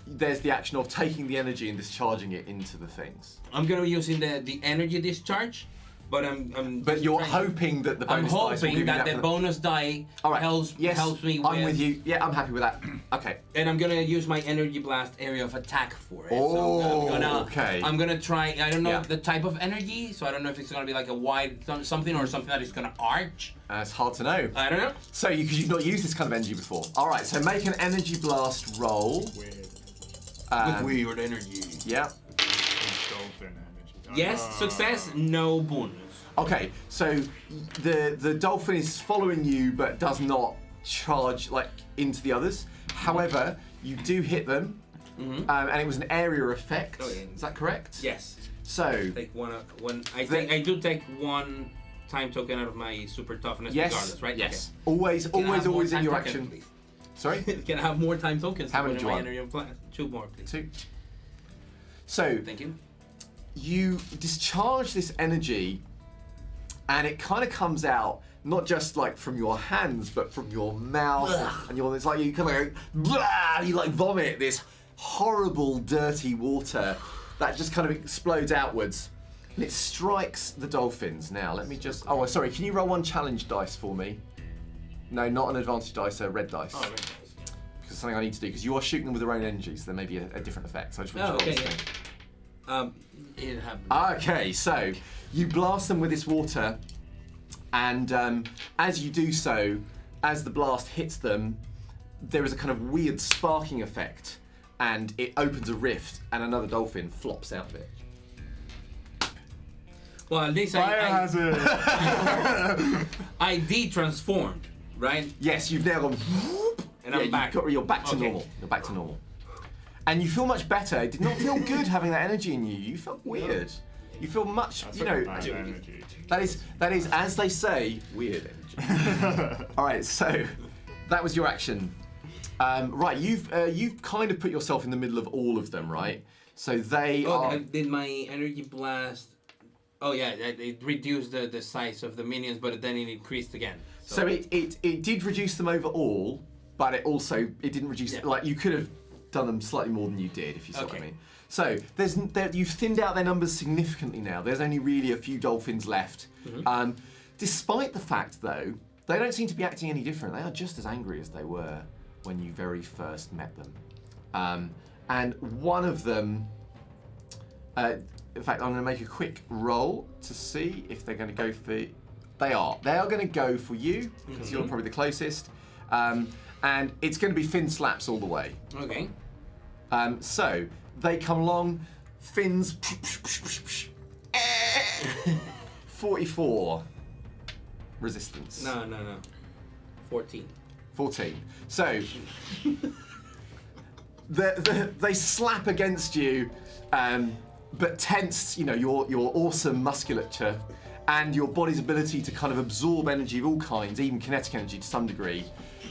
there's the action of taking the energy and discharging it into the things. I'm gonna be using the energy discharge, but I'm. But you're trying- hoping that the I'm bonus dice will hoping give you that that the for bonus die All right. helps me. I'm with you. Yeah, I'm happy with that. Okay. And I'm gonna use my energy blast area of attack for it. Oh, so I'm gonna try. I don't know Yeah. the type of energy, so I don't know if it's gonna be like a wide something or something that is gonna arch. It's hard to know. I don't know. So, because you've not used this kind of energy before. All right. So make an energy blast roll. Weird. With weird energy. Yeah. Dolphin energy. Yes, success, no bonus. Okay. So the dolphin is following you, but does not charge like into the others. However, you do hit them, and it was an area effect. Oh, yeah. Is that correct? Yes. So Take one. I do take 1 time token out of my super toughness, yes, regardless, right? yes. Okay. Always Can I have one in time your token, action. please? Sorry? Can I have more time tokens? How to many put do in you my want? energy plan? 2 more, please. 2. So, Thank you. you discharge this energy, and it kind of comes out not just like from your hands, but from your mouth, and it's like you kind of go, blah, you like vomit this horrible, dirty water that just kind of explodes outwards, and it strikes the dolphins. Now, let me just. Oh, sorry. Can you roll 1 challenge dice for me? No, not an advantage dice, a red dice. Oh, right. Because it's something I need to do. Because you are shooting them with their own energy, so there may be a different effect. So I just want Oh, to roll okay, this thing. It happened. Okay, so you blast them with this water, and as you do so, as the blast hits them, there is a kind of weird sparking effect, and it opens a rift, and another dolphin flops out of it. Well, at least I Biohazard! de-transformed, right? Yes, you've now gone. Whoop, And I'm back. You're back to Okay. normal. You're back to normal. And you feel much better. It did not feel good having that energy in you. You felt weird. You feel much, That's you like know. a bad energy. That is, as they say, weird energy. All right, so that was your action. Right, you've kind of put yourself in the middle of all of them, right? So they are. Did my energy blast? Oh yeah, it reduced the size of the minions, but then it increased again. So it did reduce them overall, but it didn't reduce. Yeah. Like you could have done them slightly more than you did, if you see what I Okay. mean. So you've thinned out their numbers significantly now. There's only really a few dolphins left. Mm-hmm. Despite the fact, though, they don't seem to be acting any different. They are just as angry as they were when you very first met them. And one of them, in fact, I'm going to make a quick roll to see if they're going to go for. They are going to go for you because you're probably the closest. And it's going to be fin slaps all the way. Okay. So they come along, fins. 44 resistance. No. 14. 14. So they slap against you, but tense, your awesome musculature and your body's ability to kind of absorb energy of all kinds, even kinetic energy to some degree.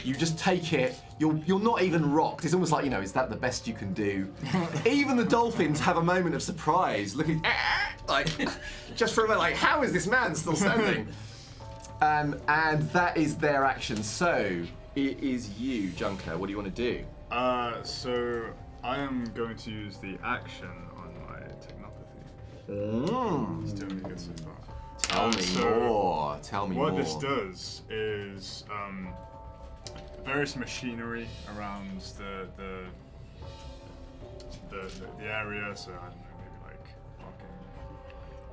You just take it. You're not even rocked. It's almost like, is that the best you can do? Even the dolphins have a moment of surprise, looking like just for a moment, like, how is this man still standing? And that is their action. So it is you, Junker. What do you want to do? So I am going to use the action on my technopathy. It's doing good so far. Tell me more. Tell me more. What this does is various machinery around the area. So I don't know, maybe like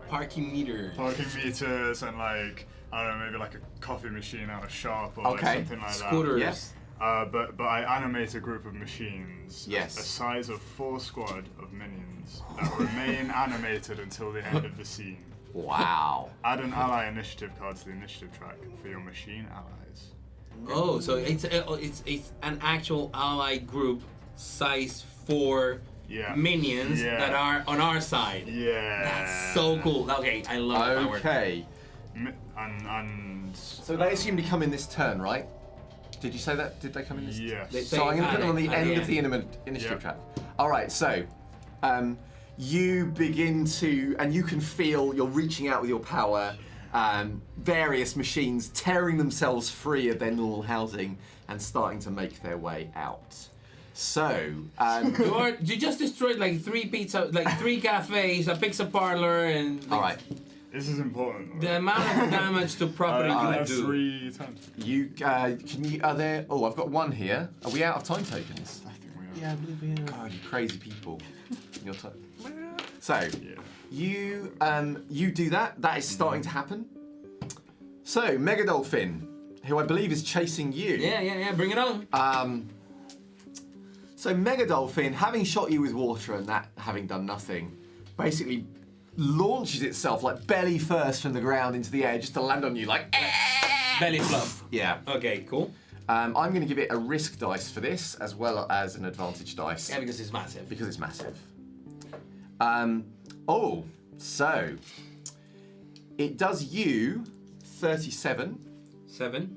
Parking meter. parking meters and like I don't know, maybe like a coffee machine at a shop or Okay. like something like Scooters. Yes. that. But I animate a group of machines, Yes. a size of 4 squad of minions that remain animated until the end of the scene. Wow. Add an ally initiative card to the initiative track for your machine allies. Oh, so it's an actual ally group size 4 Yeah. minions Yeah. that are on our side. Yeah. That's so cool. Okay, I love power. Okay. And So they assume to come in this turn, right? Did you say that? Did they come in this? yes. They say So I'm going to put them on the at end of the end. initiative Yeah. track. All right. So you begin to, and you can feel you're reaching out with your power. Various machines tearing themselves free of their normal housing and starting to make their way out. So, You just destroyed like 3 cafes, a pizza parlor, and like, all right. This is important. the amount of damage to property I you have do. 3 times. You can you are there? Oh, I've got one here. Are we out of time tokens? I think we are. Yeah, I believe we are. God, you crazy people. Your time. So Yeah. you do that. That is starting to happen. So Mega Dolphin, who I believe is chasing you. Yeah, bring it on. So Mega Dolphin, having shot you with water and that having done nothing, basically launches itself like belly first from the ground into the air just to land on you like. Belly fluff. Yeah. Okay, cool. I'm going to give it a risk dice for this as well as an advantage dice. Yeah, because it's massive. Because it's massive. So it does you 37. 7.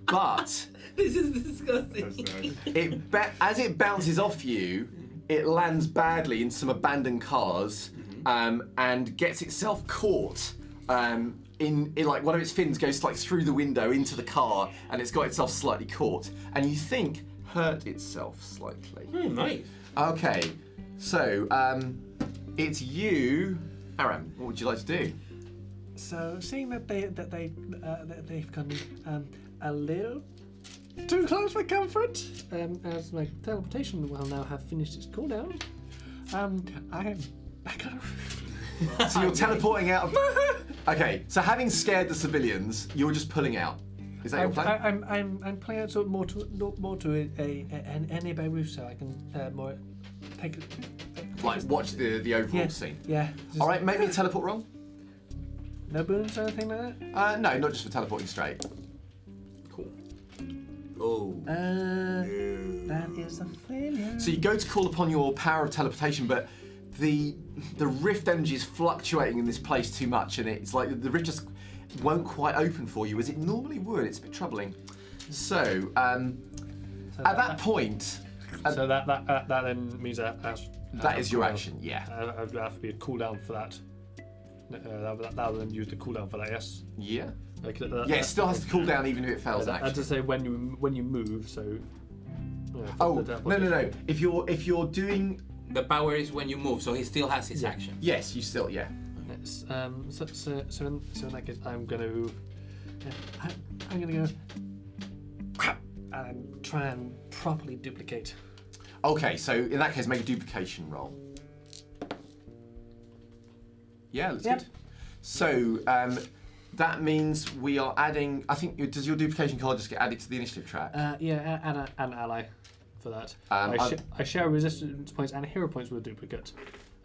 But This is disgusting. as it bounces off you, it lands badly in some abandoned cars and gets itself caught. In like one of its fins goes like through the window into the car, and it's got itself slightly caught, and you think hurt itself slightly. Nice. Okay, so it's you, Aram. What would you like to do? So, seeing that they've gone a little too close for comfort, as my teleportation will now have finished its cooldown, I am back on. So you're teleporting out of... Okay, so having scared the civilians, you're just pulling out. Is that your plan? I'm playing out sort of more to an nearby roof, so I can more take. Like watch the overall scene. Yeah. All right, make me a teleport roll. No boons or anything like that. No, not just for teleporting straight. Cool. Oh. That is a failure. So you go to call upon your power of teleportation, but the rift energy is fluctuating in this place too much, and it's like the rift just won't quite open for you as it normally would. It's a bit troubling. So at that point, so that then means that that is your action. Yeah. I'd have to be a cooldown for that. That would then use the cooldown for that. Yes. Yeah. Like, Yeah, it still has to cool down even if it fails action. That's to say when you move. So. Oh no! If you're doing The power is when you move, so he still has his action. yes, you still Yes. So in that case, I'm gonna go and try and properly duplicate. Okay, so in that case, make a duplication roll. Yeah, that's good. So that means we are adding. I think does your duplication card just get added to the initiative track? Yeah, and an ally for that. I share resistance points and hero points with a duplicate,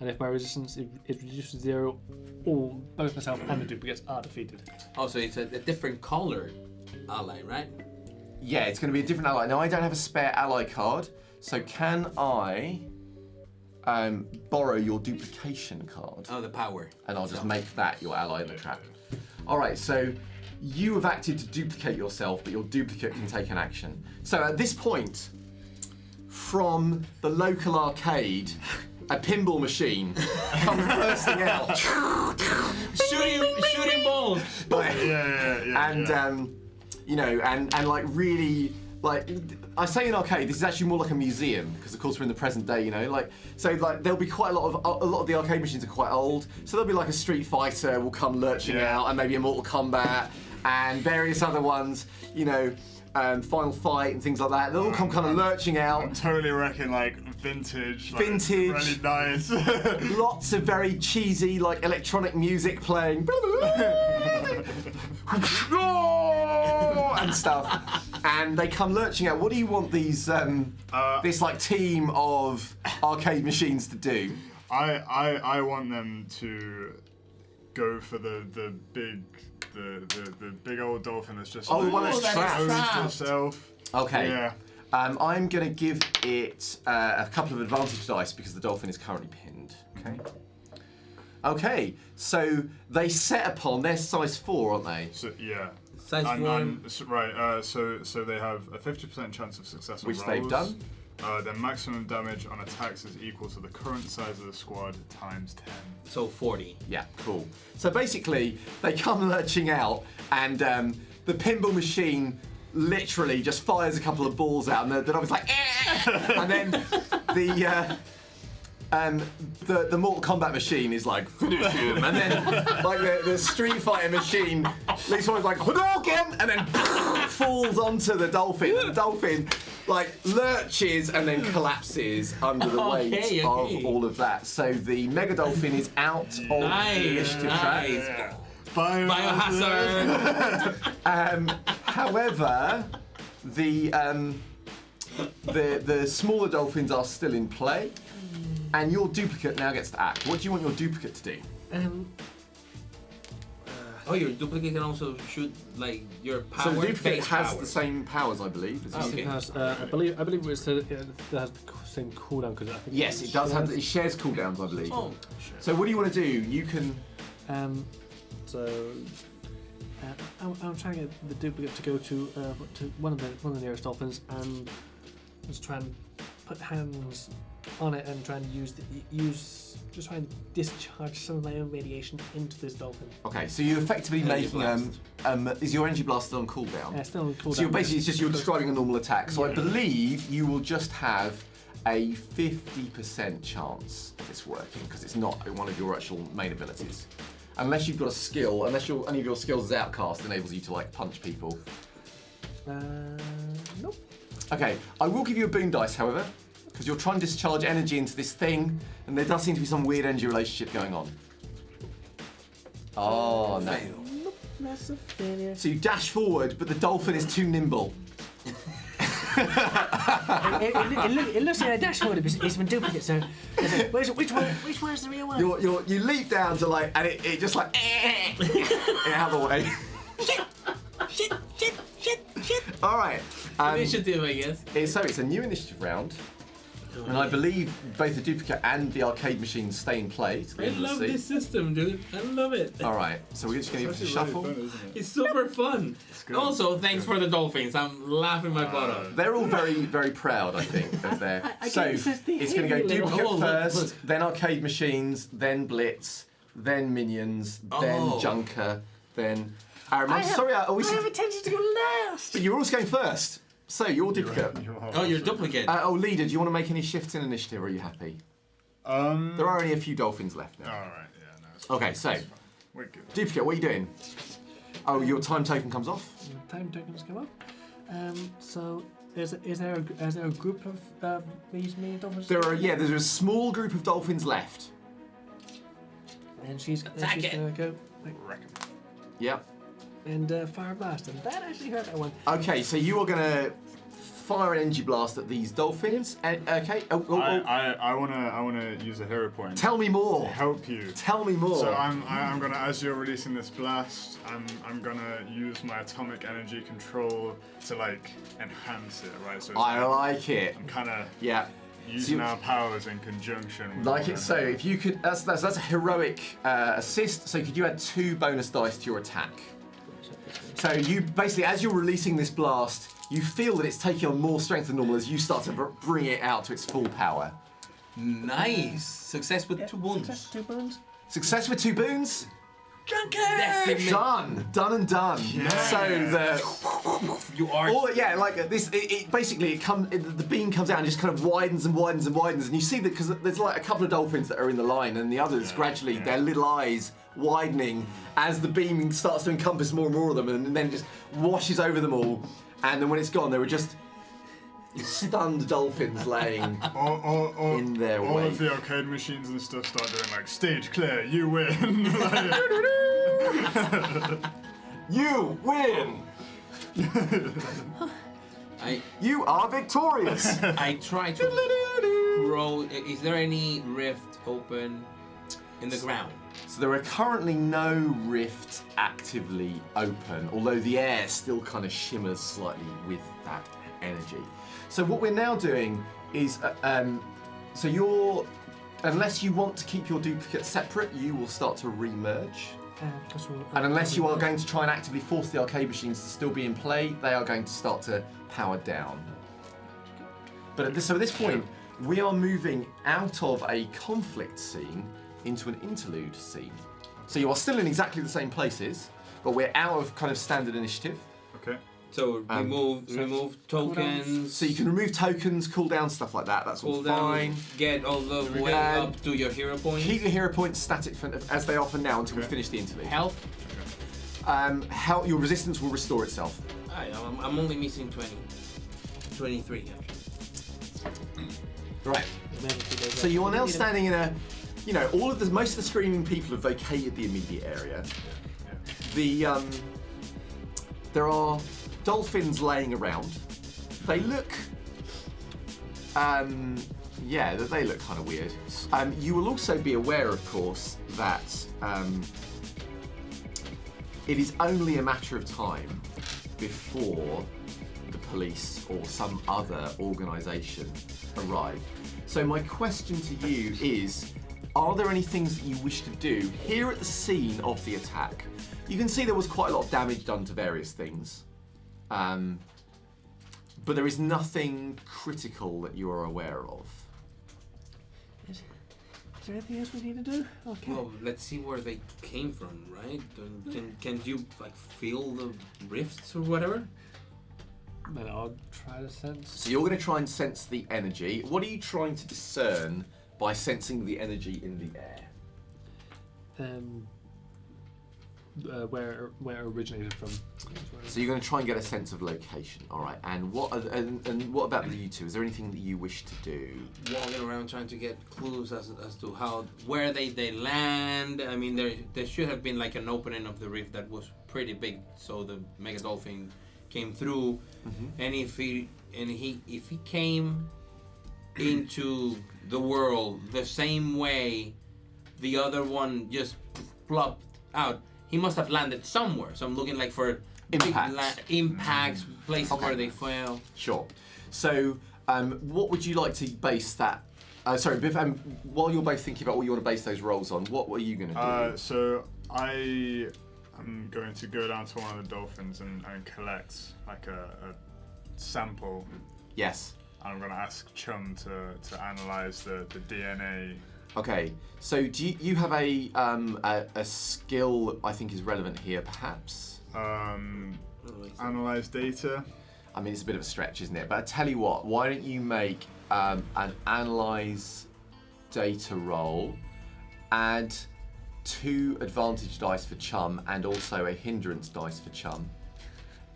and if my resistance is reduced to 0, both myself and the duplicates are defeated. Oh, so it's a different color ally, right? Yeah, it's going to be a different ally. Now I don't have a spare ally card, so can I borrow your duplication card? Oh, the power. And I'll just make that your ally in the track. All right, so you have acted to duplicate yourself, but your duplicate can take an action. So at this point, from the local arcade, a pinball machine comes bursting out. shooting balls. And and like really, like I say in arcade, this is actually more like a museum because of course we're in the present day, so there'll be quite a lot of the arcade machines are quite old, so there'll be like a Street Fighter will come lurching out, and maybe a Mortal Kombat and various other ones, Final Fight and things like that. They'll all come kind of lurching out. I'm totally reckon like vintage. Really nice. Lots of very cheesy like electronic music playing. And stuff, and they come lurching out. What do you want these this like team of arcade machines to do? I want them to go for the big old dolphin that's just the one that's trapped. Itself. Okay. Yeah. I'm gonna give it a couple of advantage dice because the dolphin is currently pinned. Okay. So they set upon. They're size 4, aren't they? So yeah. Size 4. Right. So they have a 50% chance of success on Which rolls. they've done. Their maximum damage on attacks is equal to the current size of the squad times 10. So 40. Yeah, cool. So basically, they come lurching out, and the pinball machine literally just fires a couple of balls out, and the dolphin's like, and then the Mortal Kombat machine is like, finish him, and then like the Street Fighter machine, this one's like, Hadouken, and then falls onto the dolphin, and the dolphin like lurches and then collapses under the weight of all of that. So the Mega Dolphin is out of the initiative track. Yeah. Biohazard. However, the smaller dolphins are still in play, and your duplicate now gets to act. What do you want your duplicate to do? Your duplicate can also shoot like your power. So the duplicate base has power. the same powers, I believe. As you. It has, I believe it has the same cooldown because I think. Yes, it does have. It shares cooldowns, I believe. Oh, sure. So what do you want to do? You can. So I'm trying to get the duplicate to go to one of the nearest dolphins and just try and put hands on it and try and just try and discharge some of my own radiation into this dolphin. Okay, so you're effectively Energy making is your energy blast still on cooldown? Yeah, still on cooldown. So you're basically you're describing a normal attack. So I Yeah. believe you will just have a 50% chance of this working because it's not one of your actual main abilities. Unless you've got a skill, unless any of your skills as Outcast enables you to like punch people. Nope. Okay, I will give you a boon dice, however, because you're trying to discharge energy into this thing, and there does seem to be some weird energy relationship going on. Oh no. Fail. Nope, that's a failure. So you dash forward, but the dolphin is too nimble. It looks like a dashboard, it's been duplicate, so which one is the real one? You leap down to like, and it just like out of the way. Shit. All right. Initiative, I guess. It's a new initiative round, and I believe both the duplicate and the arcade machines stay in play. To the I end of the love scene. this system, dude. I love it. All right. So we're just going to give it a shuffle. Really fun, isn't it? It's super fun. good. Also, thanks for the dolphins. I'm laughing my butt off. They're all very, very proud, I think, of their. I So get it says the it's going to go heavy little- duplicate Oh, look, first, look. then arcade machines, then blitz, then minions, then Oh. junker, then. I'm sorry, I always. I have a tendency to go last. But you're always going first. So you're duplicate. Oh, you're duplicate. Leader, do you want to make any shifts in initiative, or are you happy? There are only a few dolphins left now. Alright, yeah, no. It's Okay, so fine. We're good. duplicate, what are you doing? Oh, your time token comes off. Time tokens come up. So is there a group of these mini dolphins? There's a small group of dolphins left. And she's Attack it. gonna go Reckon. Yep. and fire blast, and that actually hurt that one. Okay, so you are gonna fire an energy blast at these dolphins. Okay. I wanna use a hero point Tell me to more. help you. Tell me more. So I'm gonna, as you're releasing this blast, I'm gonna use my atomic energy control to like enhance it, right? So it's I like it. I'm kind of Yeah. using you- our powers in conjunction. With Like one it. So another. if you could, that's a heroic assist. So could you add 2 bonus dice to your attack? So you basically, as you're releasing this blast, you feel that it's taking on more strength than normal as you start to bring it out to its full power. Nice. Success with 2 wounds. Success, 2 boons. Success with 2 boons. Decimate. Done and done. So You are. like this. It basically the beam comes out and just kind of widens and widens and widens, and you see that because there's like a couple of dolphins that are in the line, and the others gradually their little eyes widening as the beam starts to encompass more and more of them, and then just washes over them all. And then when it's gone, there were just stunned dolphins laying in their all wake. of the arcade machines and stuff start doing like stage clear, you win. You win. You are victorious. I try to roll. Is there any rift open in the ground? So there are currently no rifts actively open, although the air still kind of shimmers slightly with that energy. So what we're now doing is, so you're, unless you want to keep your duplicates separate, you will start to re-merge. And unless you are going to try and actively force the arcade machines to still be in play, they are going to start to power down. But at this point, we are moving out of a conflict scene into an interlude scene. So you are still in exactly the same places, but we're out of kind of standard initiative. Okay. So remove tokens. So you can remove tokens, cooldown, stuff like that. That's all Cool down, fine. get all the way And up to your hero points. Keep your hero points static as they are for now until we finish the interlude. Health. Your resistance will restore itself. I'm only missing 20. 23 actually. Right. So you are now standing in a, most of the screaming people have vacated the immediate area. There are dolphins laying around. They look, they look kind of weird. You will also be aware, of course, that it is only a matter of time before the police or some other organisation arrive. So my question to you is, are there any things that you wish to do here at the scene of the attack You can see there was quite a lot of damage done to various things. But there is nothing critical that you are aware of. Is there anything else we need to do? Okay. Well, let's see where they came from, right? Can you like feel the rifts or whatever? Then I'll try to sense. So you're going to try and sense the energy. What are you trying to discern by sensing the energy in the air? Where it originated from. So you're going to try and get a sense of location, all right? And what about you two? Is there anything that you wish to do? Walking around trying to get clues as to where they land. I mean, there should have been like an opening of the rift that was pretty big, so the mega dolphin came through. And if he came into the world the same way the other one just plopped out, he must have landed somewhere. So I'm looking like for impacts, places where they fell. Sure. So what would you like to base that? Sorry, Biff, while you're both thinking about what you want to base those rolls on, what are you going to do? So I am going to go down to one of the dolphins and collect like a sample. Yes. I'm going to ask Chum to analyze the DNA. Okay, so do you have a skill I think is relevant here, perhaps? Analyze data. I mean, it's a bit of a stretch, isn't it? But I tell you what, why don't you make an analyze data roll, add 2 advantage dice for Chum, and also a hindrance dice for Chum,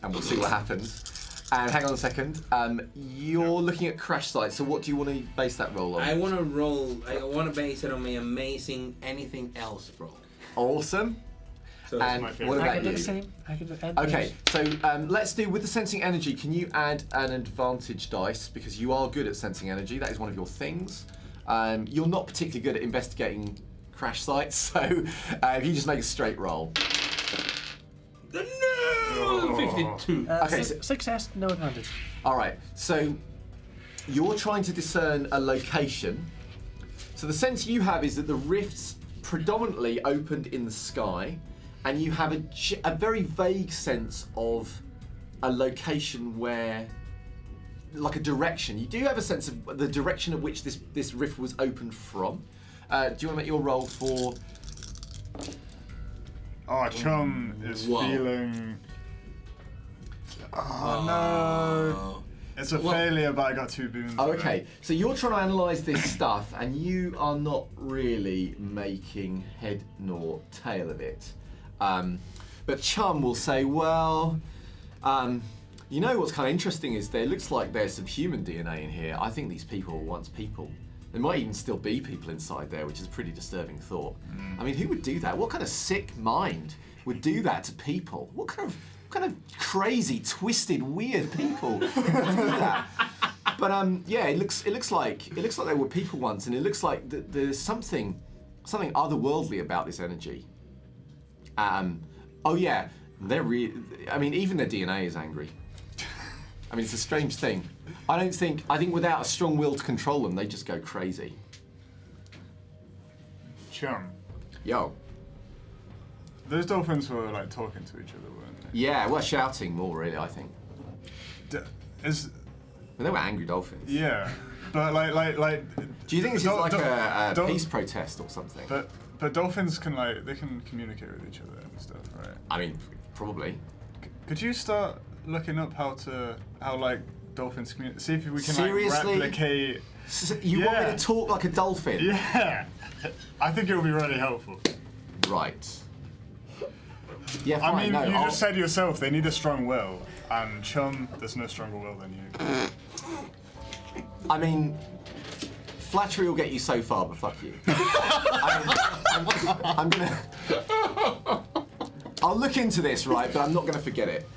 and we'll see what happens. And hang on a second, you're looking at crash sites, so what do you want to base that roll on? I want to base it on my amazing anything else roll. Awesome. So And my what favourite. I about can do you? the same. I can do Okay, so let's do with the sensing energy. Can you add an advantage dice because you are good at sensing energy? That is one of your things. You're not particularly good at investigating crash sites, so if you just make a straight roll. No, 52. Okay, Success, no advantage. All right, so you're trying to discern a location. So the sense you have is that the rifts predominantly opened in the sky, and you have a very vague sense of a location where, like a direction. You do have a sense of the direction at which this rift was opened from. Do you want to make your roll for? Oh, Chum is feeling. Oh no! It's a failure, but I got 2 boons. Oh, okay, so you're trying to analyse this stuff, and you are not really making head nor tail of it. But Chum will say, well, you know what's kind of interesting is there looks like there's some human DNA in here. I think these people were once people. There might even still be people inside there, which is a pretty disturbing thought. I mean, who would do that? What kind of sick mind would do that to people? What kind of crazy, twisted, weird people would do that? But yeah, it looks like there were people once, and it looks like there's something otherworldly about this energy. Oh yeah, I mean, even their DNA is angry. I mean, it's a strange thing. I think without a strong will to control them, they just go crazy. Chum, Yo. those dolphins were like talking to each other, weren't they? Yeah, well, shouting more really, I think. But they were angry dolphins. yeah, but like. Do you think this is like a Dol- peace protest or something? But dolphins can communicate with each other and stuff, right? I mean, probably. Could you start looking up how dolphins communicate? See if we can Seriously? replicate. You want me Yeah. to talk like a dolphin? Yeah, I think it would be really helpful. Right. Yeah, fine. I mean, no, you I'll- just said yourself they need a strong will, and Chum, there's no stronger will than you. I mean, flattery will get you so far, but fuck you. I'm gonna. I'll look into this, right? But I'm not gonna forget it.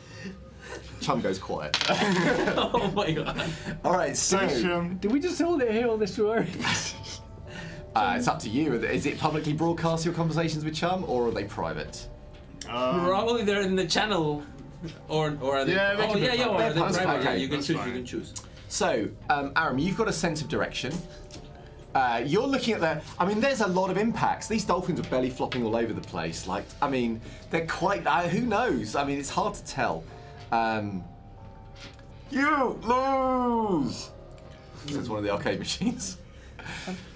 Chum goes quiet. Oh my god. All right, so Thanks, Chum. Did we just hear all this story? it's up to you. Is it publicly broadcast your conversations with Chum, or are they private? Probably they're in the channel, or are they? Yeah, they can be yeah, or are they private. private? Okay, You can that's choose. fine. You can choose. So, Aram, you've got a sense of direction. You're looking at there's a lot of impacts. These dolphins are belly flopping all over the place. They're quite, who knows? It's hard to tell. You lose! Says one of the arcade machines.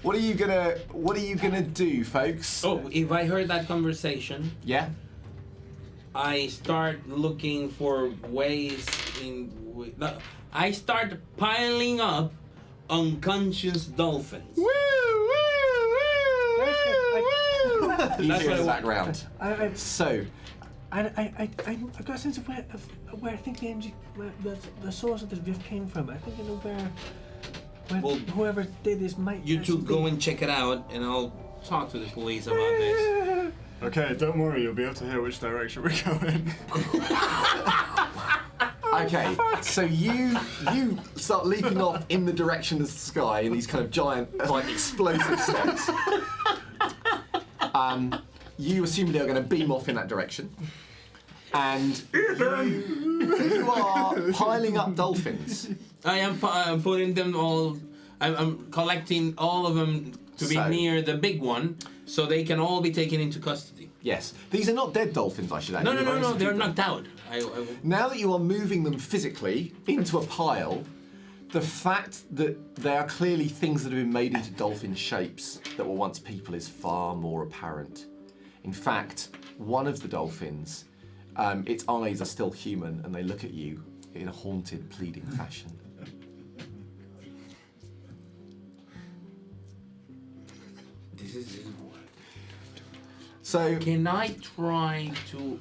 What are you gonna do, folks? Oh, if I heard that conversation, Yeah? I start looking for ways I start piling up unconscious dolphins. Woo, woo, woo, woo, woo! You That's hear what in the I- background. I got a sense of where I think the energy, where the source of this rift came from. I think I know where Well, whoever did this might. You two actually go be. and check it out, and I'll talk to the police about this. Okay, don't worry, you'll be able to hear which direction we're going. Okay, so you start leaping off in the direction of the sky in these kind of giant, explosive steps. You assumedly are going to beam off in that direction. And you are piling up dolphins. I am I'm putting them all. I'm collecting all of them to be So- near the big one, so they can all be taken into custody. Yes, these are not dead dolphins, I should add. No, You've only they're subdued them. knocked out. Now that you are moving them physically into a pile, the fact that they are clearly things that have been made into dolphin shapes that were once people is far more apparent. In fact, one of the dolphins, its eyes are still human and they look at you in a haunted, pleading fashion. This is. So, Can I try to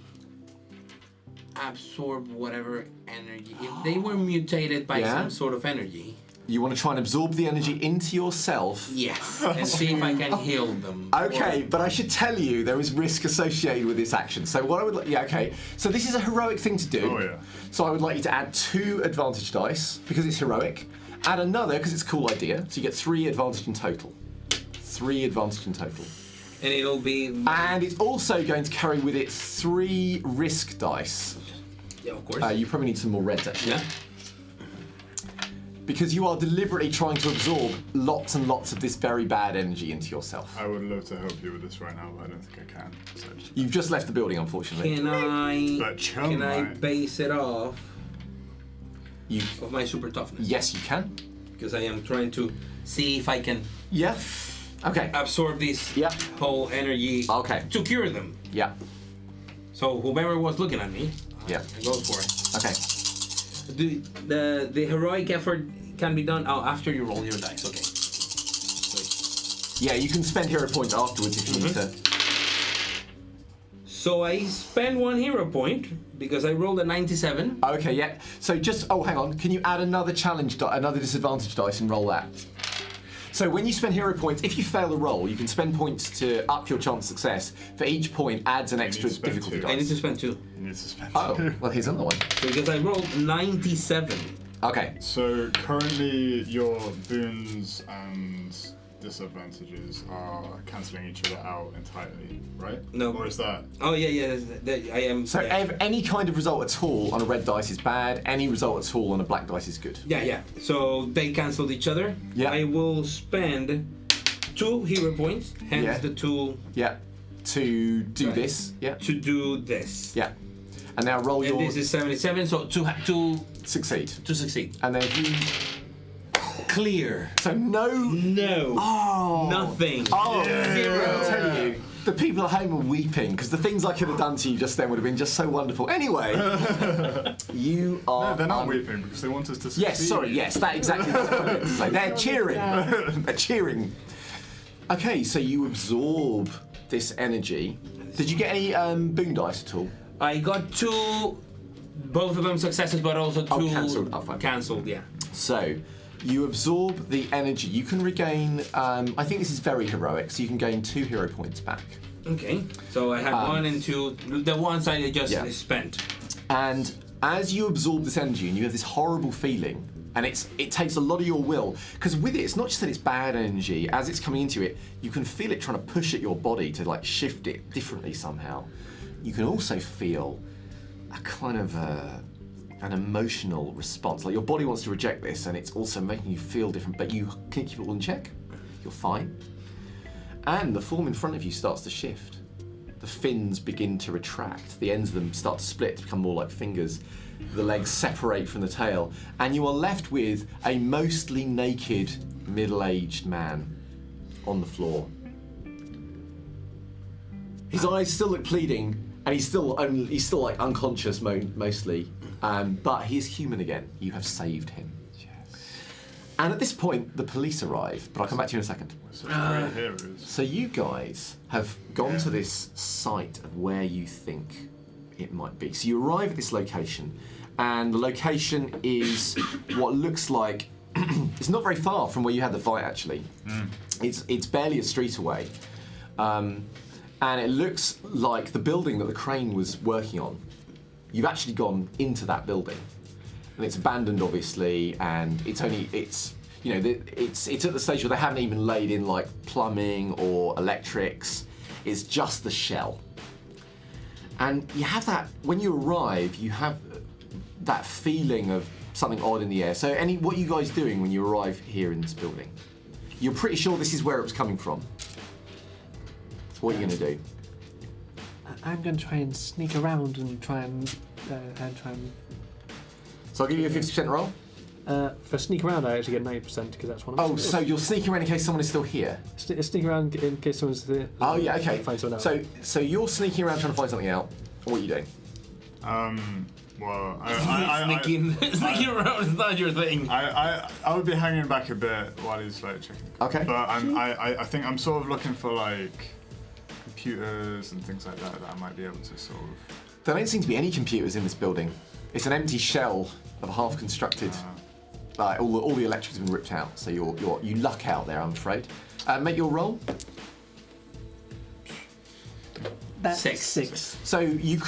absorb whatever energy? If they were mutated by Yeah. some sort of energy, you want to try and absorb the energy into yourself. yes, and see if I can heal them. Okay, but I should tell you there is risk associated with this action. So what I would like, So this is a heroic thing to do. Oh, yeah. So I would like you to add 2 advantage dice because it's heroic. Add another because it's a cool idea. So you get 3 advantage in total. 3 advantage in total. And it'll be. And it's also going to carry with it 3 risk dice. Yeah, of course. You probably need some more reds actually. Yeah. Because you are deliberately trying to absorb lots and lots of this very bad energy into yourself. I would love to help you with this right now, but I don't think I can. So. You've just left the building, unfortunately. Can I? But chum, Can I mate. base it off You, of my super toughness? yes, you can. Because I am trying to see if I can Yeah. Okay. absorb this Yeah. whole energy Okay. to cure them. Yeah. So whoever was looking at me, Yeah. I go for it. Okay. The heroic effort can be done after you roll your dice. Okay. Yeah, you can spend hero points afterwards if you need to. So I spend 1 hero point because I rolled a 97. Okay, yeah. So hang on. Can you add another challenge another disadvantage dice and roll that? So when you spend hero points, if you fail a roll, you can spend points to up your chance of success. For each point, adds an extra need to spend difficulty 2. I need to dice. spend 2 You need to spend Oh, 2. well, here's another one. because I rolled 97. Okay. So currently your boons and disadvantages are cancelling each other out entirely, right? No. Or is that? Oh yeah. I am. So yeah. any kind of result at all on a red dice is bad. Any result at all on a black dice is good. Yeah. So they cancelled each other. Yeah. I will spend 2 hero points, hence Yeah. the 2 Yeah. To do Right. this. Yeah. to do this. Yeah. And now roll And your this is 77, so to succeed. succeed. And then if you Clear. so no. No. Oh. Nothing. Oh, Zero. I tell you, the people at home are weeping because the things I could have done to you just then would have been just so wonderful. Anyway, you are. No, they're not weeping because they want us to succeed. Yes, sorry, yes, that exactly. That's what I meant to say. They're cheering. They're cheering. Okay, so you absorb this energy. Did you get any boon dice at all? I got 2, both of them successes, but also 2 cancelled. Oh, fine. cancelled, yeah. So, you absorb the energy. You can regain. I think this is very heroic, so you can gain 2 hero points back. Okay. So I had 1 and 2. The ones I just Yeah. spent. And as you absorb this energy, and you have this horrible feeling, and it takes a lot of your will, because with it, it's not just that it's bad energy. As it's coming into it, you can feel it trying to push at your body to shift it differently somehow. You can also feel a kind of an emotional response. Like your body wants to reject this, and it's also making you feel different, but you can keep it all in check. You're fine. And the form in front of you starts to shift. The fins begin to retract. The ends of them start to split to become more like fingers. The legs separate from the tail, and you are left with a mostly naked, middle-aged man on the floor. His eyes still look pleading, and he's still like unconscious mostly, but he is human again. You have saved him. And at this point, the police arrive, but I'll come back to you in a second. So you guys have gone to this site of where you think it might be. So you arrive at this location, and the location is what looks like, it's not very far from where you had the fight actually. It's barely a street away. And it looks like the building that the crane was working on. You've actually gone into that building. And it's abandoned, obviously, and it's at the stage where they haven't even laid in like plumbing or electrics. It's just the shell. And you have that, when you arrive, you have that feeling of something odd in the air. So what are you guys doing when you arrive here in this building? You're pretty sure this is where it was coming from. So what are you going to do? I'm going to try and sneak around and try and So I'll give you a 50% roll. For sneak around, I actually get 90% because that's one of them. So you're sneaking around in case someone is still here? Sneak around in case someone's there. Oh yeah, okay. Find someone else. So you're sneaking around trying to find something out. What are you doing? Well, Sneaking around is not your thing. I would be hanging back a bit while he's like checking. Okay. But I think I'm sort of looking for like computers and things like that I might be able to sort of. There don't seem to be any computers in this building. It's an empty shell of a half-constructed. All the electrics have been ripped out, so you luck out there, I'm afraid. Make your roll. That's Six. So you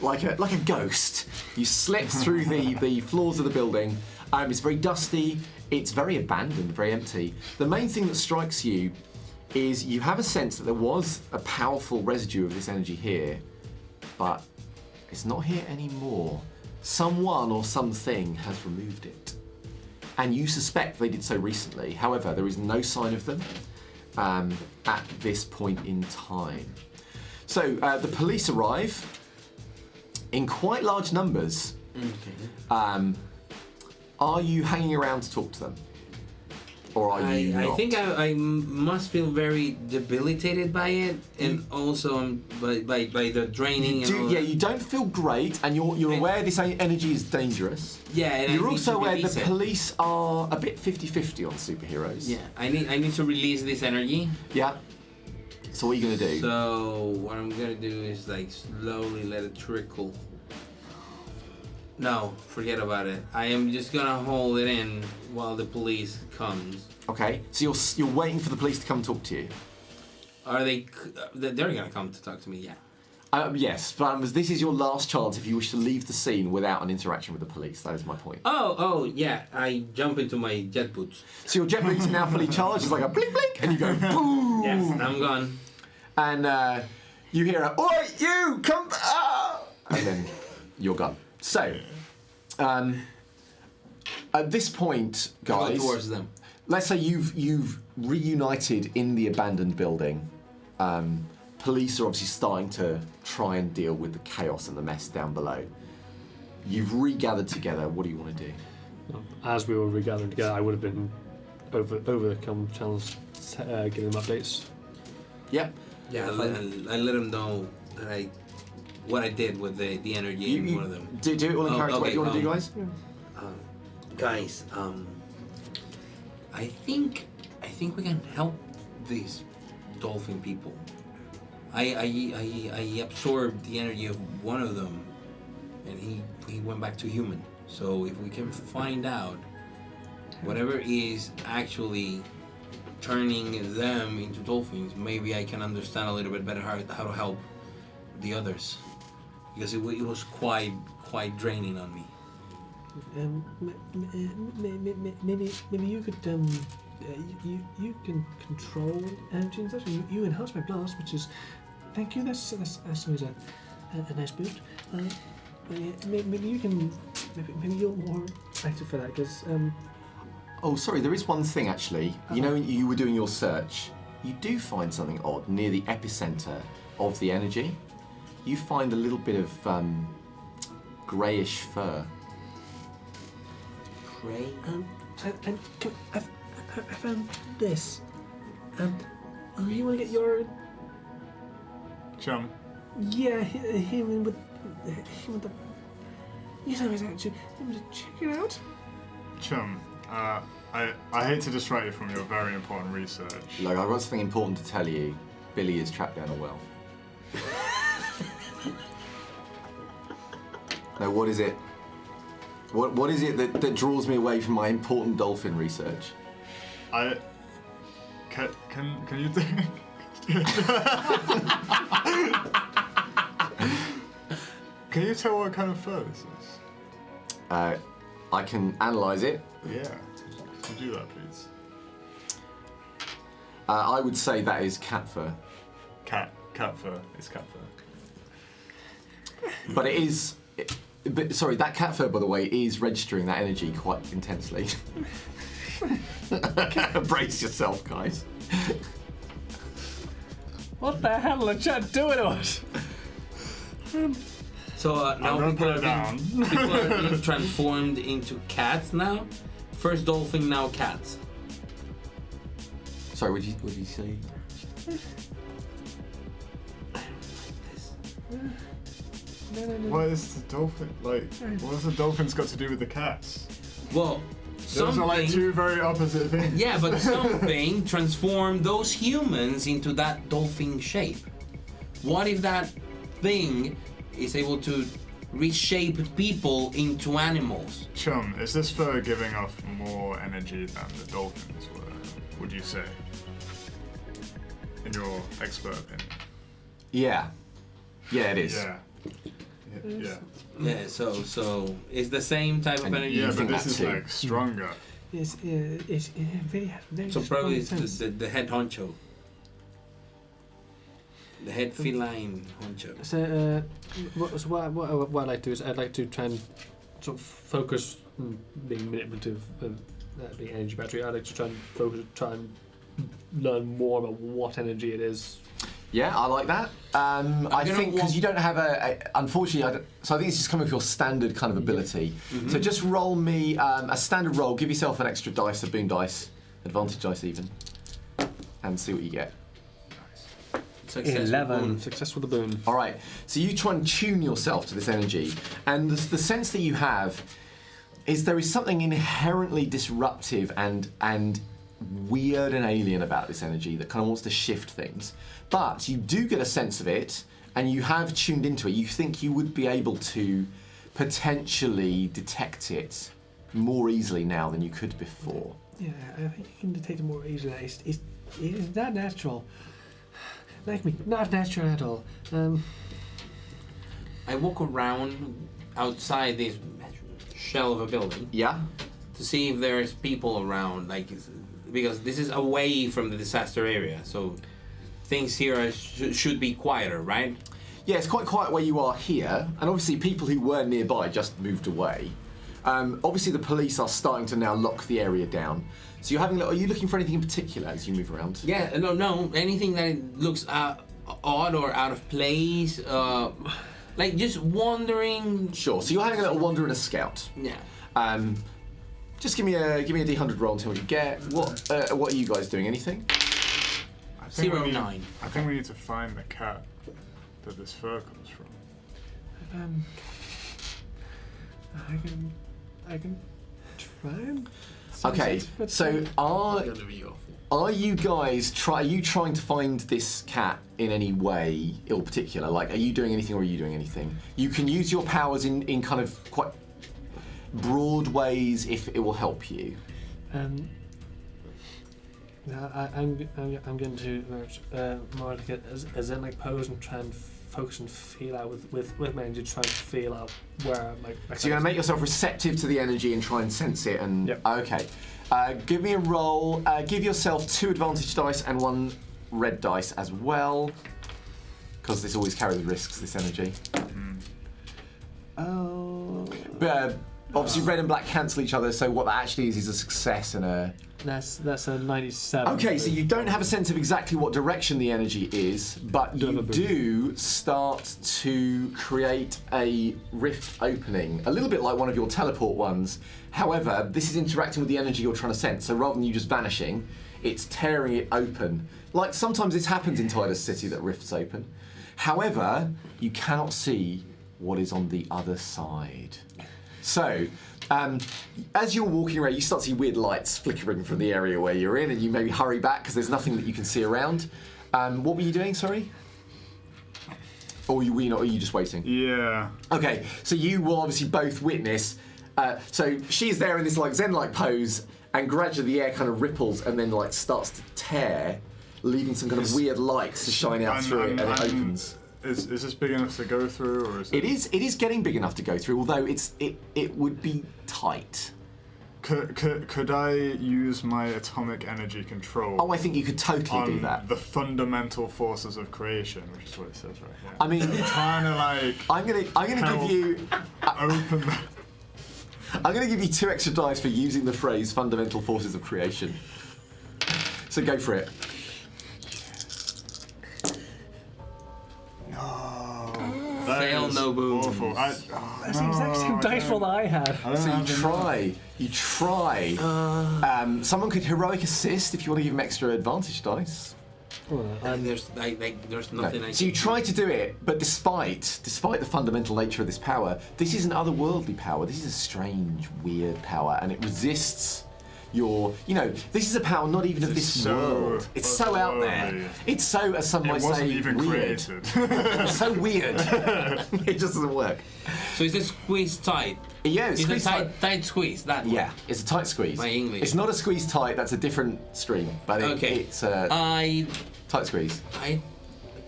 like a ghost, you slip through the floors of the building. It's very dusty. It's very abandoned, very empty. The main thing that strikes you is you have a sense that there was a powerful residue of this energy here, but it's not here anymore. Someone or something has removed it. And you suspect they did so recently. However, there is no sign of them at this point in time. So the police arrive in quite large numbers. Okay. Are you hanging around to talk to them? Or are you not? I think I must feel very debilitated by it, and also by the draining. You don't feel great, and you're aware this energy is dangerous. Yeah, and you're I also need to aware release the it. police are a bit 50-50 on superheroes. Yeah, I need to release this energy. Yeah. So what are you gonna do? So what I'm gonna do is like slowly let it trickle. No, forget about it. I am just gonna hold it in while the police comes. Okay, so you're waiting for the police to come talk to you. Are they? They're gonna come to talk to me. Yeah. Yes, but this is your last chance if you wish to leave the scene without an interaction with the police. That is my point. Oh, yeah. I jump into my jet boots. So your jet boots are now fully charged. It's like a blink, blink, and you go boom. Yes, I'm gone. And you hear a, "Oi, you come!" And then you're gone. So, at this point, guys, Go towards them. Let's say you've reunited in the abandoned building. Police are obviously starting to try and deal with the chaos and the mess down below. You've regathered together. What do you want to do? As we were regathering together, I would have been over the channels, giving them updates. Yep. Yeah, I let them know that what I did with the energy in one of them. Do it all in character. What okay, do you want to do, guys? Guys, I think we can help these dolphin people. I absorbed the energy of one of them, and he went back to human. So if we can find out whatever is actually turning them into dolphins, maybe I can understand a little bit better how to help the others, because it was quite draining on me. Maybe you could you can control energy and such. You enhance my blast, which is thank you. That's always a nice boost. Maybe you can maybe you're more active for that because Oh, sorry, there is one thing actually. You know, when you were doing your search, you do find something odd near the epicenter of the energy. You find a little bit of greyish fur. Grey. I found this. You want to get your Chum, him with the. You know his action. You want to check it out? Chum, I hate to distract you from your very important research. Look, I've got something important to tell you. Billy is trapped down a well. Now, what is it? What is it that draws me away from my important dolphin research? Can you do? Can you tell what kind of fur this is? I can analyse it. Yeah. Could you do that, please? I would say that is cat fur. Cat fur. It's cat fur. But it is. But sorry, that cat fur, by the way, is registering that energy quite intensely. Brace yourself, guys. What the hell are Chad doing to us? So now I'm people gonna put it are, down. people are being transformed into cats now. First dolphin, now cats. Sorry, what did you say? No. What is the dolphin like? What has the dolphins got to do with the cats? Well, Those are like something. two very opposite things. Yeah, but something transformed those humans into that dolphin shape. What if that thing is able to reshape people into animals? Chum, is this fur giving off more energy than the dolphins were? Would you say? In your expert opinion. Yeah. Yeah, it is. Yeah. Yeah. Yeah, so it's the same type of And energy. Yeah, but think this that is too. like stronger. It's very So probably strong it's sense. the head honcho. The head feline honcho. So, what I'd like to do is I'd like to try and sort of focus being manipulative of the energy battery. I'd like to try and learn more about what energy it is. Yeah, I like that. I gonna think because walk- you don't have unfortunately, so I think it's just coming with your standard kind of ability. So just roll me a standard roll. Give yourself an extra dice, a boon dice, advantage dice even, and see what you get. Successful boon. Success with the boon. All right. So you try and tune yourself to this energy, and the sense that you have is there is something inherently disruptive and weird and alien about this energy that kind of wants to shift things. But you do get a sense of it, and you have tuned into it. You think you would be able to potentially detect it more easily now than you could before. Yeah, I think you can detect it more easily. It's not natural. Like me, not natural at all. I walk around outside this shell of a building Yeah? to see if there's people around, because this is away from the disaster area, so things here should be quieter, right? Yeah, it's quite quiet where you are here, and obviously people who were nearby just moved away. Obviously the police are starting to now lock the area down. So you're having, are you looking for anything in particular as you move around? Yeah, no, anything that looks odd or out of place, like just wandering. Sure, so you're having a little wander and a scout. Yeah. Just give me a D100 roll and tell me what you get. What are you guys doing? Anything? I think we need- 09. I think we need to find the cat that this fur comes from. I can try and. Okay, so are you guys are you trying to find this cat in any way in particular? Like, are you doing anything or are you doing anything? You can use your powers in kind of quite broad ways if it will help you. I'm going to more like a zen-like pose and try and focus and feel out with my energy, try and feel out where my So you're gonna make yourself receptive to the energy and try and sense it. And Yep. okay, give me a roll. Give yourself 2 advantage dice and 1 red dice as well, because this always carries risks. This energy. Oh. Obviously, red and black cancel each other, so what that actually is a success and a... That's a 97. Okay, so you don't have a sense of exactly what direction the energy is, but you do start to create a rift opening, a little bit like one of your teleport ones. However, this is interacting with the energy you're trying to sense, so rather than you just vanishing, it's tearing it open. Like sometimes this happens in Tidus City that rifts open. However, you cannot see what is on the other side. So, as you're walking around, you start to see weird lights flickering from the area where you're in, and you maybe hurry back because there's nothing that you can see around. What were you doing, sorry? Or were you just waiting? Yeah. Okay, so you will obviously both witness. So she's there in this like Zen-like pose, and gradually the air kind of ripples and then like starts to tear, leaving some kind of weird lights to shine out through it, and it opens. Is this big enough to go through, or is it? It is getting big enough to go through, although it would be tight. Could I use my atomic energy control? Oh, I think you could totally do on that. the fundamental forces of creation, which is what it says right here. I mean, trying to like. I'm gonna give you. Open. I'm gonna give you 2 extra dice for using the phrase "fundamental forces of creation." So go for it. Fail, is no boom. Awful. That's the exact same dice roll that I had. So you try. Someone could heroic assist if you want to give them extra advantage dice. There's nothing. I So you can try to do it, but despite the fundamental nature of this power, this is an otherworldly power. This is a strange, weird power, and it resists your. This is a power not even of this world. It's so out there. It's so, as some might say, wasn't even weird. created. It's so weird. It just doesn't work. So is it squeezed tight? Yeah, it's It's a squeezed tight. tight squeeze. That one. Yeah, it's a tight squeeze. My English. It's not a squeeze tight. That's a different stream, but it's a I tight squeeze.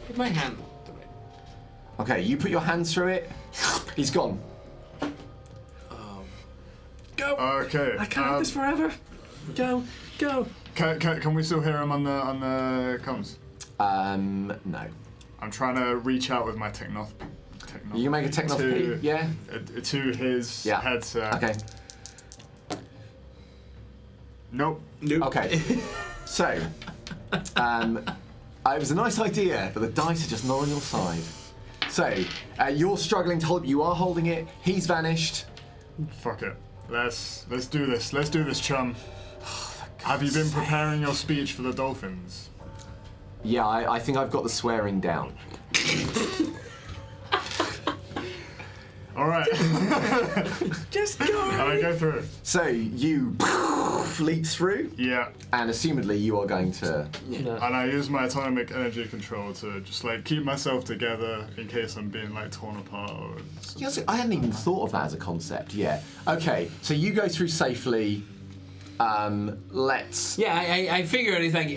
put my hand through it. Okay, you put your hand through it. He's gone. Go. Okay. I can't have this forever. Go. Can we still hear him on the comms? No. I'm trying to reach out with my technopathy. You can make a technopathy, yeah? To his headset. Okay. Nope. Okay. So, it was a nice idea, but the dice are just not on your side. So, you're struggling to hold. You are holding it. He's vanished. Fuck it. Let's do this. Let's do this, chum. Have you been preparing your speech for the dolphins? Yeah, I think I've got the swearing down. All right. Just go. And I go through. So you leap through, Yeah. and assumedly you are going to. No. And I use my atomic energy control to just like keep myself together in case I'm being like torn apart or. Yeah, so I hadn't even thought of that as a concept. Yeah. Okay. So you go through safely. Let's. Yeah, I figured it's like,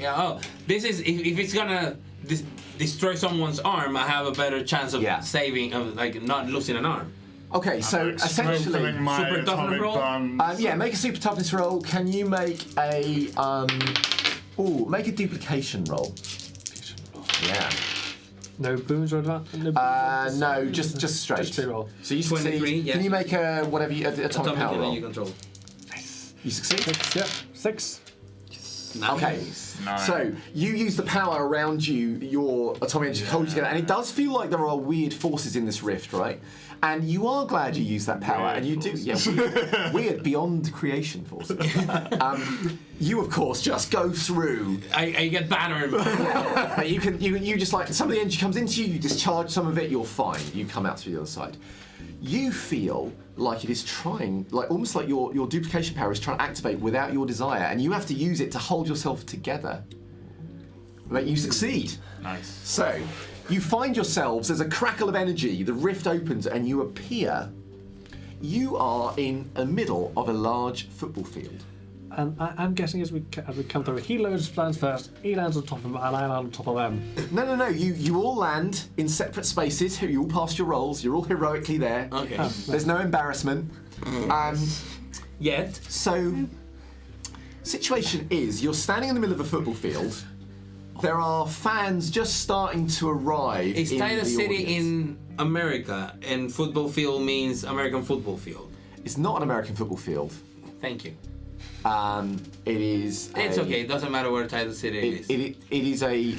this is if it's gonna destroy someone's arm, I have a better chance of saving, of like not losing an arm. Okay, so Like essentially, strengthening my Super toughness atomic roll? bonds. yeah, make a super toughness roll. Can you make a make a duplication roll? Yeah. No booms or advantage? No, just straight. Just straight roll. So you 23, succeed. yeah. Can you make a whatever atomic power roll? energy control. You succeed. 6, yeah. 6. Okay. Nice. So you use the power around you, your atomic energy holds you together, and it does feel like there are weird forces in this rift, right? And you are glad you used that power, Weird and you forces. do, yeah, weird beyond creation forces. You of course just go through. I get battered. You just like some of the energy comes into you, you discharge some of it, you're fine. You come out through the other side. You feel like it is trying, like almost like your duplication power is trying to activate without your desire, and you have to use it to hold yourself together. But you succeed. Nice. So, you find yourselves, there's a crackle of energy, the rift opens, and you appear. You are in the middle of a large football field. And I'm guessing as we come through, he loads plans first, he lands on top of him, and I land on top of them. No, you all land in separate spaces, you all passed your rolls, you're all heroically there. Okay. There's no embarrassment. Yet. So, situation is, you're standing in the middle of a football field. There are fans just starting to arrive. Is in Tidus the City audience. in America, and football field means American football field? It's not an American football field. Thank you. It is. It's okay. It doesn't matter where Tidus City is. It is a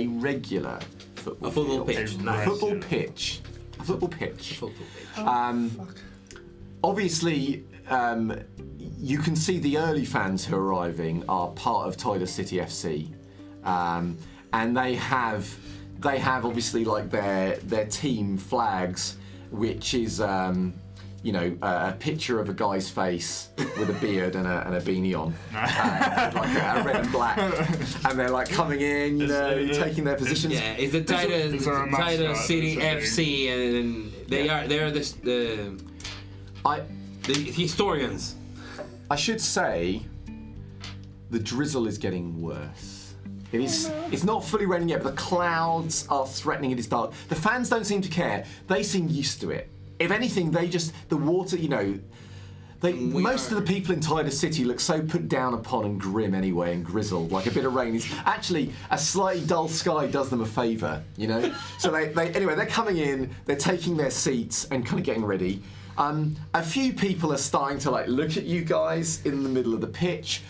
regular football. A football field. pitch. A Nice. Football pitch. A football pitch. Football pitch. Obviously, you can see the early fans who are arriving are part of Tidus City FC, and they have obviously like their team flags, which is a picture of a guy's face with a beard and a beanie on, like a red and black, and they're like coming in, taking their positions. Yeah, it's the Tidus City FC, and they're the historians. I should say, the drizzle is getting worse. It is. It's not fully raining yet, but the clouds are threatening. It is dark. The fans don't seem to care. They seem used to it. If anything, the water. Most of the people in Tidus City look so put down upon and grim anyway, and grizzled. Like a bit of rain is actually a slightly dull sky does them a favour. So they're coming in. They're taking their seats and kind of getting ready. A few people are starting to look at you guys in the middle of the pitch.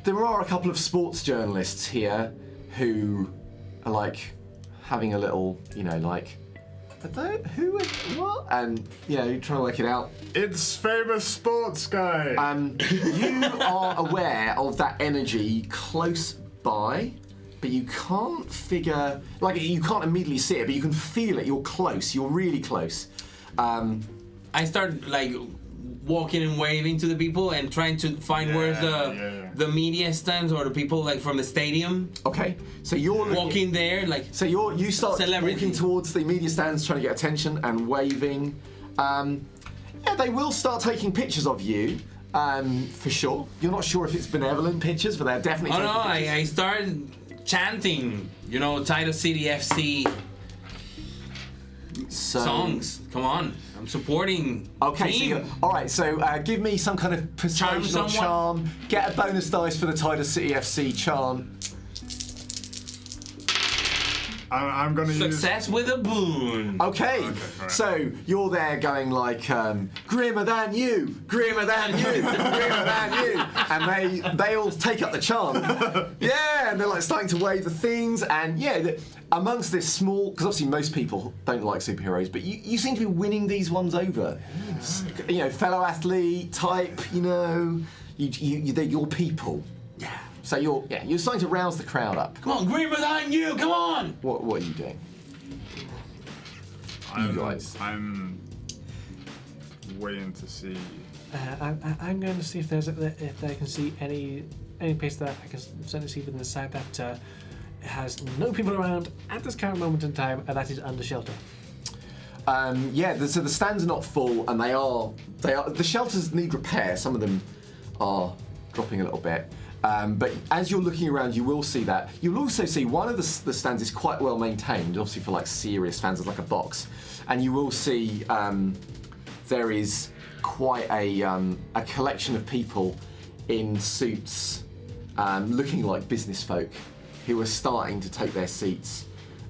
There are a couple of sports journalists here who are having a little, what? And trying to work it out. It's famous sports guy. You are aware of that energy close by, but you can't figure, you can't immediately see it, but you can feel it. You're close. You're really close. I start walking and waving to the people and trying to find where's the media stands or the people from the stadium. Okay, so you're walking there So you start walking towards the media stands, trying to get attention and waving. They will start taking pictures of you. For sure. You're not sure if it's benevolent pictures, but they're definitely taking pictures. I started chanting, Tidus City FC songs. Come on. I'm supporting team. Alright, so give me some kind of persuasion or charm. Get a bonus dice for the Tidus City FC charm. I'm going to use... Success with a boon. Okay, right. So you're there going grimmer than you, grimmer than you, grimmer than you. And they all take up the chant. Yeah, and they're starting to wave the things. And amongst this small, because obviously most people don't like superheroes, but you seem to be winning these ones over. Fellow athlete type, they're your people. Yeah. So you're starting to rouse the crowd up. Come on, grimmer than you, come on! What are you doing? You guys. I'm waiting to see. I'm going to see if they can see any place that I can certainly see within the site that has no people around at this current moment in time, and that is under shelter. So the stands are not full, and they are. The shelters need repair. Some of them are dropping a little bit. But as you're looking around, you will see that. You'll also see one of the stands is quite well maintained, obviously for serious fans, it's like a box. And you will see there is quite a collection of people in suits looking like business folk who are starting to take their seats.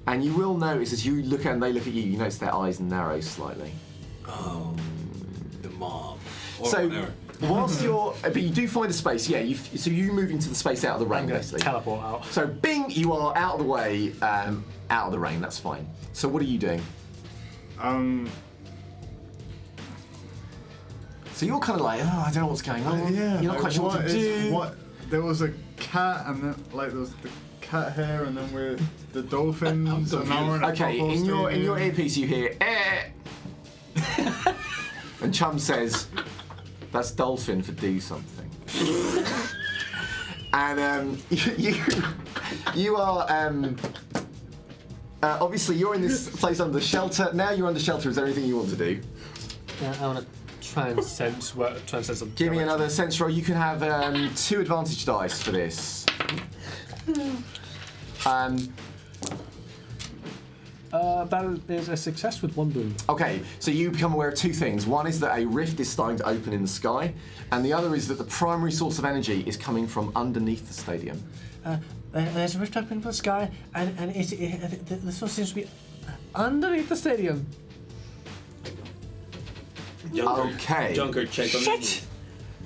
And you will notice as you look and they look at you, you notice their eyes narrow slightly. Oh, the mob. Or so, whatever. Whilst but you do find a space, so you move into the space out of the rain, I'm going basically. to teleport out. So, bing, you are out of the way, out of the rain, that's fine. So what are you doing? So you're kind of I don't know what's going on. You're not quite sure what to do. There was a cat, and then there was the cat hair, and then we're the dolphins, and now we're in a Okay, football in your stadium. earpiece you hear, and Chum says, that's dolphin for do something. And you are obviously you're in this place under shelter. Now you're under shelter. Is there anything you want to do? I want to try and sense some. Give me another sense roll. You can have 2 advantage dice for this. That is a success with 1 boon. Okay, so you become aware of 2 things. One is that a rift is starting to open in the sky, and the other is that the primary source of energy is coming from underneath the stadium. There's a rift open in the sky, and the source seems to be underneath the stadium. Okay. Junker check on me.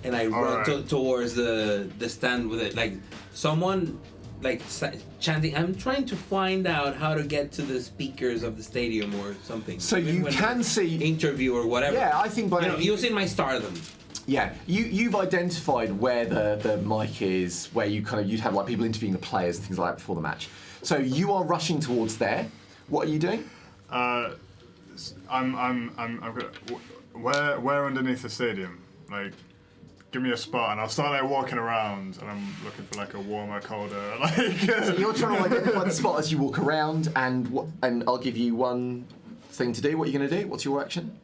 And I run Alright. towards the stand with it, like someone like chanting. I'm trying to find out how to get to the speakers of the stadium or something. So you When can see. interview or whatever. Yeah, I think by You know, using my stardom. Yeah, you've identified where the mic is, where you'd have like people interviewing the players and things like that before the match. So you are rushing towards there. What are you doing? I'm gonna. Where underneath the stadium? Like, give me a spot, and I'll start like walking around, and I'm looking for like a warmer, colder, like. So you're trying to identify the spot as you walk around, and I'll give you one thing to do. What are you going to do? What's your action?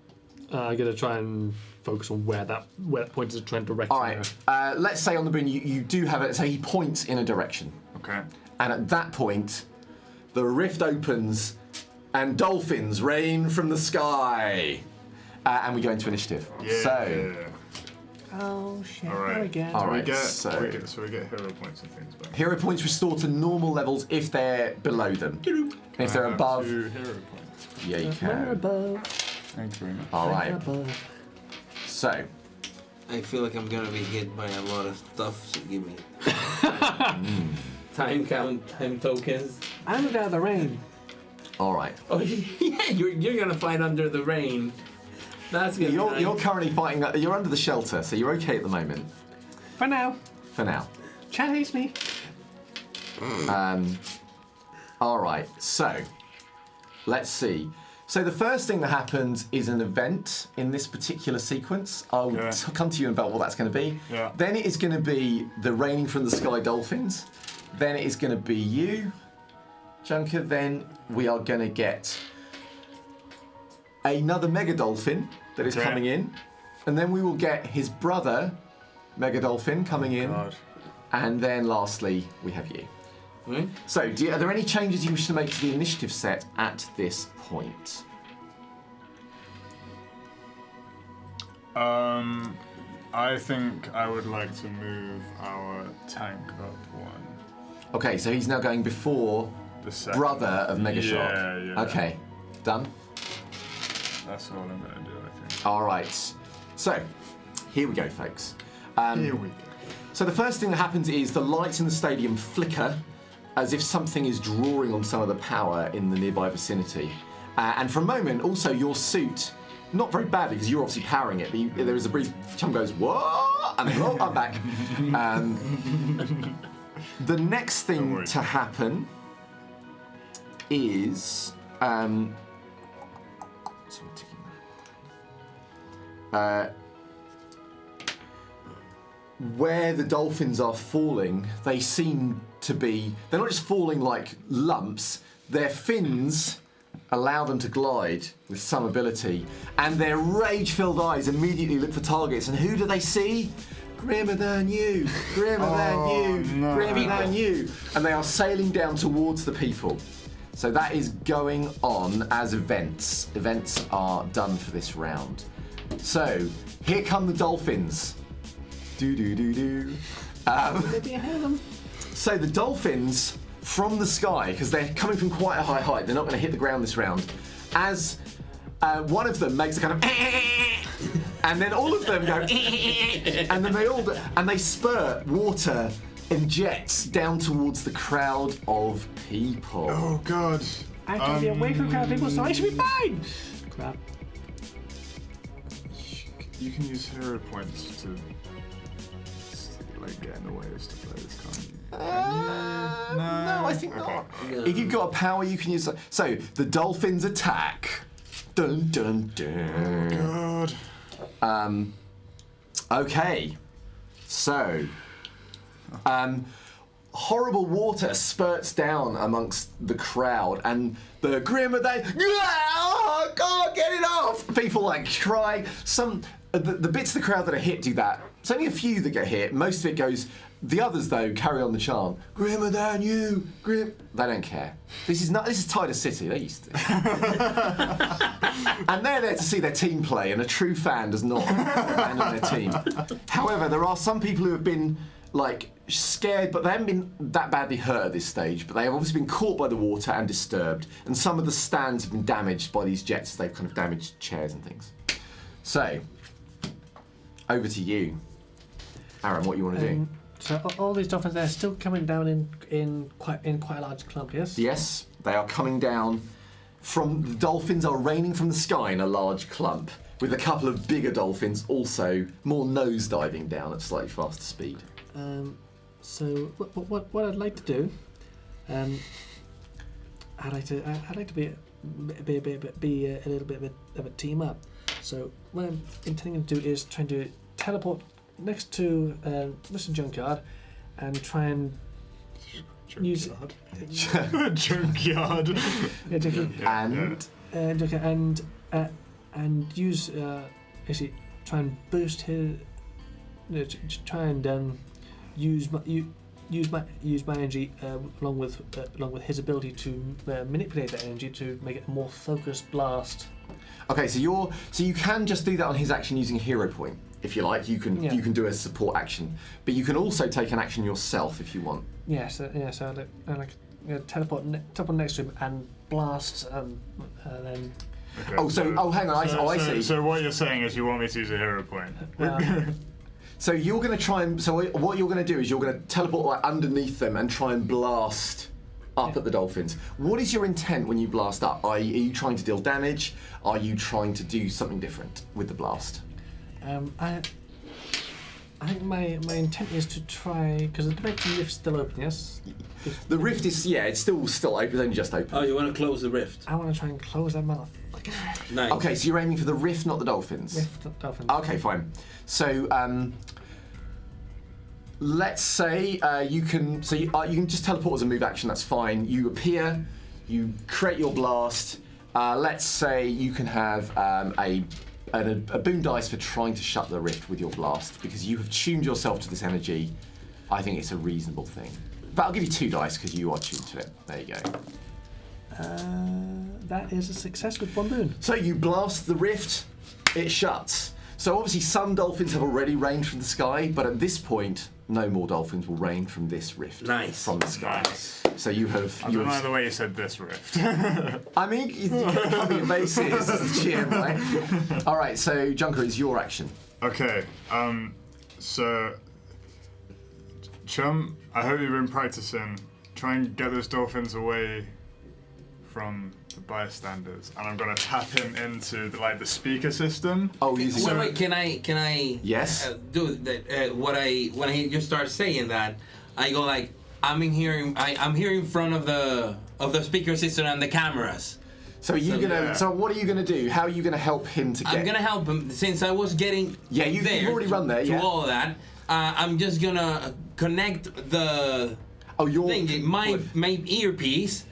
I'm going to try and focus on where that point is, trying to direct. All right. Let's say on the boon you do have it. Say he points in a direction, Okay. and at that point, the rift opens, and dolphins rain from the sky, and we go into initiative. Yeah. So. Oh shit! All right. Not again. All right. We get hero points and things back. Hero points restore to normal levels if they're below them. And if they're I have above, 2 hero points. yeah, you We're can. above. Thank you very much. All right. Above. So, I feel like I'm gonna be hit by a lot of stuff, so give me. Time count, time tokens. I'm out of the rain. all right. Oh yeah, you're gonna fight under the rain. That's gonna be nice. You're currently fighting. You're under the shelter, so you're okay at the moment. For now. For now. Chad hates me. All right. So, let's see. So the first thing that happens is an event in this particular sequence. I'll Okay. come to you about what that's going to be. Yeah. Then it is going to be the raining from the sky dolphins. Then it is going to be you, Junker. Then we are going to get another mega dolphin that is Okay. coming in. And then we will get his brother, Mega Dolphin, coming in. God. And then lastly, we have you. Right? So, are there any changes you wish to make to the initiative set at this point? I think I would like to move our tank up one. Okay, so he's now going before The second. brother of Megashock. Yeah, yeah. Okay, done. That's all I'm gonna do, I think. All right. So, here we go, folks. Here we go. So the first thing that happens is the lights in the stadium flicker as if something is drawing on some of the power in the nearby vicinity. And for a moment, also your suit, not very badly because you're obviously powering it, but there is a brief chum goes, what? And then, oh, I'm back. The next Don't thing worry. to happen is... sorry, ticking there. Where the dolphins are falling, they seem to be, they're not just falling like lumps, their fins allow them to glide with some ability, and their rage-filled eyes immediately look for targets, and who do they see? Grimmer than you, grimmer than you, no. grimmer than you, and they are sailing down towards the people. So that is going on as events. Events are done for this round. So, here come the dolphins. Do. So the dolphins from the sky, because they're coming from quite a high height, they're not going to hit the ground this round. As one of them makes a kind of, and then all of them go, and then they all do, and they spurt water and jets down towards the crowd of people. Oh God. I can be away from crowd of people, so I should be fine. Crap. You can use hero points to like get in the way of stuff like this, can't you? No, I think Okay. not. If you've got a power, you can use. So the dolphins attack. Dun dun dun. God. Okay. So, horrible water spurts down amongst the crowd, and the grimmer they, oh God, get it off! People like cry. Some the bits of the crowd that are hit do that. It's only a few that get hit. Most of it goes. The others though carry on the chant. Grimmer than you, grim. They don't care. This is Tidus City. They used to. And they're there to see their team play, and a true fan does not abandon their team. However, there are some people who have been like scared, but they haven't been that badly hurt at this stage. But they have obviously been caught by the water and disturbed, and some of the stands have been damaged by these jets. They've kind of damaged chairs and things. So, over to you, Aaron. What you want to do? So all these dolphins, they're still coming down in quite a large clump, yes? Yes, they are coming down from. The dolphins are raining from the sky in a large clump, with a couple of bigger dolphins also more nose diving down at slightly faster speed. So what I'd like to do, I'd like to be a little bit of a team up. So what I'm intending to do is trying to teleport next to Mr. Junkyard and try and use Junkyard. yeah, Junkyard. And And use actually try and boost his try and use my energy along with his ability to manipulate that energy to make it a more focused blast. okay, so you can just do that on his action using a hero point if you like. You can do a support action, but you can also take an action yourself if you want. So teleport next to him and blast and then. Okay, hang on, I see. So what you're saying is you want me to use a hero point? So you're going to try and what you're going to do is you're going to teleport like underneath them and try and blast up at the dolphins. What is your intent when you blast up? Are you trying to deal damage? Are you trying to do something different with the blast? I think my intent is to try, because the dimension rift's still open, yes? The rift is it's still open. It's only just open. Oh, you want to close the rift? I want to try and close that mouth. Nice. Okay, so you're aiming for the rift, not the dolphins. Rift, dolphins. Okay, fine. So let's say you can just teleport as a move action. That's fine. You appear, you create your blast. Let's say you can have a boom dice for trying to shut the rift with your blast because you have tuned yourself to this energy. I think it's a reasonable thing. But I'll give you 2 dice because you are tuned to it. There you go. That is a success with 1 boon. So you blast the rift, it shuts. So obviously some dolphins have already rained from the sky, but at this point, no more dolphins will rain from this rift. Nice. From the sky. Nice. So you have. I don't like the way you said this rift. I mean, you gotta cover your bases as a GM, right? All right. So Junker, it's your action. Okay. So, Chum, I hope you've been practicing. Try and get those dolphins away from the bystanders, and I'm gonna tap him into the speaker system. Oh, using. Wait, can I? Yes. Do that? When he just starts saying that, I go like, I'm here in front of the speaker system and the cameras. So are you gonna? So what are you gonna do? How are you gonna help him to get? I'm gonna help him since I was getting. Yeah, you've already run there. To all of that, I'm just gonna connect the. Oh, your thing, my earpiece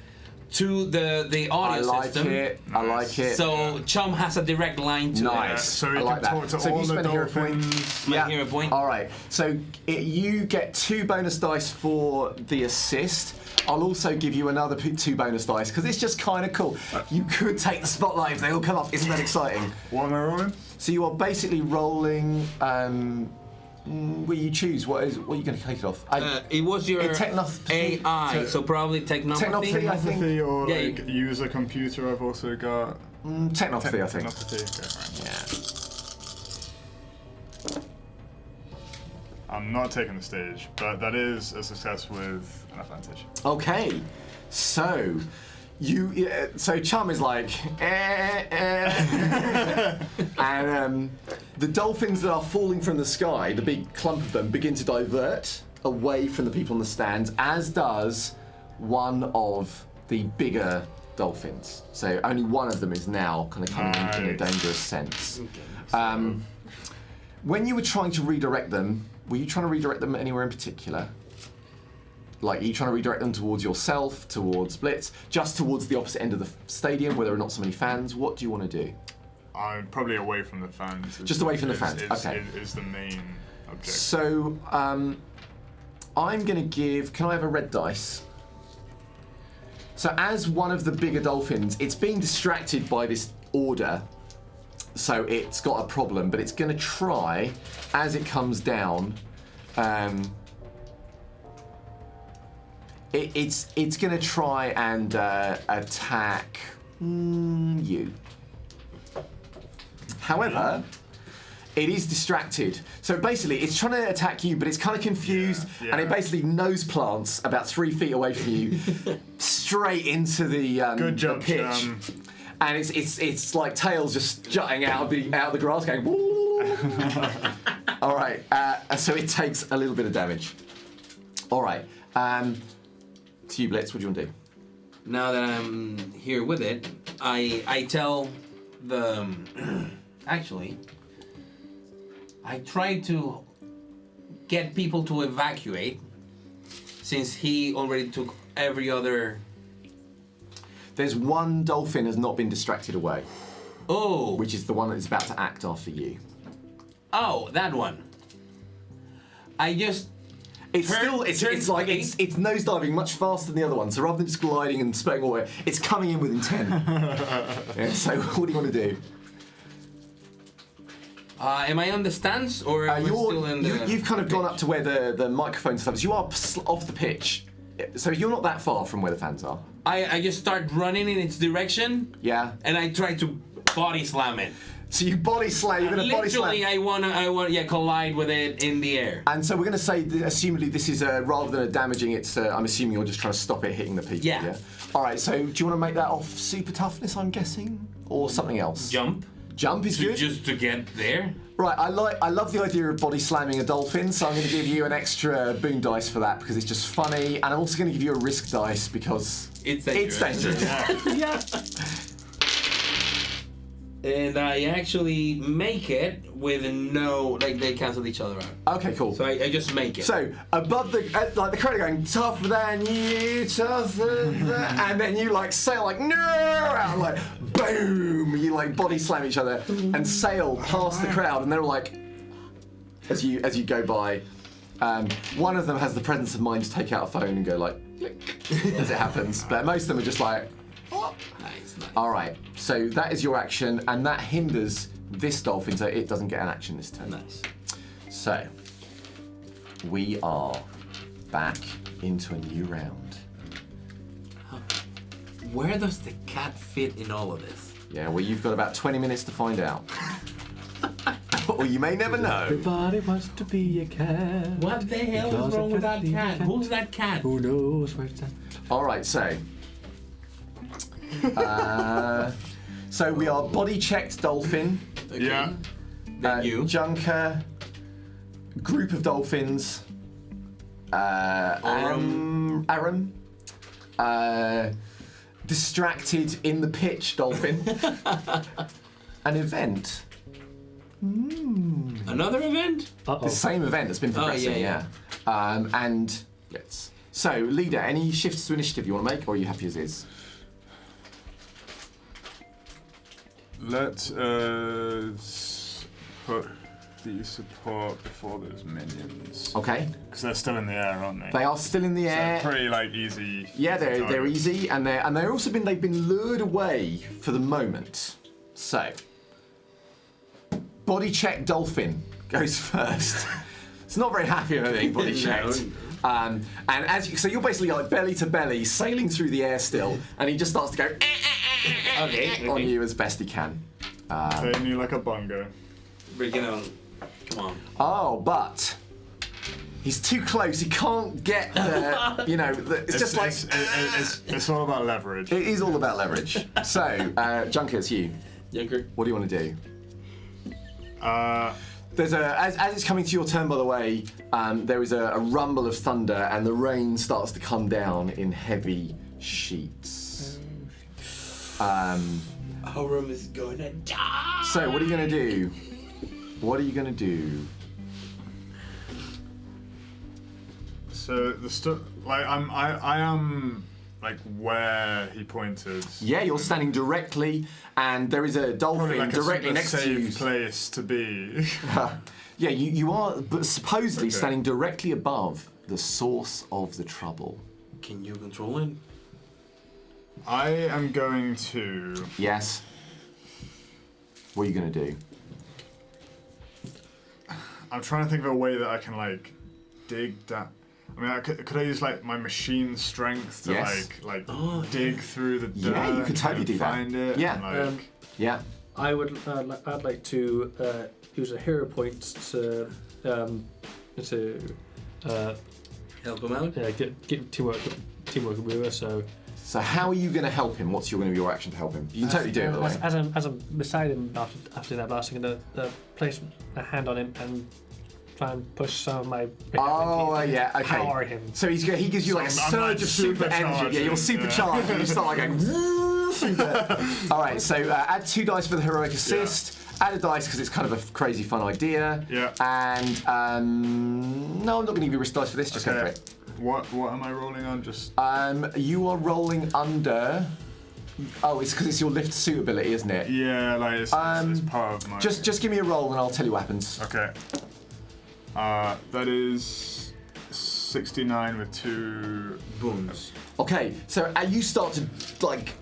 to the audio system. I like it. So Chum has a direct line to Nice. So we I like can talk that. to So all you the spend a hero dolphins. point. My hero point. All right. So you get 2 bonus dice for the assist. I'll also give you another 2 bonus dice because it's just kind of cool. You could take the spotlight if they all come up. Isn't that exciting? What am I rolling? So you are basically rolling. Will you choose? What are you going to take it off? It was your technopathy. AI, so probably technopathy. I think. Technopathy or Yeah, like user computer. I've also got Technopathy, I think. Technopathy. Okay, right. Yeah. I'm not taking the stage, but that is a success with an advantage. Okay, so so Chum is like, and the dolphins that are falling from the sky, the big clump of them, begin to divert away from the people on the stands, as does one of the bigger dolphins. So only one of them is now kind of coming in a dangerous sense. When you were trying to redirect them, were you trying to redirect them anywhere in particular? Like, are you trying to redirect them towards yourself, towards Blitz, just towards the opposite end of the stadium where there are not so many fans? What do you want to do? I'm probably away from the fans. Just away from the fans, okay. Is the main objective. So, I'm going to give... Can I have a red dice? So as one of the bigger dolphins, it's being distracted by this order, so it's got a problem, but it's going to try, as it comes down... It's going to try and attack you. However, It is distracted. So basically, it's trying to attack you, but it's kind of confused, and it basically nose plants about 3 feet away from you, straight into the Good job, the pitch. And it's like tails just jutting out of the grass, going. All right. So it takes a little bit of damage. All right. To you, Blitz. What do you want to do? Now that I'm here with it, I tell the actually. I tried to get people to evacuate since he already took every other. There's one dolphin has not been distracted away. Oh. Which is the one that's about to act after you. Oh, that one. I just. It's nosediving much faster than the other one. So rather than just gliding and spurting water, it's coming in with intent. So what do you want to do? Am I on the stance or am I still in the? You've kind of gone up to where the microphone stuff is. You are off the pitch, so you're not that far from where the fans are. I just start running in its direction. Yeah. And I try to body slam it. So you body slam. You're going to body slam. Literally, I want collide with it in the air. And so we're going to say, assumedly, this is rather than damaging it. I'm assuming you're just trying to stop it hitting the people. Yeah. All right. So do you want to make that off super toughness? I'm guessing, or something else. Jump. Jump is good. Just to get there. Right, I love the idea of body slamming a dolphin, so I'm going to give you an extra boon dice for that because it's just funny, and I'm also going to give you a risk dice because it's dangerous. Yeah. And I actually make it with no, they cancel each other out. Okay, cool. So I just make it. So above the crowd are going tougher than you, tougher than, and then you sail no, and boom, you body slam each other and sail past the crowd, and they're like, as you go by, one of them has the presence of mind to take out a phone and go click, as it happens, but most of them are just like. Nice. All right, so that is your action, and that hinders this dolphin, so it doesn't get an action this turn. Nice. So, we are back into a new round. Where does the cat fit in all of this? Yeah, well, you've got about 20 minutes to find out. Or you may never know. Everybody wants to be a cat. What the hell is wrong with that cat? Who's that cat? Who knows where's that? All right, so. So we are body checked dolphin. Okay. Yeah. Then you. Junker. Group of dolphins. Aram. Distracted in the pitch dolphin. An event. Another event? The same event that's been progressing, yeah. And yes. So, leader, any shifts to initiative you want to make, or are you happy as is? Let's put the support before those minions. Okay. Because they're still in the air, aren't they? They are still in the air. So pretty easy. Yeah, they're targets. easy, and they're also they've been lured away for the moment. So, body check dolphin goes first. It's not very happy with being body checked. And so you're basically belly to belly sailing through the air still, and he just starts to go Okay. on you as best he can. Playing you like a bongo. Bring it on. Come on. Oh, but he's too close. He can't get the. It's all about leverage. It is all about leverage. So, Junker, it's you. Junker. What do you want to do? There's as it's coming to your turn, by the way, there is a rumble of thunder, and the rain starts to come down in heavy sheets. Our room is going to die. So, what are you going to do? What are you going to do? So I am where he pointed. Yeah, you're standing directly, and there is a dolphin Probably directly a next to you. safe place to be. Yeah, you are, but supposedly standing directly above the source of the trouble. Can you control it? I am going to. Yes. What are you going to do? I'm trying to think of a way that I can dig down. I mean, could I use my machine strength to Yes. dig through the dirt? Yeah, you could totally and do that. find it. Yeah. And, Yeah. I'd like to use a hero point to Help him out. get teamwork with her. So how are you going to help him? What's your action to help him? You can totally do it, by the way. As I'm beside him after that blast, I'm going to place a hand on him and try and push some of my yeah, okay. power him. So he gives you like a I'm surge like of super energy. Yeah, you're supercharged and you start like going through there. Alright, so add 2 dice for the heroic assist. Add a dice because it's kind of a crazy fun idea. Yeah. And no, I'm not going to give you risk dice for this, just go for it. What am I rolling on? Just You are rolling under. Oh, it's because it's your lift suit ability, isn't it? yeah, like it's part of my. Just give me a roll and I'll tell you what happens. Okay. That is 69 with 2 Boons. Okay, so you start to like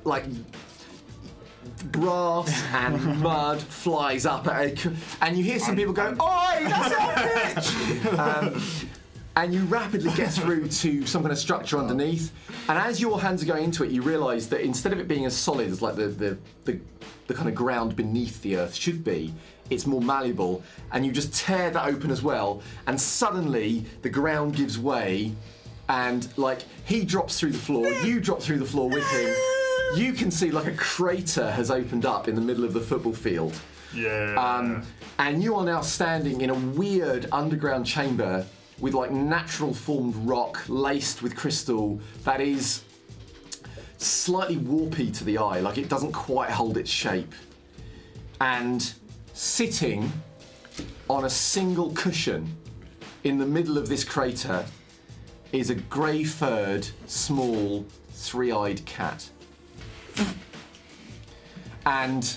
brass and mud flies up and you hear some people go, "Oi, that's our bitch!" And you rapidly get through to some kind of structure underneath. And as your hands are going into it, you realise that instead of it being as solid as like the kind of ground beneath the earth should be, it's more malleable. And you just tear that open as well. And suddenly the ground gives way, and like he drops through the floor, you drop through the floor with him. You can see like a crater has opened up in the middle of the football field. Yeah. And you are now standing in a weird underground chamber with like natural formed rock laced with crystal that is slightly warpy to the eye, like it doesn't quite hold its shape. And sitting on a single cushion in the middle of this crater is a grey-furred, small, 3-eyed cat. And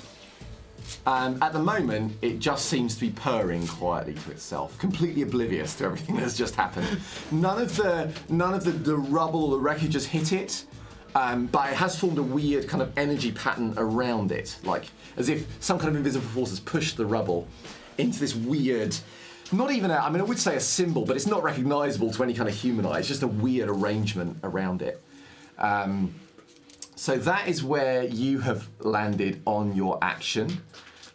at the moment, it just seems to be purring quietly to itself, completely oblivious to everything that's just happened. None of the rubble or the wreckage has hit it, but it has formed a weird kind of energy pattern around it, like as if some kind of invisible force has pushed the rubble into this weird, not even I would say a symbol, but it's not recognisable to any kind of human eye. It's just a weird arrangement around it. So that is where you have landed on your action.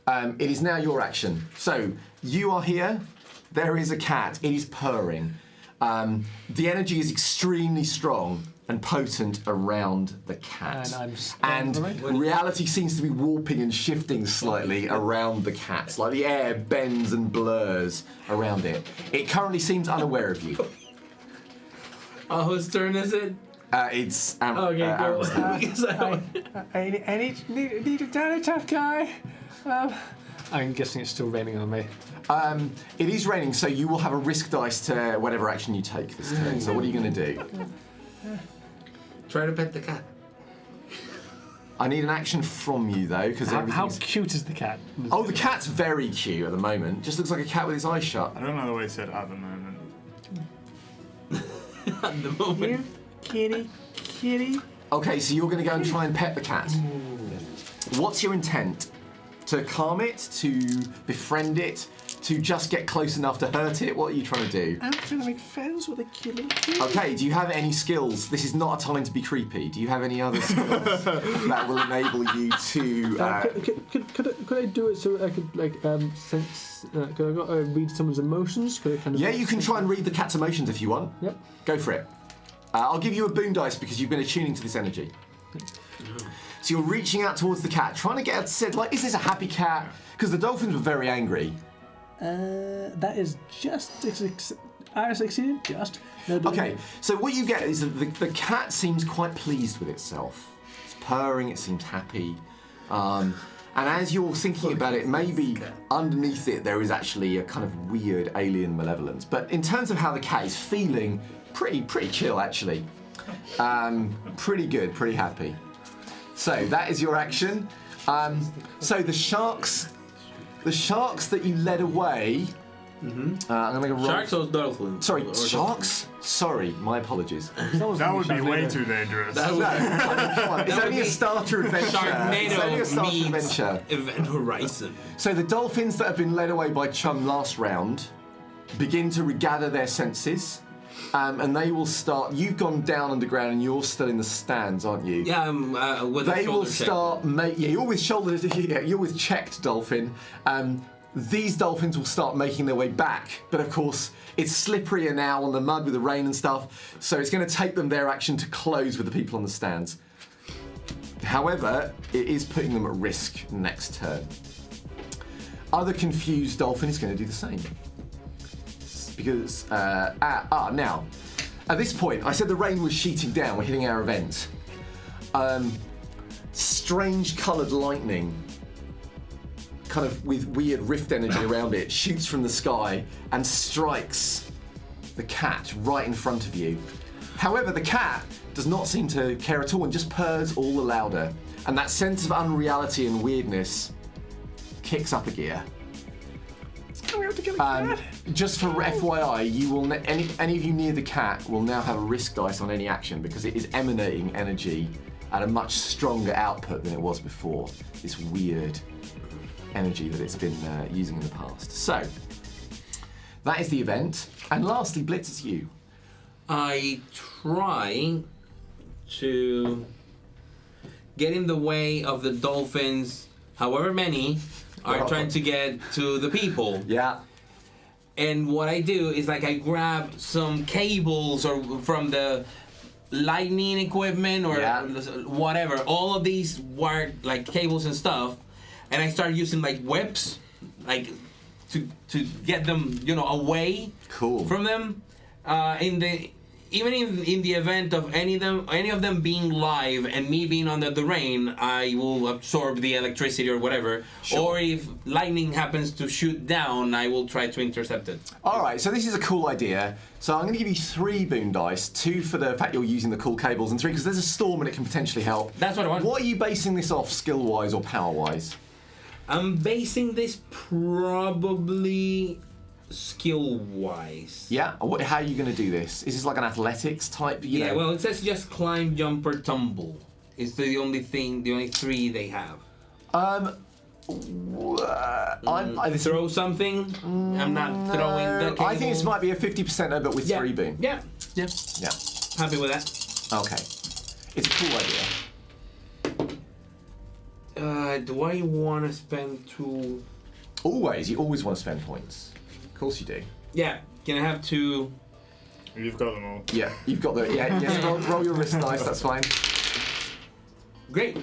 It is now your action. So you are here. There is a cat. It is purring. The energy is extremely strong and potent around the cat. And reality seems to be warping and shifting slightly around the cat. Like the air bends and blurs around it. It currently seems unaware of you. Whose turn is it? It's Okay, go. I need a down tough guy. I'm guessing it's still raining on me. It is raining, so you will have a risk dice to whatever action you take this turn. So what are you going to do? Try to pet the cat. I need an action from you though, because How cute is the cat? Oh, the cat's very cute at the moment. Just looks like a cat with his eyes shut. I don't know the way it said at the moment. At the moment. Kitty. Okay, so you're going to go and try and pet the cat. What's your intent? To calm it? To befriend it? To just get close enough to hurt it? What are you trying to do? I'm trying to make friends with a kitty. Okay, do you have any skills? This is not a time to be creepy. Do you have any other skills that will enable you to... Could I do it so I could sense? Could I read someone's emotions? Could I kind of? Yeah, you can try and read the cat's emotions if you want. Yep. Go for it. I'll give you a boon dice because you've been attuning to this energy. So you're reaching out towards the cat, trying to get her to say, like, is this a happy cat? Because the dolphins were very angry. That is just I succeeded. Just. No, Okay, so what you get is that the cat seems quite pleased with itself. It's purring, it seems happy. And as you're thinking about it, maybe underneath it there is actually a kind of weird alien malevolence. But in terms of how the cat is feeling, pretty chill actually. Pretty good, pretty happy. So that is your action. So the sharks that you led away. I'm gonna make a roll. Sharks or dolphins? Sorry, Or sharks. Sorry, my apologies. That would be way too dangerous. It's only a starter adventure. It's only a starter Sharknado adventure. meets Event Horizon. So the dolphins that have been led away by Chum last round begin to regather their senses, and they will start. You've gone down underground, and you're still in the stands, aren't you? Yeah, with They a will shoulder check. start. You're with shoulders. Yeah, you're with checked dolphin. These dolphins will start making their way back, but of course it's slipperier now on the mud with the rain and stuff. So it's going to take them their action to close with the people on the stands. However, it is putting them at risk next turn. Other confused dolphin is going to do the same. Because, now, at this point, I said the rain was sheeting down, we're hitting our event. Strange coloured lightning, kind of with weird rift energy around it, shoots from the sky and strikes the cat right in front of you. However, the cat does not seem to care at all and just purrs all the louder. And that sense of unreality and weirdness kicks up a gear. Just for FYI, you will any of you near the cat will now have a risk dice on any action because it is emanating energy at a much stronger output than it was before. This weird energy that it's been using in the past. So, that is the event. And lastly, Blitz, it's you. I try to get in the way of the dolphins, however many, are trying to get to the people. Yeah. And what I do is like I grab some cables or from the lightning equipment or whatever, all of these wired like cables and stuff, and I start using like whips, like to get them, away from them. Even in the event of any of them being live and me being under the rain, I will absorb the electricity or whatever. Sure. Or if lightning happens to shoot down, I will try to intercept it. All right, so this is a cool idea. So I'm going to give you 3 boon dice, 2 for the fact you're using the cool cables, and 3 because there's a storm and it can potentially help. That's what I want. What are you basing this off, skill-wise or power-wise? I'm basing this probably skill-wise. Yeah? How are you going to do this? Is this like an athletics type? You know? Well, it says just climb, jump, or tumble. It's the only 3 they have. Throw something? I'm not throwing the cable. I think this might be a 50% but with 3 boon. Yeah. Happy with that. Okay. It's a cool idea. Do I want to spend 2? Always. You always want to spend points. Of course you do. Yeah. Can I have 2? You've got them all. Yeah, you've got the... Yeah, roll your wrist dice, that's fine. Great.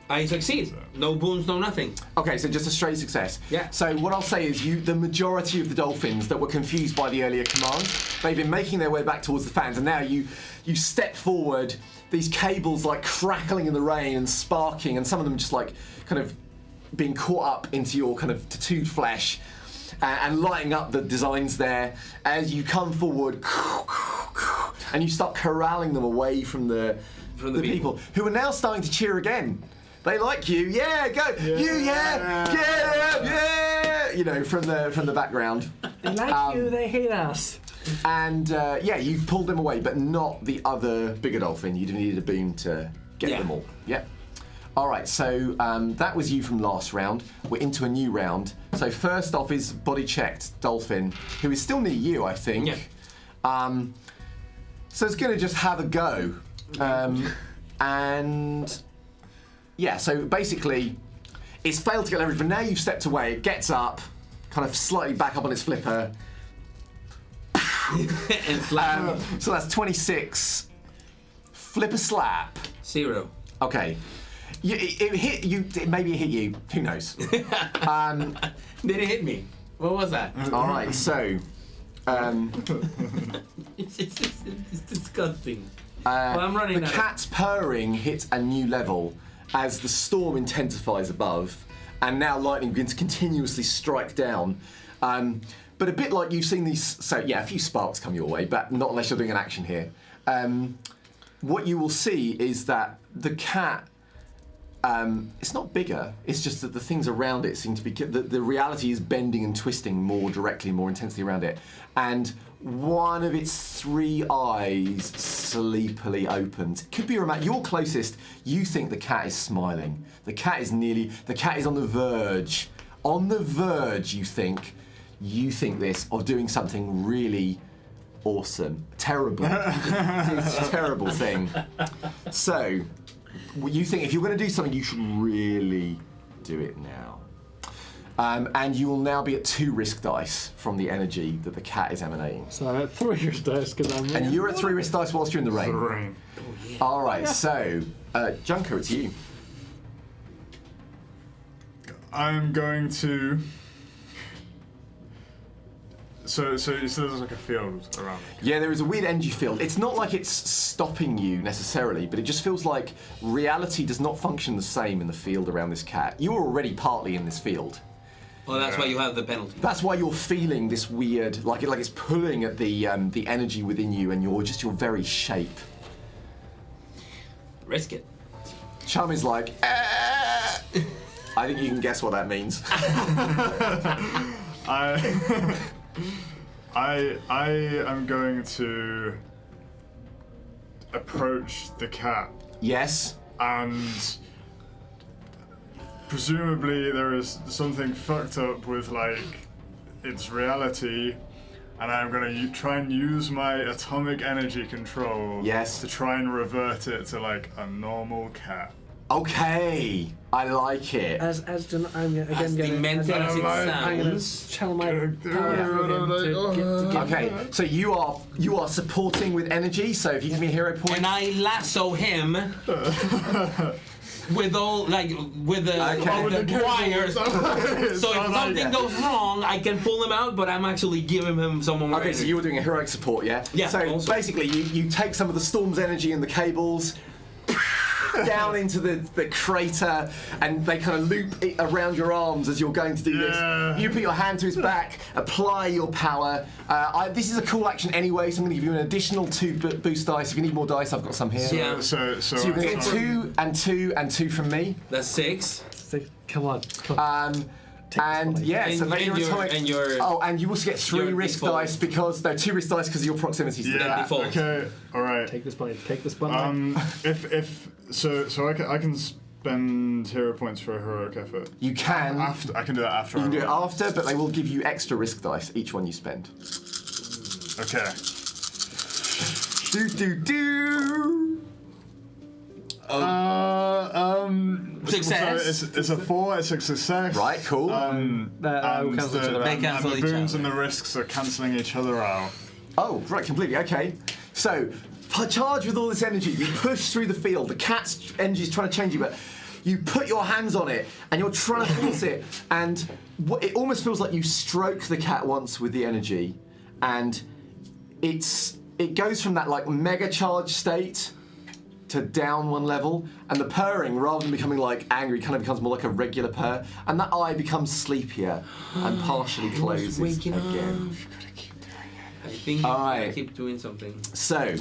I succeed. No boons, no nothing. Okay, so just a straight success. Yeah. So what I'll say is the majority of the dolphins that were confused by the earlier command, they've been making their way back towards the fans, and now you step forward, these cables like crackling in the rain and sparking, and some of them just like kind of being caught up into your kind of tattooed flesh and lighting up the designs there as you come forward and you start corralling them away from the people who are now starting to cheer again. They like you, yeah, go, yeah, from the background. They like you, they hate us. And you've pulled them away, but not the other bigger dolphin. You needed a boon to get them all. Yeah. All right, so that was you from last round. We're into a new round. So first off is body-checked dolphin, who is still near you, I think. Yeah. So it's going to just have a go. And yeah, so basically it's failed to get leverage, but now you've stepped away. It gets up, kind of slightly back up on its flipper. And slap. So that's 26. Flipper slap. 0. Okay. It hit you. Maybe it hit you. Who knows? Did it hit me? What was that? All right. So. It's disgusting. Well, I'm running the out. cat's purring hits a new level as the storm intensifies above, and now lightning begins to continuously strike down. But a bit like you've seen these. So yeah, a few sparks come your way, but not unless you're doing an action here. What you will see is that the cat. It's not bigger, it's just that the things around it seem to be... The reality is bending and twisting more directly, more intensely around it. And one of its 3 eyes sleepily opens. It could be you're closest, you think the cat is smiling. The cat is on the verge. On the verge, you think this, of doing something really awesome. Terrible. It's a terrible thing. So, you think if you're going to do something, you should really do it now. And you will now be at 2 risk dice from the energy that the cat is emanating. So I'm at 3 risk dice because I'm. And you're at 3 risk dice whilst you're in the rain. Rain. All right, so Junker, it's you. I'm going to. So there's like a field around me. Yeah, there is a weird energy field. It's not like it's stopping you necessarily, but it just feels like reality does not function the same in the field around this cat. You are already partly in this field. Well, that's why you have the penalty. That's why you're feeling this weird, like it's pulling at the energy within you, and your very shape. Risk it. Chum is like, "Ah." I think you can guess what that means. I am going to approach the cat, Yes. and presumably there is something fucked up with like its reality, and I'm gonna try and use my atomic energy control. Yes. To try and revert it to like a normal cat. Okay, I like it. As I'm again As going demented as it I'm going to sounds. channel my power through him to get Okay, so you are supporting with energy. So if you give me a hero point, And I lasso him with all with the wires. So if something goes wrong, I can pull him out, but I'm actually giving him some more Okay, energy. so you're doing a heroic support, yeah? Yeah, So also. basically, you take some of the storm's energy and the cables down into the crater, and they kind of loop it around your arms as you're going to do Yeah. this. You put your hand to his back, apply your power. This is a cool action anyway, so I'm going to give you an additional 2 boost dice. If you need more dice, I've got some here. Yeah. So So you're going to get 2 and 2 and 2 from me. That's 6. Come on. And yeah, so make your atomic. and your Oh, and you also get 3 your risk default. dice because 2 risk dice because of your proximity to the yeah. cat. default. Okay. All right. Take this blade. Take this blade. So I can spend hero points for a heroic effort. You can. After I can do that after. You can do it I roll. after, but they will give you extra risk dice each one you spend. Okay. Do. Success. So it's a 4. It's a success. Right, cool. And will cancel each other out. They cancel and each the boons other. and the risks are cancelling each other out. Oh, right, completely. Okay. So, charged with all this energy, you push through the field. The cat's energy is trying to change you, but you put your hands on it and you're trying to force it, and it almost feels like you stroke the cat once with the energy, and it goes from that like mega charged state to down 1 level, and the purring, rather than becoming like angry, kind of becomes more like a regular purr, and that eye becomes sleepier and partially closes waking again. I think Alright. I keep doing something. So,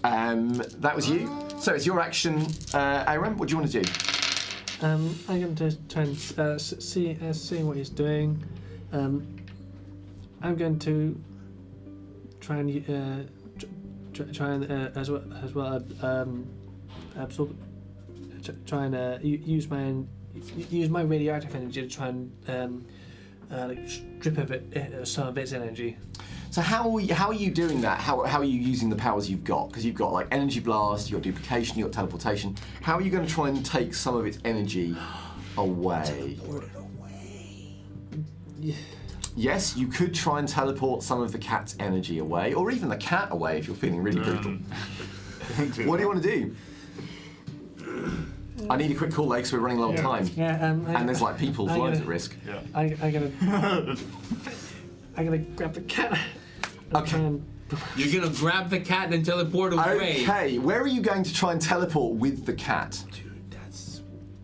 that was you. So it's your action, Aaron. What do you want to do? I'm going to try and see what he's doing. I'm going to try and try and as well absorb, try and use my radioactive energy to try and strip of it some of its energy. So how are you doing that? How are you using the powers you've got? Because you've got like energy blast, you've got duplication, you've got teleportation. How are you going to try and take some of its energy away? Teleport it away. Yeah. Yes, you could try and teleport some of the cat's energy away, or even the cat away if you're feeling really brutal. What do you want to do? I need a quick call, because we're running low on time. Yeah. And there's like people's I'm lives gonna- at risk. Yeah. I'm gonna grab the cat. And Okay. try and You're gonna grab the cat and teleport away. Okay, where are you going to try and teleport with the cat? Dude, that's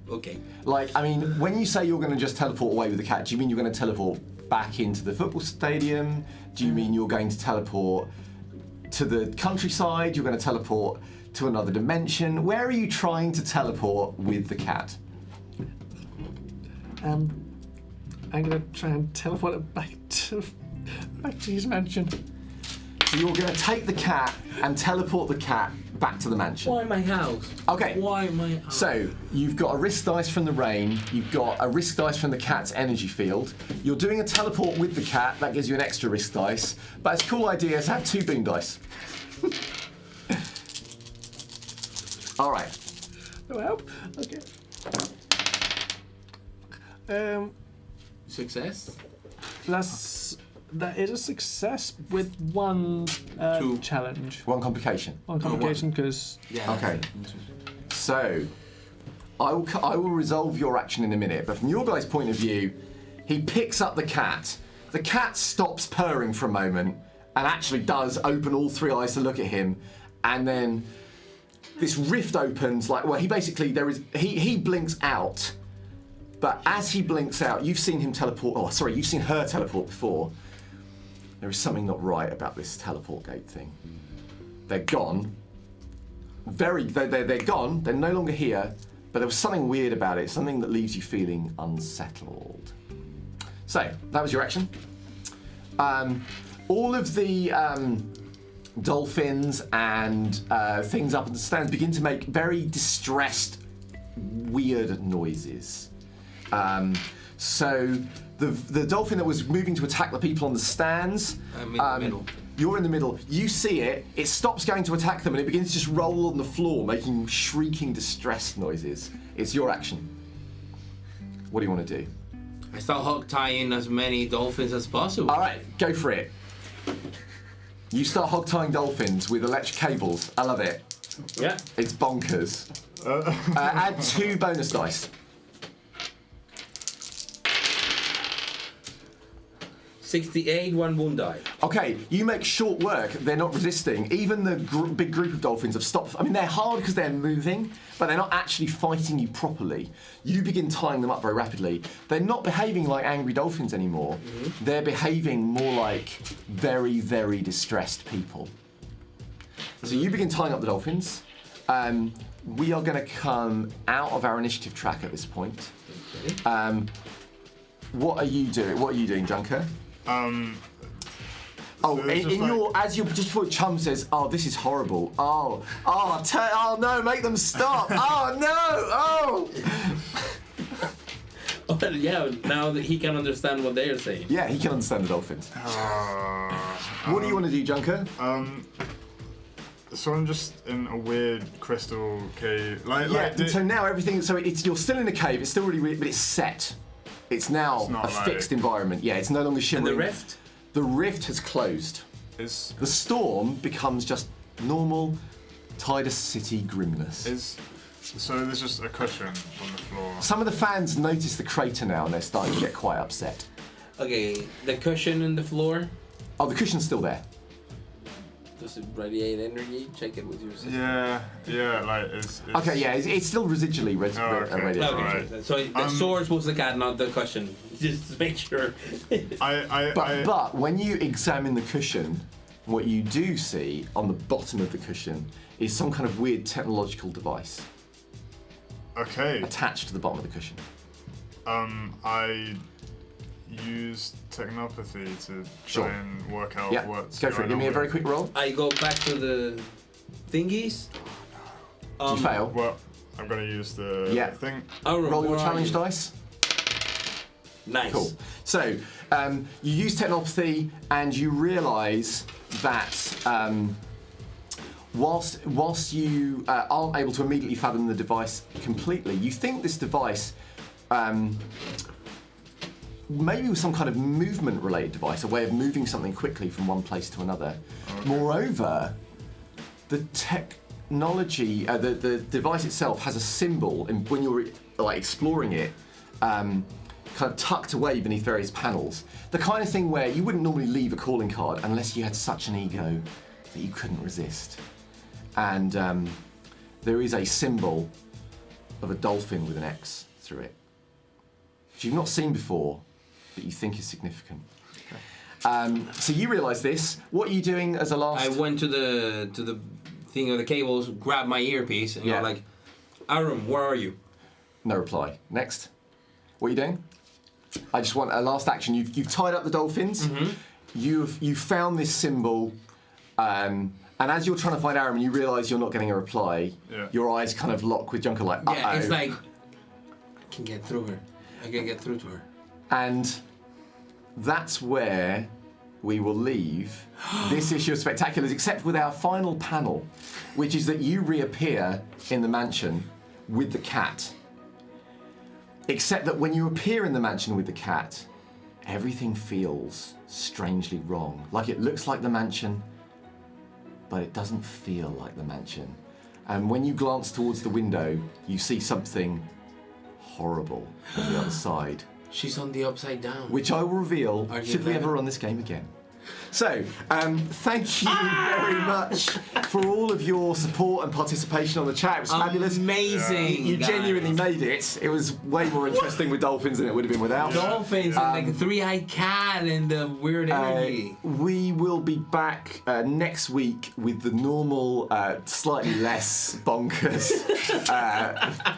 okay. Like, I mean, when you say you're going to just teleport away with the cat, do you mean you're going to teleport back into the football stadium? Do you mean you're going to teleport to the countryside? You're going to teleport to another dimension? Where are you trying to teleport with the cat? I'm gonna try and teleport it back to his mansion. So you're going to take the cat and teleport the cat back to the mansion. Why my house? Okay. Why my house? So, you've got a risk dice from the rain, you've got a risk dice from the cat's energy field. You're doing a teleport with the cat, that gives you an extra risk dice. But it's a cool idea to have 2 boon dice. All right. No help? Okay. Success? That is a success with 1 Two. challenge. 1 complication. 1 complication, because... Yeah. Okay. So, I will resolve your action in a minute, but from your guy's point of view, he picks up the cat. The cat stops purring for a moment and actually does open all 3 eyes to look at him, and then this rift opens. Like, well, he basically he blinks out, but as he blinks out, you've seen him teleport. Oh, sorry, you've seen her teleport before. There is something not right about this teleport gate thing. They're gone. They're gone. They're no longer here. But there was something weird about it. Something that leaves you feeling unsettled. So that was your action. All of the dolphins and things up in the stands begin to make very distressed, weird noises. So the dolphin that was moving to attack the people on the stands. I'm in the middle. You're in the middle. You see it. It stops going to attack them and it begins to just roll on the floor, making shrieking, distressed noises. It's your action. What do you want to do? I start hog tying as many dolphins as possible. All right, go for it. You start hog tying dolphins with electric cables. I love it. Yeah. It's bonkers. Add 2 bonus dice. 68, 1 wound die. Okay, you make short work. They're not resisting. Even the big group of dolphins have stopped. I mean, they're hard because they're moving, but they're not actually fighting you properly. You begin tying them up very rapidly. They're not behaving like angry dolphins anymore. Mm-hmm. They're behaving more like very, very distressed people. So you begin tying up the dolphins. We are going to come out of our initiative track at this point. Okay. What are you doing? What are you doing, Junker? So As you just before Chum says, "Oh, this is horrible. Oh no, make them stop. Oh no, oh." Oh, yeah, now that he can understand what they're saying. Yeah, he can understand the dolphins. What do you want to do, Junker? So I'm just in a weird crystal cave. So now everything. So you're still in a cave. It's still really weird, but it's set. It's now not a fixed environment. Yeah, it's no longer shimmering. And the rift? The rift has closed. The storm becomes just normal Tidus City grimness. So there's just a cushion on the floor. Some of the fans notice the crater now and they're starting to get quite upset. Okay, the cushion in the floor. Oh, the cushion's still there. Does it radiate energy? Check it with your system. Yeah, like it's Okay, yeah, it's still residually okay. radiated. Okay, Right. so the source was the cat, not the cushion. Just to make sure. But when you examine the cushion, what you do see on the bottom of the cushion is some kind of weird technological device Okay. attached to the bottom of the cushion. I use technopathy to Sure. try and work out Yeah, what's go for it. going Give me a on very with- quick roll. I go back to the thingies. You fail. Well, I'm gonna use the Yeah. thing. Oh, Roll your where are challenge you? dice. Nice. Cool. So you use technopathy and you realise that whilst you aren't able to immediately fathom the device completely, you think this device maybe was some kind of movement-related device, a way of moving something quickly from one place to another. Okay. Moreover, the technology, the device itself has a symbol, and when you're exploring it, kind of tucked away beneath various panels. The kind of thing where you wouldn't normally leave a calling card unless you had such an ego that you couldn't resist. And there is a symbol of a dolphin with an X through it, which you've not seen before, but you think is significant. So you realise this. What are you doing as a last? I went to the thing of the cables, grabbed my earpiece, and Yeah. go like, Arum, where are you? No reply. Next. What are you doing? I just want a last action. You've tied up the dolphins. Mm-hmm. You've found this symbol, and And as you're trying to find Aram and you realise you're not getting a reply, Yeah. your eyes kind of lock with Junker like, uh-oh. Yeah, it's like I can get through her. I can get through to her. And that's where we will leave this issue of Spectaculars, except with our final panel, which is that you reappear in the mansion with the cat. Except that when you appear in the mansion with the cat, everything feels strangely wrong. Like it looks like the mansion, but it doesn't feel like the mansion. And when you glance towards the window, you see something horrible on the other side, She's on the upside down. which I will reveal Are you should we there? ever run this game again. So, thank you very much for all of your support and participation on the chat. It was fabulous. Amazing. You guys. genuinely made it. It was way more interesting with dolphins than it would have been without. Dolphins and like a three-eyed cat and the weird energy. We will be back next week with the normal, slightly less bonkers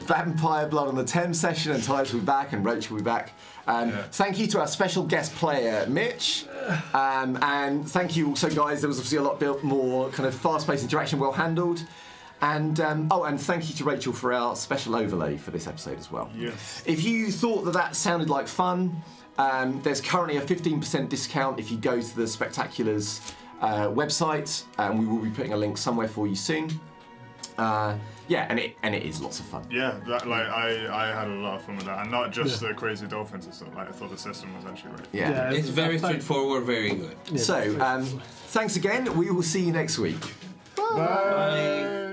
Vampire Blood on the Thames session, and Tidus will be back and Rachel will be back. Thank you to our special guest player, Mitch. And thank you also, guys. There was obviously a lot more kind of fast-paced interaction, well handled. And and thank you to Rachel for our special overlay for this episode as well. Yes. If you thought that sounded like fun, there's currently a 15% discount if you go to the Spectaculars website, and we will be putting a link somewhere for you soon. And it is lots of fun. Yeah, I had a lot of fun with that, and not just the crazy dolphins and stuff. Like I thought the system was actually really fun. Yeah. It's very straightforward, very good. So, thanks again. We will see you next week. Bye.